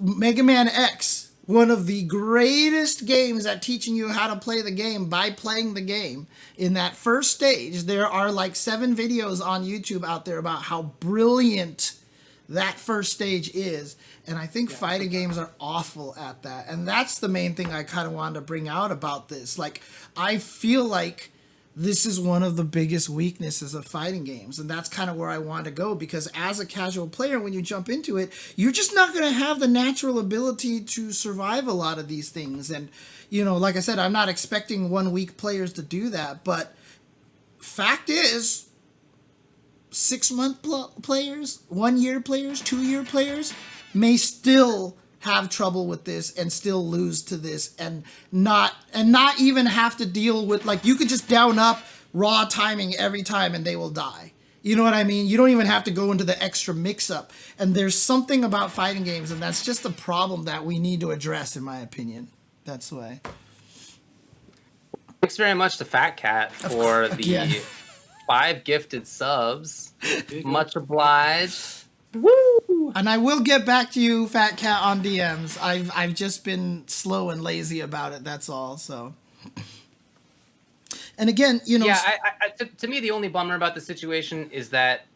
Mega Man X. One of the greatest games at teaching you how to play the game by playing the game. In that first stage, there are like 7 videos on YouTube out there about how brilliant that first stage is. And I think fighting games are awful at that. And that's the main thing I kind of wanted to bring out about this. Like, I feel like this is one of the biggest weaknesses of fighting games. And that's kind of where I want to go, because as a casual player, when you jump into it, you're just not going to have the natural ability to survive a lot of these things. And, you know, like I said, I'm not expecting 1 week players to do that. But fact is, 6-month players, 1 year players, 2 year players may still have trouble with this and still lose to this and not even have to deal with, like, you could just down up raw timing every time and they will die. You know what I mean? You don't even have to go into the extra mix-up. And there's something about fighting games, and that's just a problem that we need to address, in my opinion. That's the way. Thanks very much to Fat Cat for the 5 gifted subs. Much obliged. Woo! And I will get back to you, Fat Cat, on DMs. I've just been slow and lazy about it. That's all. So, and again, you know, yeah. To me, the only bummer about the situation is that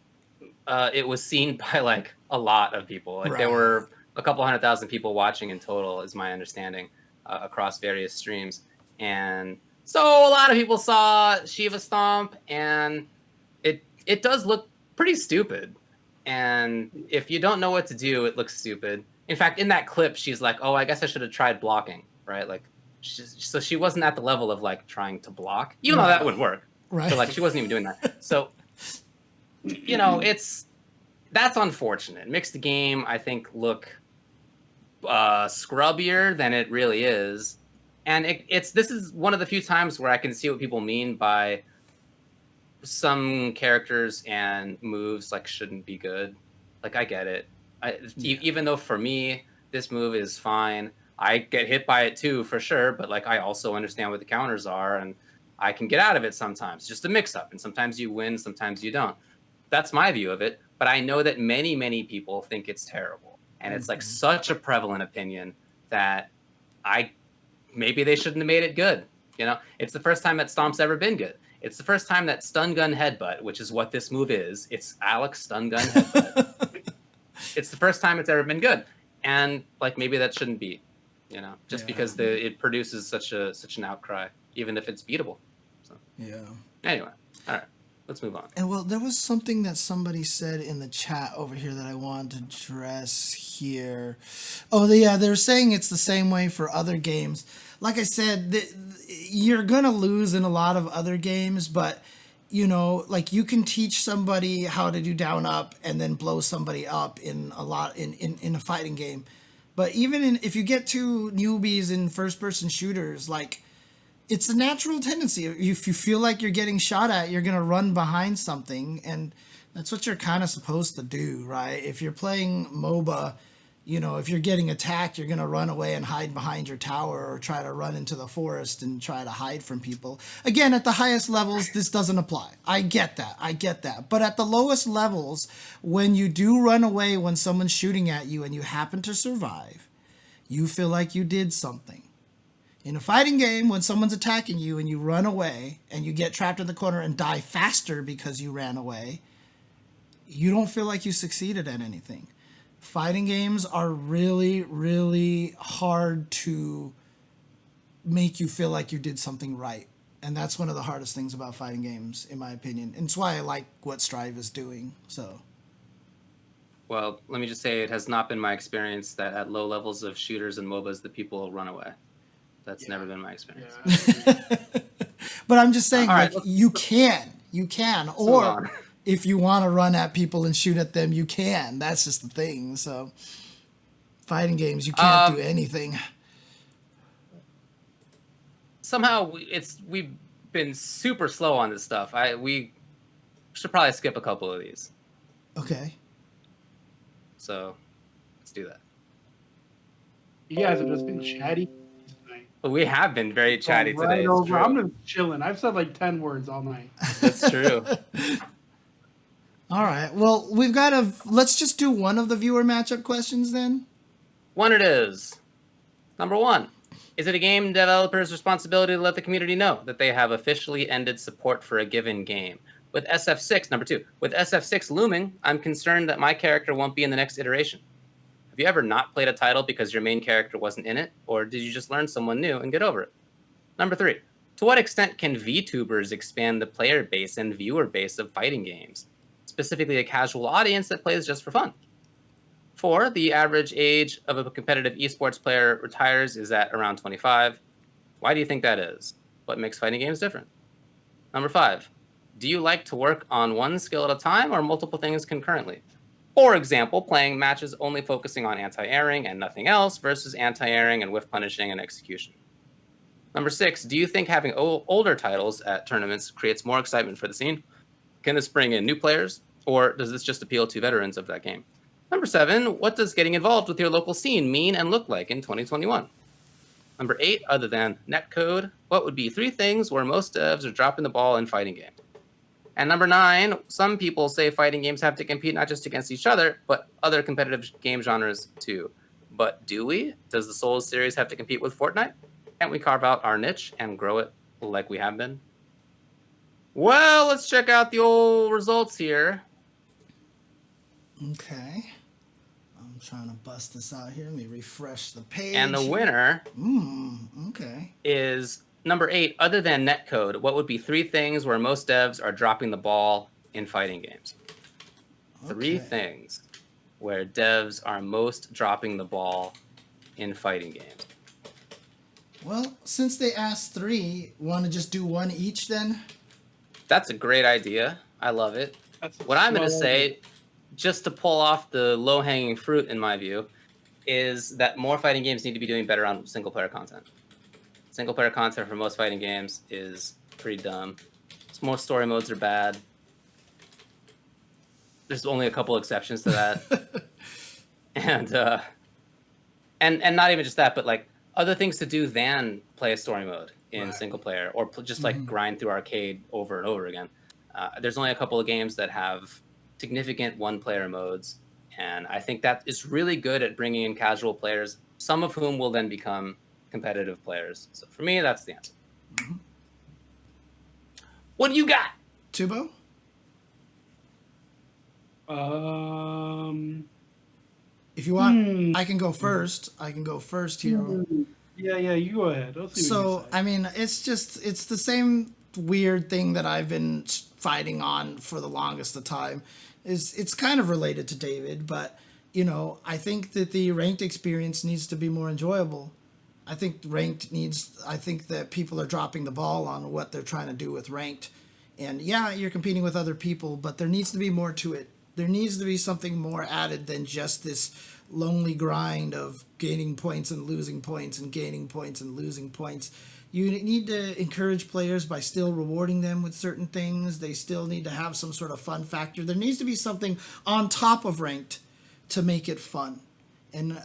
it was seen by like a lot of people. Like there were a couple 100,000 people watching in total, is my understanding, across various streams, and so a lot of people saw Shiva Stomp, and it does look pretty stupid. And if you don't know what to do, it looks stupid. In fact, in that clip, she's like, "Oh, I guess I should have tried blocking," right? Like, so she wasn't at the level of like trying to block, even though that would work. Right. So like, she wasn't even doing that. So, you know, that's unfortunate. Makes the game, I think, look scrubbier than it really is. And this is one of the few times where I can see what people mean by some characters and moves like shouldn't be good. Like I get it. Even though for me this move is fine, I get hit by it too for sure. But like I also understand what the counters are, and I can get out of it sometimes. Just a mix up, and sometimes you win, sometimes you don't. That's my view of it. But I know that many people think it's terrible, and it's like such a prevalent opinion that maybe they shouldn't have made it good. You know, it's the first time that Stomp's ever been good. It's the first time that stun gun headbutt, which is what this move is. It's Alex stun gun headbutt. It's the first time it's ever been good, and like maybe that shouldn't be, you know, just because it produces such an outcry, even if it's beatable. So anyway, all right, let's move on. And well, there was something that somebody said in the chat over here that I wanted to address here. Oh, they're saying it's the same way for other games. Like I said, you're going to lose in a lot of other games, but, you know, like you can teach somebody how to do down up and then blow somebody up in a fighting game. But even if you get to newbies in first-person shooters, like, it's a natural tendency. If you feel like you're getting shot at, you're going to run behind something, and that's what you're kind of supposed to do, right? If you're playing MOBA, you know, if you're getting attacked, you're going to run away and hide behind your tower or try to run into the forest and try to hide from people. Again, at the highest levels, this doesn't apply. I get that. But at the lowest levels, when you do run away when someone's shooting at you and you happen to survive, you feel like you did something. In a fighting game, when someone's attacking you and you run away and you get trapped in the corner and die faster because you ran away, you don't feel like you succeeded at anything. Fighting games are really, really hard to make you feel like you did something right. And that's one of the hardest things about fighting games, in my opinion. And it's why I like what Strive is doing. So, well, let me just say it has not been my experience that at low levels of shooters and MOBAs, the people will run away. That's never been my experience. But I'm just saying, right, like, you can, or if you want to run at people and shoot at them, you can. That's just the thing. So, fighting games, you can't do anything. Somehow, we've been super slow on this stuff. We should probably skip a couple of these. Okay. So, let's do that. You guys have just been chatty tonight. But we have been very chatty today. I'm just chilling. I've said like 10 words all night. That's true. All right. Well, let's just do one of the viewer matchup questions then. One it is. Number 1. Is it a game developer's responsibility to let the community know that they have officially ended support for a given game? With SF6, number 2, with SF6 looming, I'm concerned that my character won't be in the next iteration. Have you ever not played a title because your main character wasn't in it? Or did you just learn someone new and get over it? Number 3, to what extent can VTubers expand the player base and viewer base of fighting games? Specifically a casual audience that plays just for fun. 4, the average age of a competitive esports player retires is at around 25. Why do you think that is? What makes fighting games different? Number 5, do you like to work on one skill at a time or multiple things concurrently? For example, playing matches only focusing on anti-airing and nothing else versus anti-airing and whiff punishing and execution. Number 6, do you think having older titles at tournaments creates more excitement for the scene? Can this bring in new players, or does this just appeal to veterans of that game? Number 7, what does getting involved with your local scene mean and look like in 2021? Number 8, other than netcode, what would be 3 things where most devs are dropping the ball in fighting games? And number 9, some people say fighting games have to compete not just against each other, but other competitive game genres too. But do we? Does the Souls series have to compete with Fortnite? Can't we carve out our niche and grow it like we have been? Well, let's check out the old results here. Okay. I'm trying to bust this out here. Let me refresh the page. And the winner okay. is number 8, other than netcode, what would be 3 things where most devs are dropping the ball in fighting games? 3 things where devs are most dropping the ball in fighting games. Well, since they asked 3, want to just do one each then? That's a great idea. I love it. That's What I'm going to smart say, idea. just to pull off the low-hanging fruit in my view, is that more fighting games need to be doing better on single-player content. Single-player content for most fighting games is pretty dumb. Most story modes are bad. There's only a couple exceptions to that. and not even just that, but like other things to do than play a story mode in single player or just like grind through arcade over and over again. There's only a couple of games that have significant one-player modes, and I think that is really good at bringing in casual players, some of whom will then become competitive players. So for me, that's the answer. What do you got? Tubo? If you want, I can go first. I can go first here. Yeah, you go ahead. Let's see what you So, say. I mean, it's the same weird thing that I've been fighting on for the longest of time. It's kind of related to David, but, you know, I think that the ranked experience needs to be more enjoyable. I think that people are dropping the ball on what they're trying to do with ranked. And yeah, you're competing with other people, but there needs to be more to it. There needs to be something more added than just this lonely grind of gaining points and losing points and gaining points and losing points. You need to encourage players by still rewarding them with certain things. They still need to have some sort of fun factor. There needs to be something on top of ranked to make it fun. And,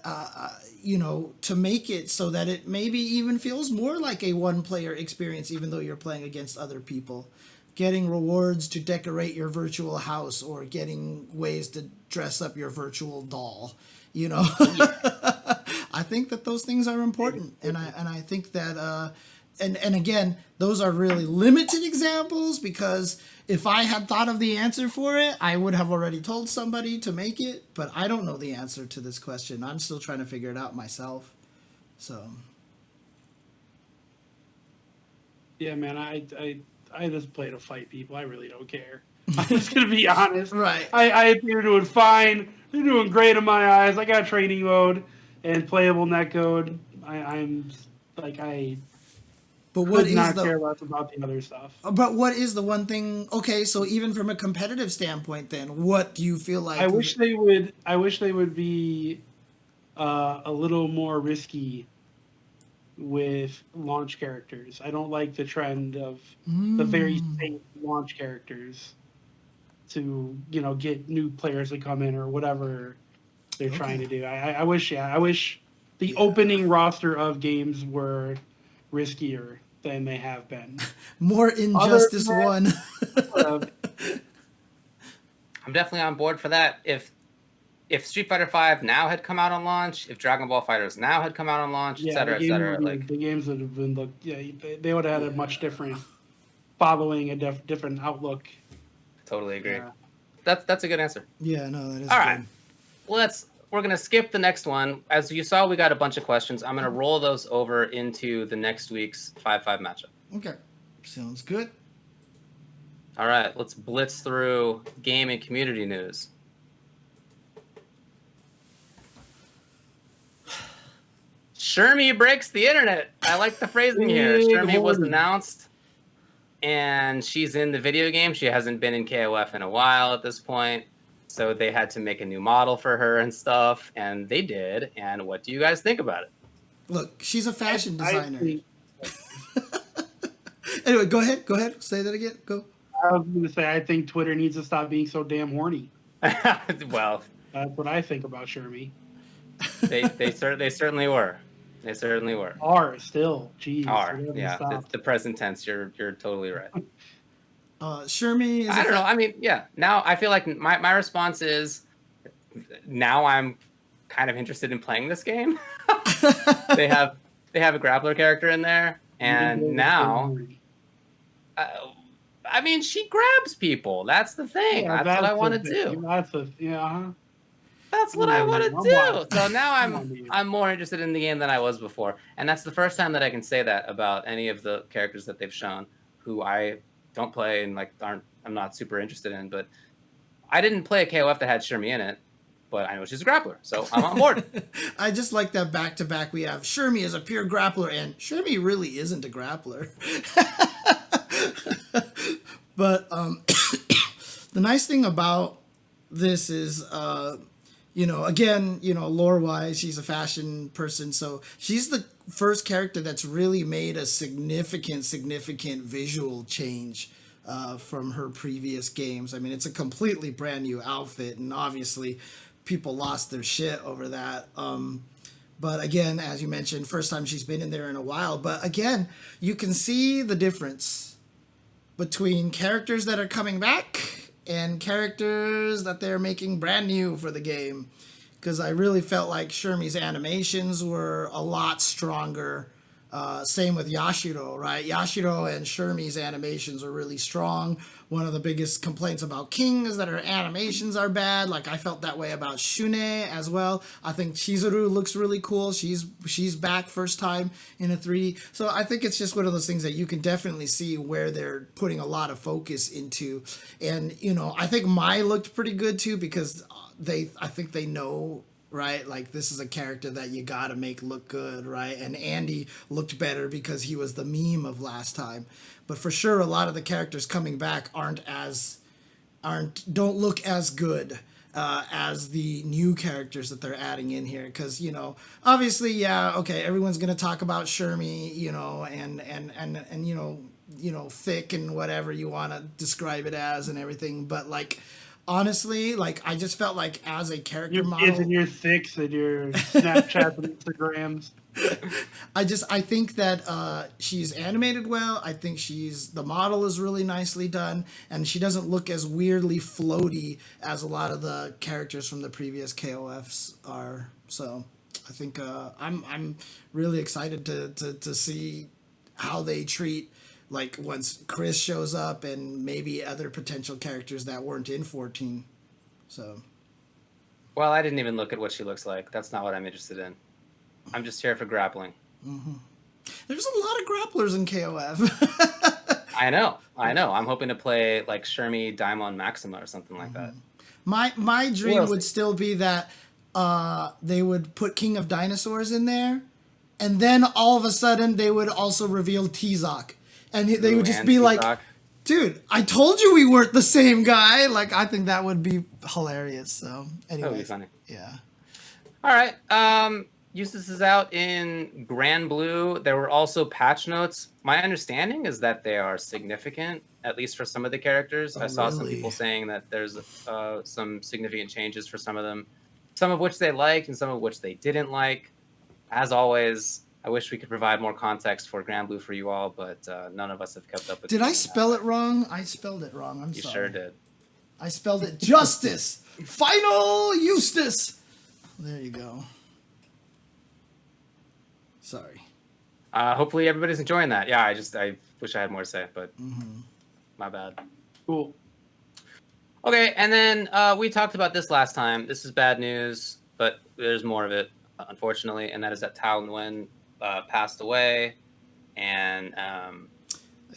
to make it so that it maybe even feels more like a one-player experience, even though you're playing against other people. Getting rewards to decorate your virtual house or getting ways to dress up your virtual doll, I think that those things are important. And I think that, and again, those are really limited examples because if I had thought of the answer for it, I would have already told somebody to make it, but I don't know the answer to this question. I'm still trying to figure it out myself. So. Yeah, man, I just play to fight people. I really don't care. I'm just gonna be honest. Right. They're doing fine. They're doing great in my eyes. I got training mode and playable netcode. But what could is not the care less about the other stuff. But what is the one thing? Okay, so even from a competitive standpoint, then what do you feel like? I wish they would be a little more risky with launch characters. I don't like the trend of the very safe launch characters to get new players to come in or whatever they're trying to do. I wish the opening roster of games were riskier than they have been. More Injustice 1. I'm definitely on board for that. If Street Fighter V now had come out on launch, if Dragon Ball FighterZ now had come out on launch, et cetera, the games would have been they would have had a much different following, a different outlook. Totally agree. Yeah. That's a good answer. Yeah, no, that is All good. right. We're gonna skip the next one. As you saw, we got a bunch of questions. I'm gonna roll those over into the next week's 5-5 matchup. Okay. Sounds good. All right, let's blitz through game and community news. Shermie breaks the internet. I like the phrasing here. Shermie was announced, and she's in the video game. She hasn't been in KOF in a while at this point, so they had to make a new model for her and stuff, and they did. And what do you guys think about it? Look, she's a fashion designer. Anyway, go ahead. Say that again. Go. I was going to say, I think Twitter needs to stop being so damn horny. Well, That's what I think about Shermie. they certainly were. They certainly were. Are still. Jeez. Are. They haven't Yeah. stopped. The present tense. You're totally right. Shermie is I don't know. I mean, yeah. Now I feel like my response is now I'm kind of interested in playing this game. they have a grappler character in there, and now, I mean, she grabs people. That's the thing. Yeah, that's what I want to do. That's what I want to do. So now I'm more interested in the game than I was before, and that's the first time that I can say that about any of the characters that they've shown, who I don't play and like I'm not super interested in. But I didn't play a KOF that had Shermie in it, but I know she's a grappler, so I'm on board. I just like that back to back. We have Shermie as a pure grappler, and Shermie really isn't a grappler. But the nice thing about this is, again, lore wise, she's a fashion person, so she's the first character that's really made a significant visual change from her previous games. I mean, it's a completely brand new outfit, and obviously people lost their shit over that. But again, as you mentioned, first time she's been in there in a while. But again, you can see the difference between characters that are coming back and characters that they're making brand new for the game. Because I really felt like Shermie's animations were a lot stronger. Same with Yashiro, right? Yashiro and Shermie's animations are really strong. One of the biggest complaints about King is that her animations are bad. Like, I felt that way about Shune as well. I think Chizuru looks really cool. She's back first time in a 3D. So I think it's just one of those things that you can definitely see where they're putting a lot of focus into. And, I think Mai looked pretty good too, because I think they know, right? Like, this is a character that you gotta make look good, right? And Andy looked better because he was the meme of last time. But for sure, a lot of the characters coming back don't look as good as the new characters that they're adding in here. Because, obviously, yeah, okay, everyone's gonna talk about Shermie, and thick and whatever you want to describe it as and everything. But like, honestly, like, I just felt like as a character model, kids and your thicks and your Snapchats and Instagrams. I think that she's animated well. I think the model is really nicely done, and she doesn't look as weirdly floaty as a lot of the characters from the previous KOFs are. So I think I'm really excited to see how they treat, like, once Chris shows up and maybe other potential characters that weren't in 14. So. Well, I didn't even look at what she looks like. That's not what I'm interested in. I'm just here for grappling. Mm-hmm. There's a lot of grapplers in KOF. I know. I'm hoping to play like Shermie, Daimon, Maxima or something like that. My dream would still be that they would put King of Dinosaurs in there, and then all of a sudden they would also reveal T-Zok. And they would just be like, dude, I told you we weren't the same guy. Like, I think that would be hilarious. So, anyway. That would be funny. Yeah. All right. Eustace is out in Grand Blue. There were also patch notes. My understanding is that they are significant, at least for some of the characters. I saw some people saying that there's some significant changes for some of them, some of which they liked and some of which they didn't like. As always, I wish we could provide more context for Grand Blue for you all, but none of us have kept up with it. Did I spell it wrong? I spelled it wrong. I'm sorry. You sure did. I spelled it Justice. Final Eustace. There you go. Sorry. Hopefully everybody's enjoying that. Yeah, I wish I had more to say, but my bad. Cool. Okay, and then we talked about this last time. This is bad news, but there's more of it, unfortunately, and that is that Tao Nguyen passed away, and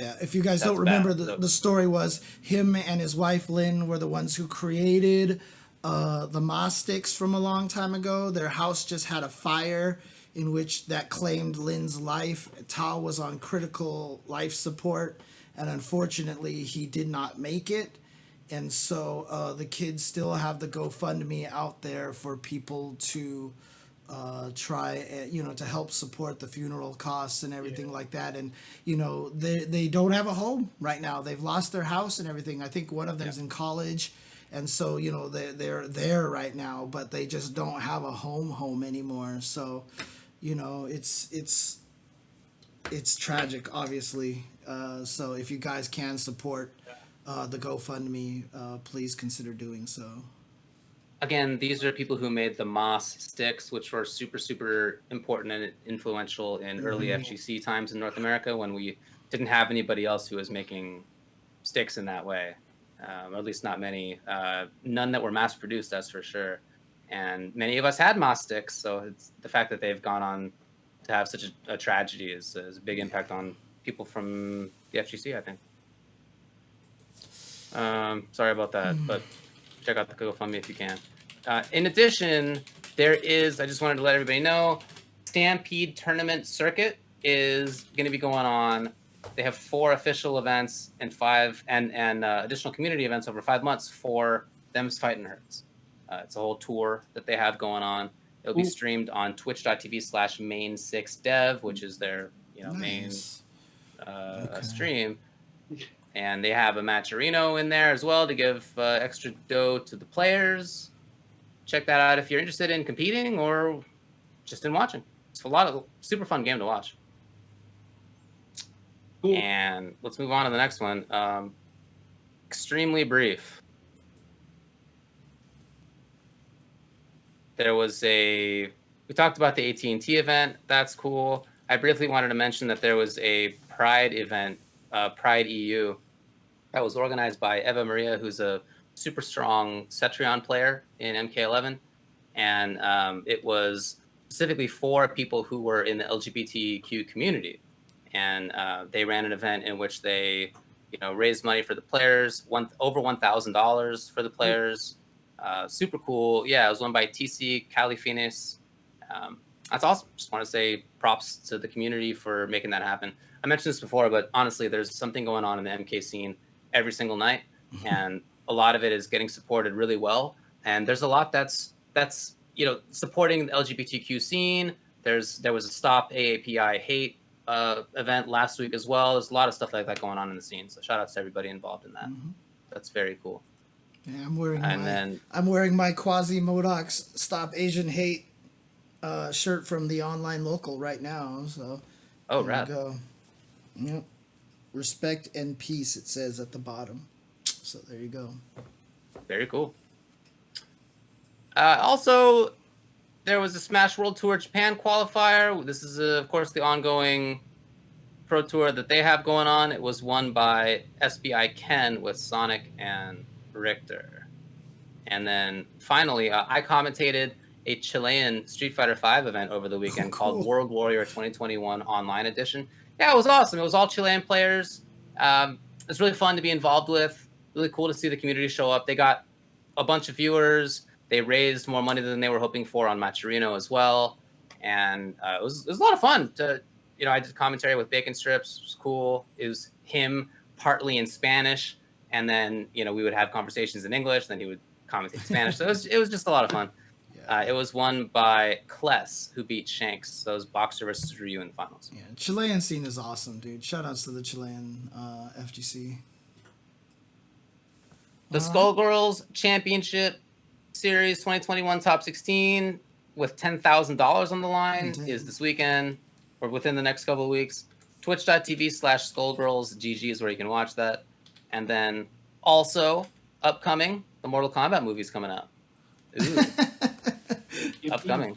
yeah, if you guys don't remember, the story was him and his wife Lynn were the ones who created the Ma sticks from a long time ago. Their house just had a fire in which that claimed Lynn's life. Tao was on critical life support, and unfortunately he did not make it. And so the kids still have the GoFundMe out there for people to try, to help support the funeral costs and everything like that. And, they don't have a home right now. They've lost their house and everything. I think one of them's in college. And so, they're there right now, but they just don't have a home anymore. So, it's tragic, obviously. So if you guys can support the GoFundMe, please consider doing so. Again, these are people who made the Moss sticks, which were super, super important and influential in early FGC times in North America when we didn't have anybody else who was making sticks in that way, or at least not many. None that were mass produced, that's for sure. And many of us had Moss sticks, so it's the fact that they've gone on to have such a tragedy is a big impact on people from the FGC, I think. Sorry about that, but check out the GoFundMe if you can. In addition, I just wanted to let everybody know, Stampede Tournament Circuit is going to be going on. They have 4 official events and 5 and additional community events over 5 months for Them's Fightin' Herds. It's a whole tour that they have going on. It'll be streamed on twitch.tv/main6dev, which is their main stream. And they have a matcherino in there as well to give extra dough to the players. Check that out if you're interested in competing or just in watching. It's a lot of super fun game to watch. Cool. And let's move on to the next one. Extremely brief. We talked about the AT&T event. That's cool. I briefly wanted to mention that there was a Pride event, Pride EU, that was organized by Eva Maria, who's a super strong Cetrion player in MK11. And it was specifically for people who were in the LGBTQ community. And they ran an event in which they, raised money for the players, over $1,000 for the players. Super cool. Yeah, it was won by TC Califinis. That's awesome. Just want to say props to the community for making that happen. I mentioned this before, but honestly, there's something going on in the MK scene every single night, and a lot of it is getting supported really well. And there's a lot that's supporting the LGBTQ scene. There was a Stop AAPI Hate event last week as well. There's a lot of stuff like that going on in the scene. So shout out to everybody involved in that. That's very cool. Yeah, I'm wearing my Quasi Modoc's Stop Asian Hate shirt from the online local right now. So rad. Go. Yep. Respect and peace, it says at the bottom. So there you go. Very cool. Also, there was a Smash World Tour Japan qualifier. This is, of course, the ongoing pro tour that they have going on. It was won by SBI Ken with Sonic and Richter. And then finally, I commentated a Chilean Street Fighter V event over the weekend called World Warrior 2021 Online Edition. Yeah, it was awesome. It was all Chilean players. It's really fun to be involved with. Really cool to see the community show up. They got a bunch of viewers. They raised more money than they were hoping for on Matcherino as well. And it was a lot of fun. I did commentary with Bacon Strips. It was cool. It was him partly in Spanish. And then, we would have conversations in English. Then he would commentate in Spanish. So it was just a lot of fun. It was won by Kless, who beat Shanks. So it was Boxer versus Ryu in the finals. Yeah, Chilean scene is awesome, dude. Shout outs to the Chilean FGC. The Skullgirls Championship Series 2021 Top 16 with $10,000 on the line is this weekend or within the next couple of weeks. Twitch.tv/SkullgirlsGG is where you can watch that. And then also upcoming, the Mortal Kombat movie's coming out. Ooh. Upcoming.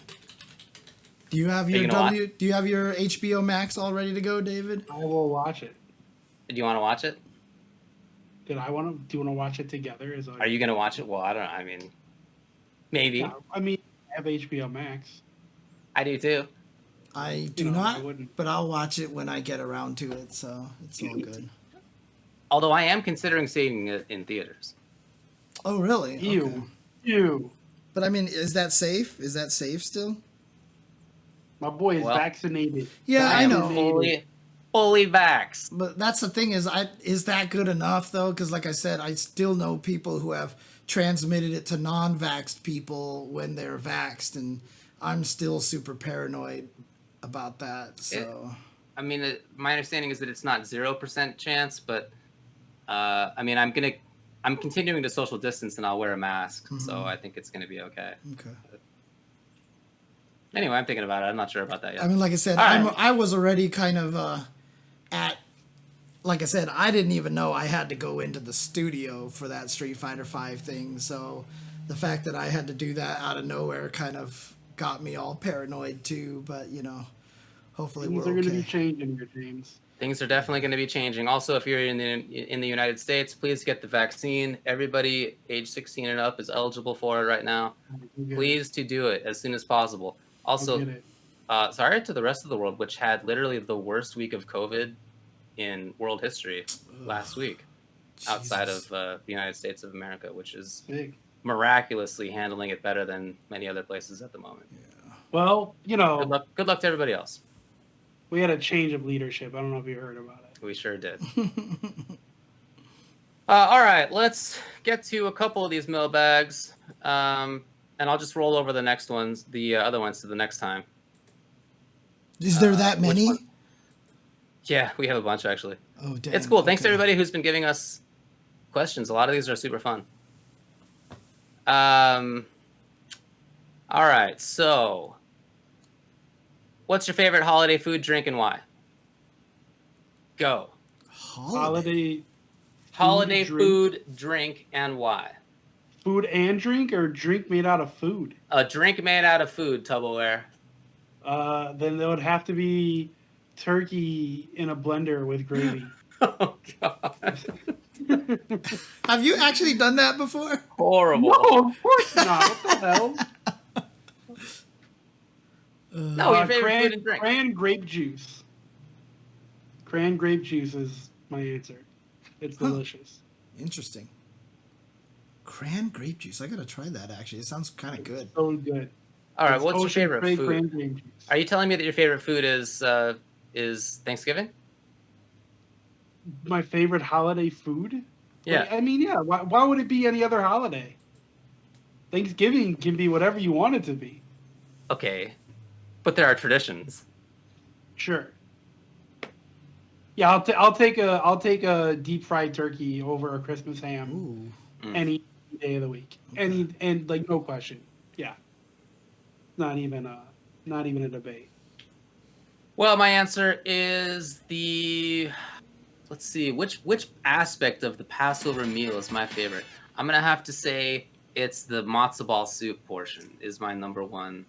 Do you have your HBO Max all ready to go, David? I will watch it. Do you want to watch it? Do you want to watch it together? Are you going to watch it? Well, I don't know. I mean, maybe. Yeah, I have HBO Max. I do too. I do not, but I'll watch it when I get around to it, so it's all good. Although I am considering seeing it in theaters. Oh, really? Ew. But I mean, is that safe? Is that safe still? My boy is vaccinated. Yeah, I know. Fully vaxxed. But that's the thing is that good enough though? Because like I said, I still know people who have transmitted it to non-vaxxed people when they're vaxxed, and I'm still super paranoid about that. So, I mean, my understanding is that it's not 0% chance, but I mean, I'm continuing to social distance and I'll wear a mask, so I think it's gonna be okay. okay. Anyway, I'm thinking about it. I'm not sure about that yet. I mean, like I said, I was already kind of like I said, I didn't even know I had to go into the studio for that Street Fighter V thing. So the fact that I had to do that out of nowhere kind of got me all paranoid too. But hopefully Things we're are going to okay. be changing here, James. Things are definitely going to be changing. Also, if you're in the United States, please get the vaccine. Everybody age 16 and up is eligible for it right now. Please to do it as soon as possible. Also, sorry to the rest of the world, which had literally the worst week of COVID in world history last week, outside of the United States of America, which is miraculously handling it better than many other places at the moment. Yeah. Well, Good luck to everybody else. We had a change of leadership. I don't know if you heard about it. We sure did. All right, let's get to a couple of these mailbags, and I'll just roll over the next ones, the other ones, to the next time. Is there that many? Yeah, we have a bunch actually. Oh, damn. It's cool. Thanks to everybody who's been giving us questions. A lot of these are super fun. All right, so what's your favorite holiday food, drink, and why? Go. Holiday food, drink, and why? Food and drink, or drink made out of food? A drink made out of food, Tupperware. Then there would have to be turkey in a blender with gravy. Oh, God. Have you actually done that before? Horrible. No, of course not. What the hell? No, your favorite food and drink. Cran grape juice. Cran grape juice is my answer. It's delicious. Interesting. Cran grape juice. I gotta try that actually. It sounds kind of good. So good. All right, It's what's your Ocean favorite Spray food? Cran grape juice. Are you telling me that your favorite food is Thanksgiving? My favorite holiday food? Yeah. Like, I mean, yeah. Why would it be any other holiday? Thanksgiving can be whatever you want it to be. Okay, but there are traditions. Sure. Yeah, I'll take a deep fried turkey over a Christmas ham Ooh. any day of the week. Okay. And like no question. Yeah. Not even a debate. Well, my answer is let's see, which aspect of the Passover meal is my favorite? I'm gonna have to say it's the matzo ball soup portion is my number one.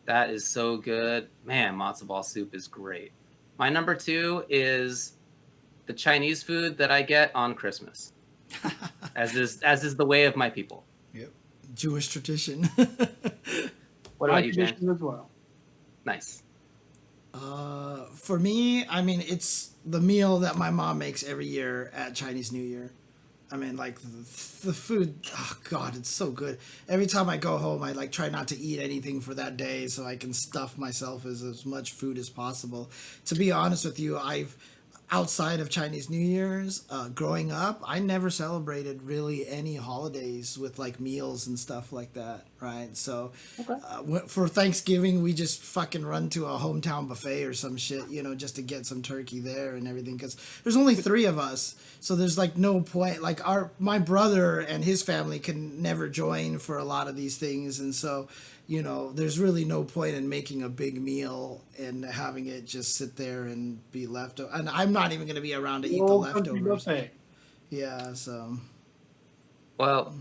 That is so good. Man, matzo ball soup is great. My number two is the Chinese food that I get on Christmas. as is the way of my people. Yep. Jewish tradition. What about you, James? As well. Nice. For me, I mean, it's the meal that my mom makes every year at Chinese New Year. I mean, like the food. Oh God, it's so good. Every time I go home, I like try not to eat anything for that day so I can stuff myself as much food as possible. To be honest with you, outside of Chinese New Year's, growing up, I never celebrated really any holidays with like meals and stuff like that, right? So for Thanksgiving, we just fucking run to a hometown buffet or some shit, just to get some turkey there and everything, because there's only 3 of us, so there's like no point. Like my brother and his family can never join for a lot of these things, and so there's really no point in making a big meal and having it just sit there and be left. And I'm not even going to be around to eat the leftovers. Yeah, so. Well,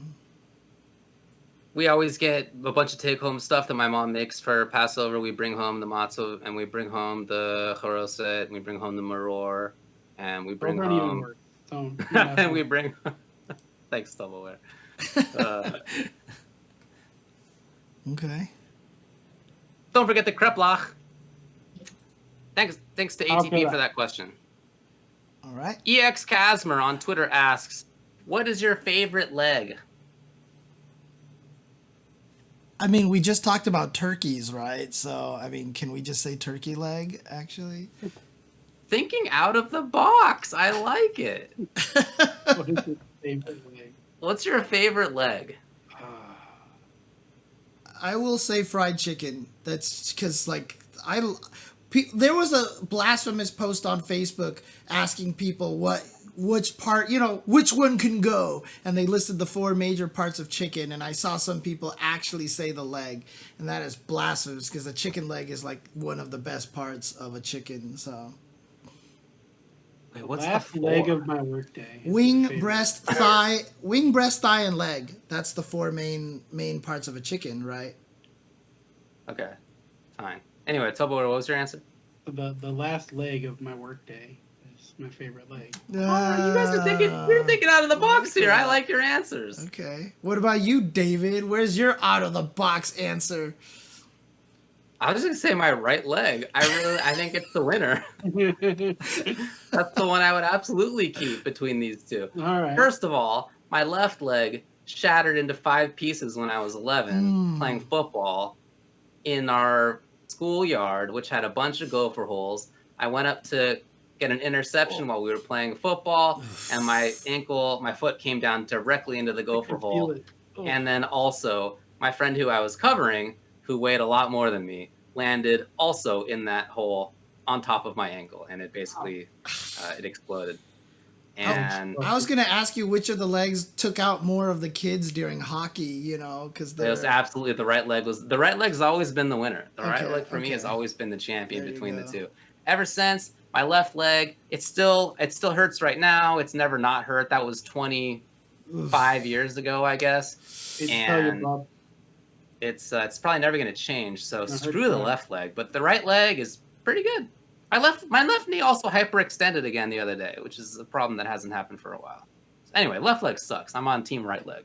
we always get a bunch of take-home stuff that my mom makes for Passover. We bring home the matzah, and we bring home the charoset, and we bring home the maror, and we bring home... and we bring... Thanks, Doubleware. Okay. Don't forget the kreplach. Thanks to ATP for that question. All right. EX Casmer on Twitter asks, what is your favorite leg? I mean, we just talked about turkeys, right? So, I mean, can we just say turkey leg, actually? Thinking out of the box. I like it. What is your favorite leg? What's your favorite leg? I will say fried chicken. That's because there was a blasphemous post on Facebook asking people which part, which one can go, and they listed the 4 major parts of chicken, and I saw some people actually say the leg, and that is blasphemous because the chicken leg is like one of the best parts of a chicken. So Wait, what's Last the leg 4? of my workday. wing, breast, thigh, and leg. That's the 4 main parts of a chicken, right? Okay, fine. Anyway, Tobo, what was your answer? The last leg of my workday is my favorite leg. You guys are you're thinking out of the box here. I like your answers. Okay. What about you, David? Where's your out of the box answer? I was just gonna say my right leg. I think it's the winner. That's the one I would absolutely keep between these two. All right. First of all, my left leg shattered into 5 pieces when I was 11 playing football in our schoolyard, which had a bunch of gopher holes. I went up to get an interception while we were playing football, and my foot came down directly into the gopher hole. And then also, my friend who I was covering, who weighed a lot more than me, landed also in that hole on top of my ankle, and it basically it exploded. And I was gonna ask you which of the legs took out more of the kids during hockey, because it was absolutely the right leg. The right leg's always been the winner. The right leg for me has okay. always been the champion There you between the go. two. Ever since my left leg, it still hurts right now. It's never not hurt. That was 25 years ago, I guess. And it's probably never going to change. So screw the left leg. But the right leg is pretty good. My left knee also hyperextended again the other day, which is a problem that hasn't happened for a while. So anyway, left leg sucks. I'm on team right leg.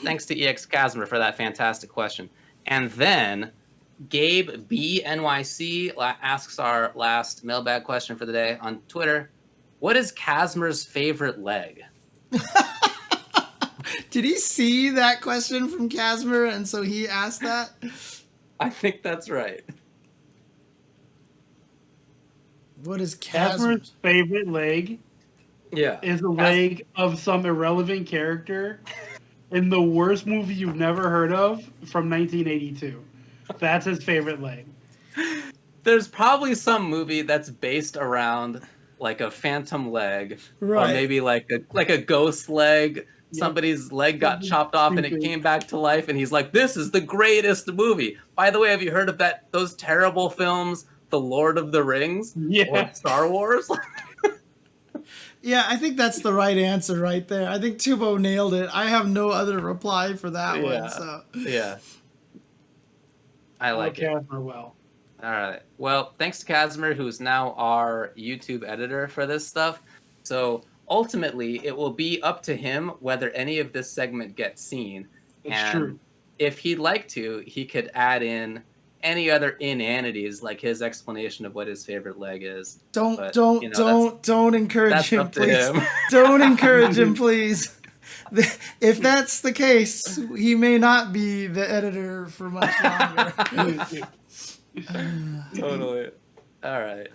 Thanks to EX Casmer for that fantastic question. And then Gabe B NYC asks our last mailbag question for the day on Twitter. What is Casmer's favorite leg? Did he see that question from Casmer, and so he asked that? I think that's right. What is Casmer's favorite leg Yeah. is a leg of some irrelevant character in the worst movie you've never heard of from 1982. That's his favorite leg. There's probably some movie that's based around like a phantom leg, Right. or maybe like a ghost leg. Somebody's leg got chopped off and it came back to life, and he's like, "This is the greatest movie." By the way, have you heard of those terrible films, The Lord of the Rings or Star Wars? Yeah, I think that's the right answer right there. I think Tubo nailed it. I have no other reply for that one. So Yeah. I like it. Casmer well. All right. Well, thanks to Casimir, who's now our YouTube editor for this stuff. So ultimately, it will be up to him whether any of this segment gets seen. It's true. If he'd like to, he could add in any other inanities, like his explanation of what his favorite leg is. don't encourage that's him, up to please. him. Don't encourage him, please. If that's the case, he may not be the editor for much longer. Totally. All right.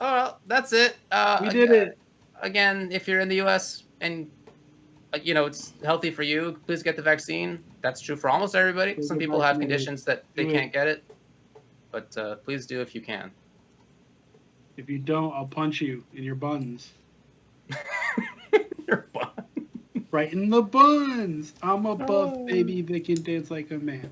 Oh, well, that's it. We did it. Again, if you're in the U.S. and it's healthy for you, please get the vaccine. That's true for almost everybody. Some people have conditions that they can't get it, but please do if you can. If you don't, I'll punch you in your buns. Your bun. Right in the buns. I'm a buff baby that can dance like a man.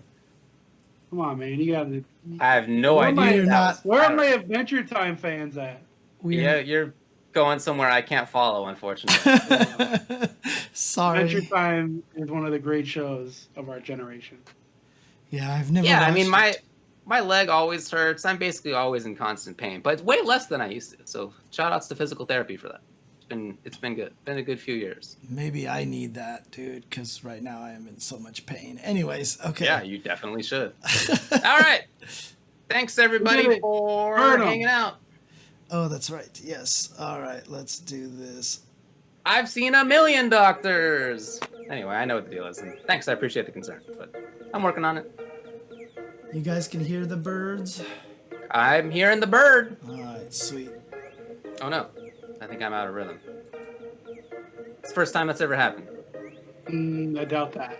Come on, man. You got to. I have no Where am I- idea. Where are my Adventure Time fans at? Yeah, you're going somewhere I can't follow, unfortunately. Sorry. Adventure Time is one of the great shows of our generation. Yeah, I've never. Yeah, I mean, watched my leg always hurts. I'm basically always in constant pain, but it's way less than I used to. So shout outs to physical therapy for that. It's been good. Been a good few years. Maybe I need that, dude, because right now I am in so much pain. Anyways, okay. Yeah, you definitely should. All right. Thanks everybody for hanging out. Oh, that's right. Yes. All right, let's do this. I've seen a million doctors. Anyway, I know what the deal is. And thanks, I appreciate the concern, but I'm working on it. You guys can hear the birds? I'm hearing the bird. All right, sweet. Oh no, I think I'm out of rhythm. It's the first time that's ever happened. I doubt that.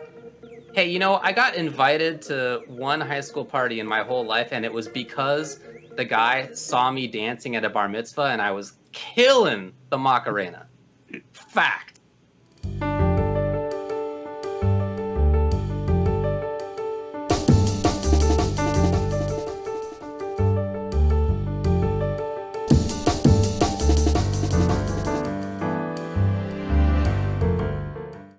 Hey, you know, I got invited to one high school party in my whole life, and it was because the guy saw me dancing at a bar mitzvah, and I was killing the Macarena. Fact.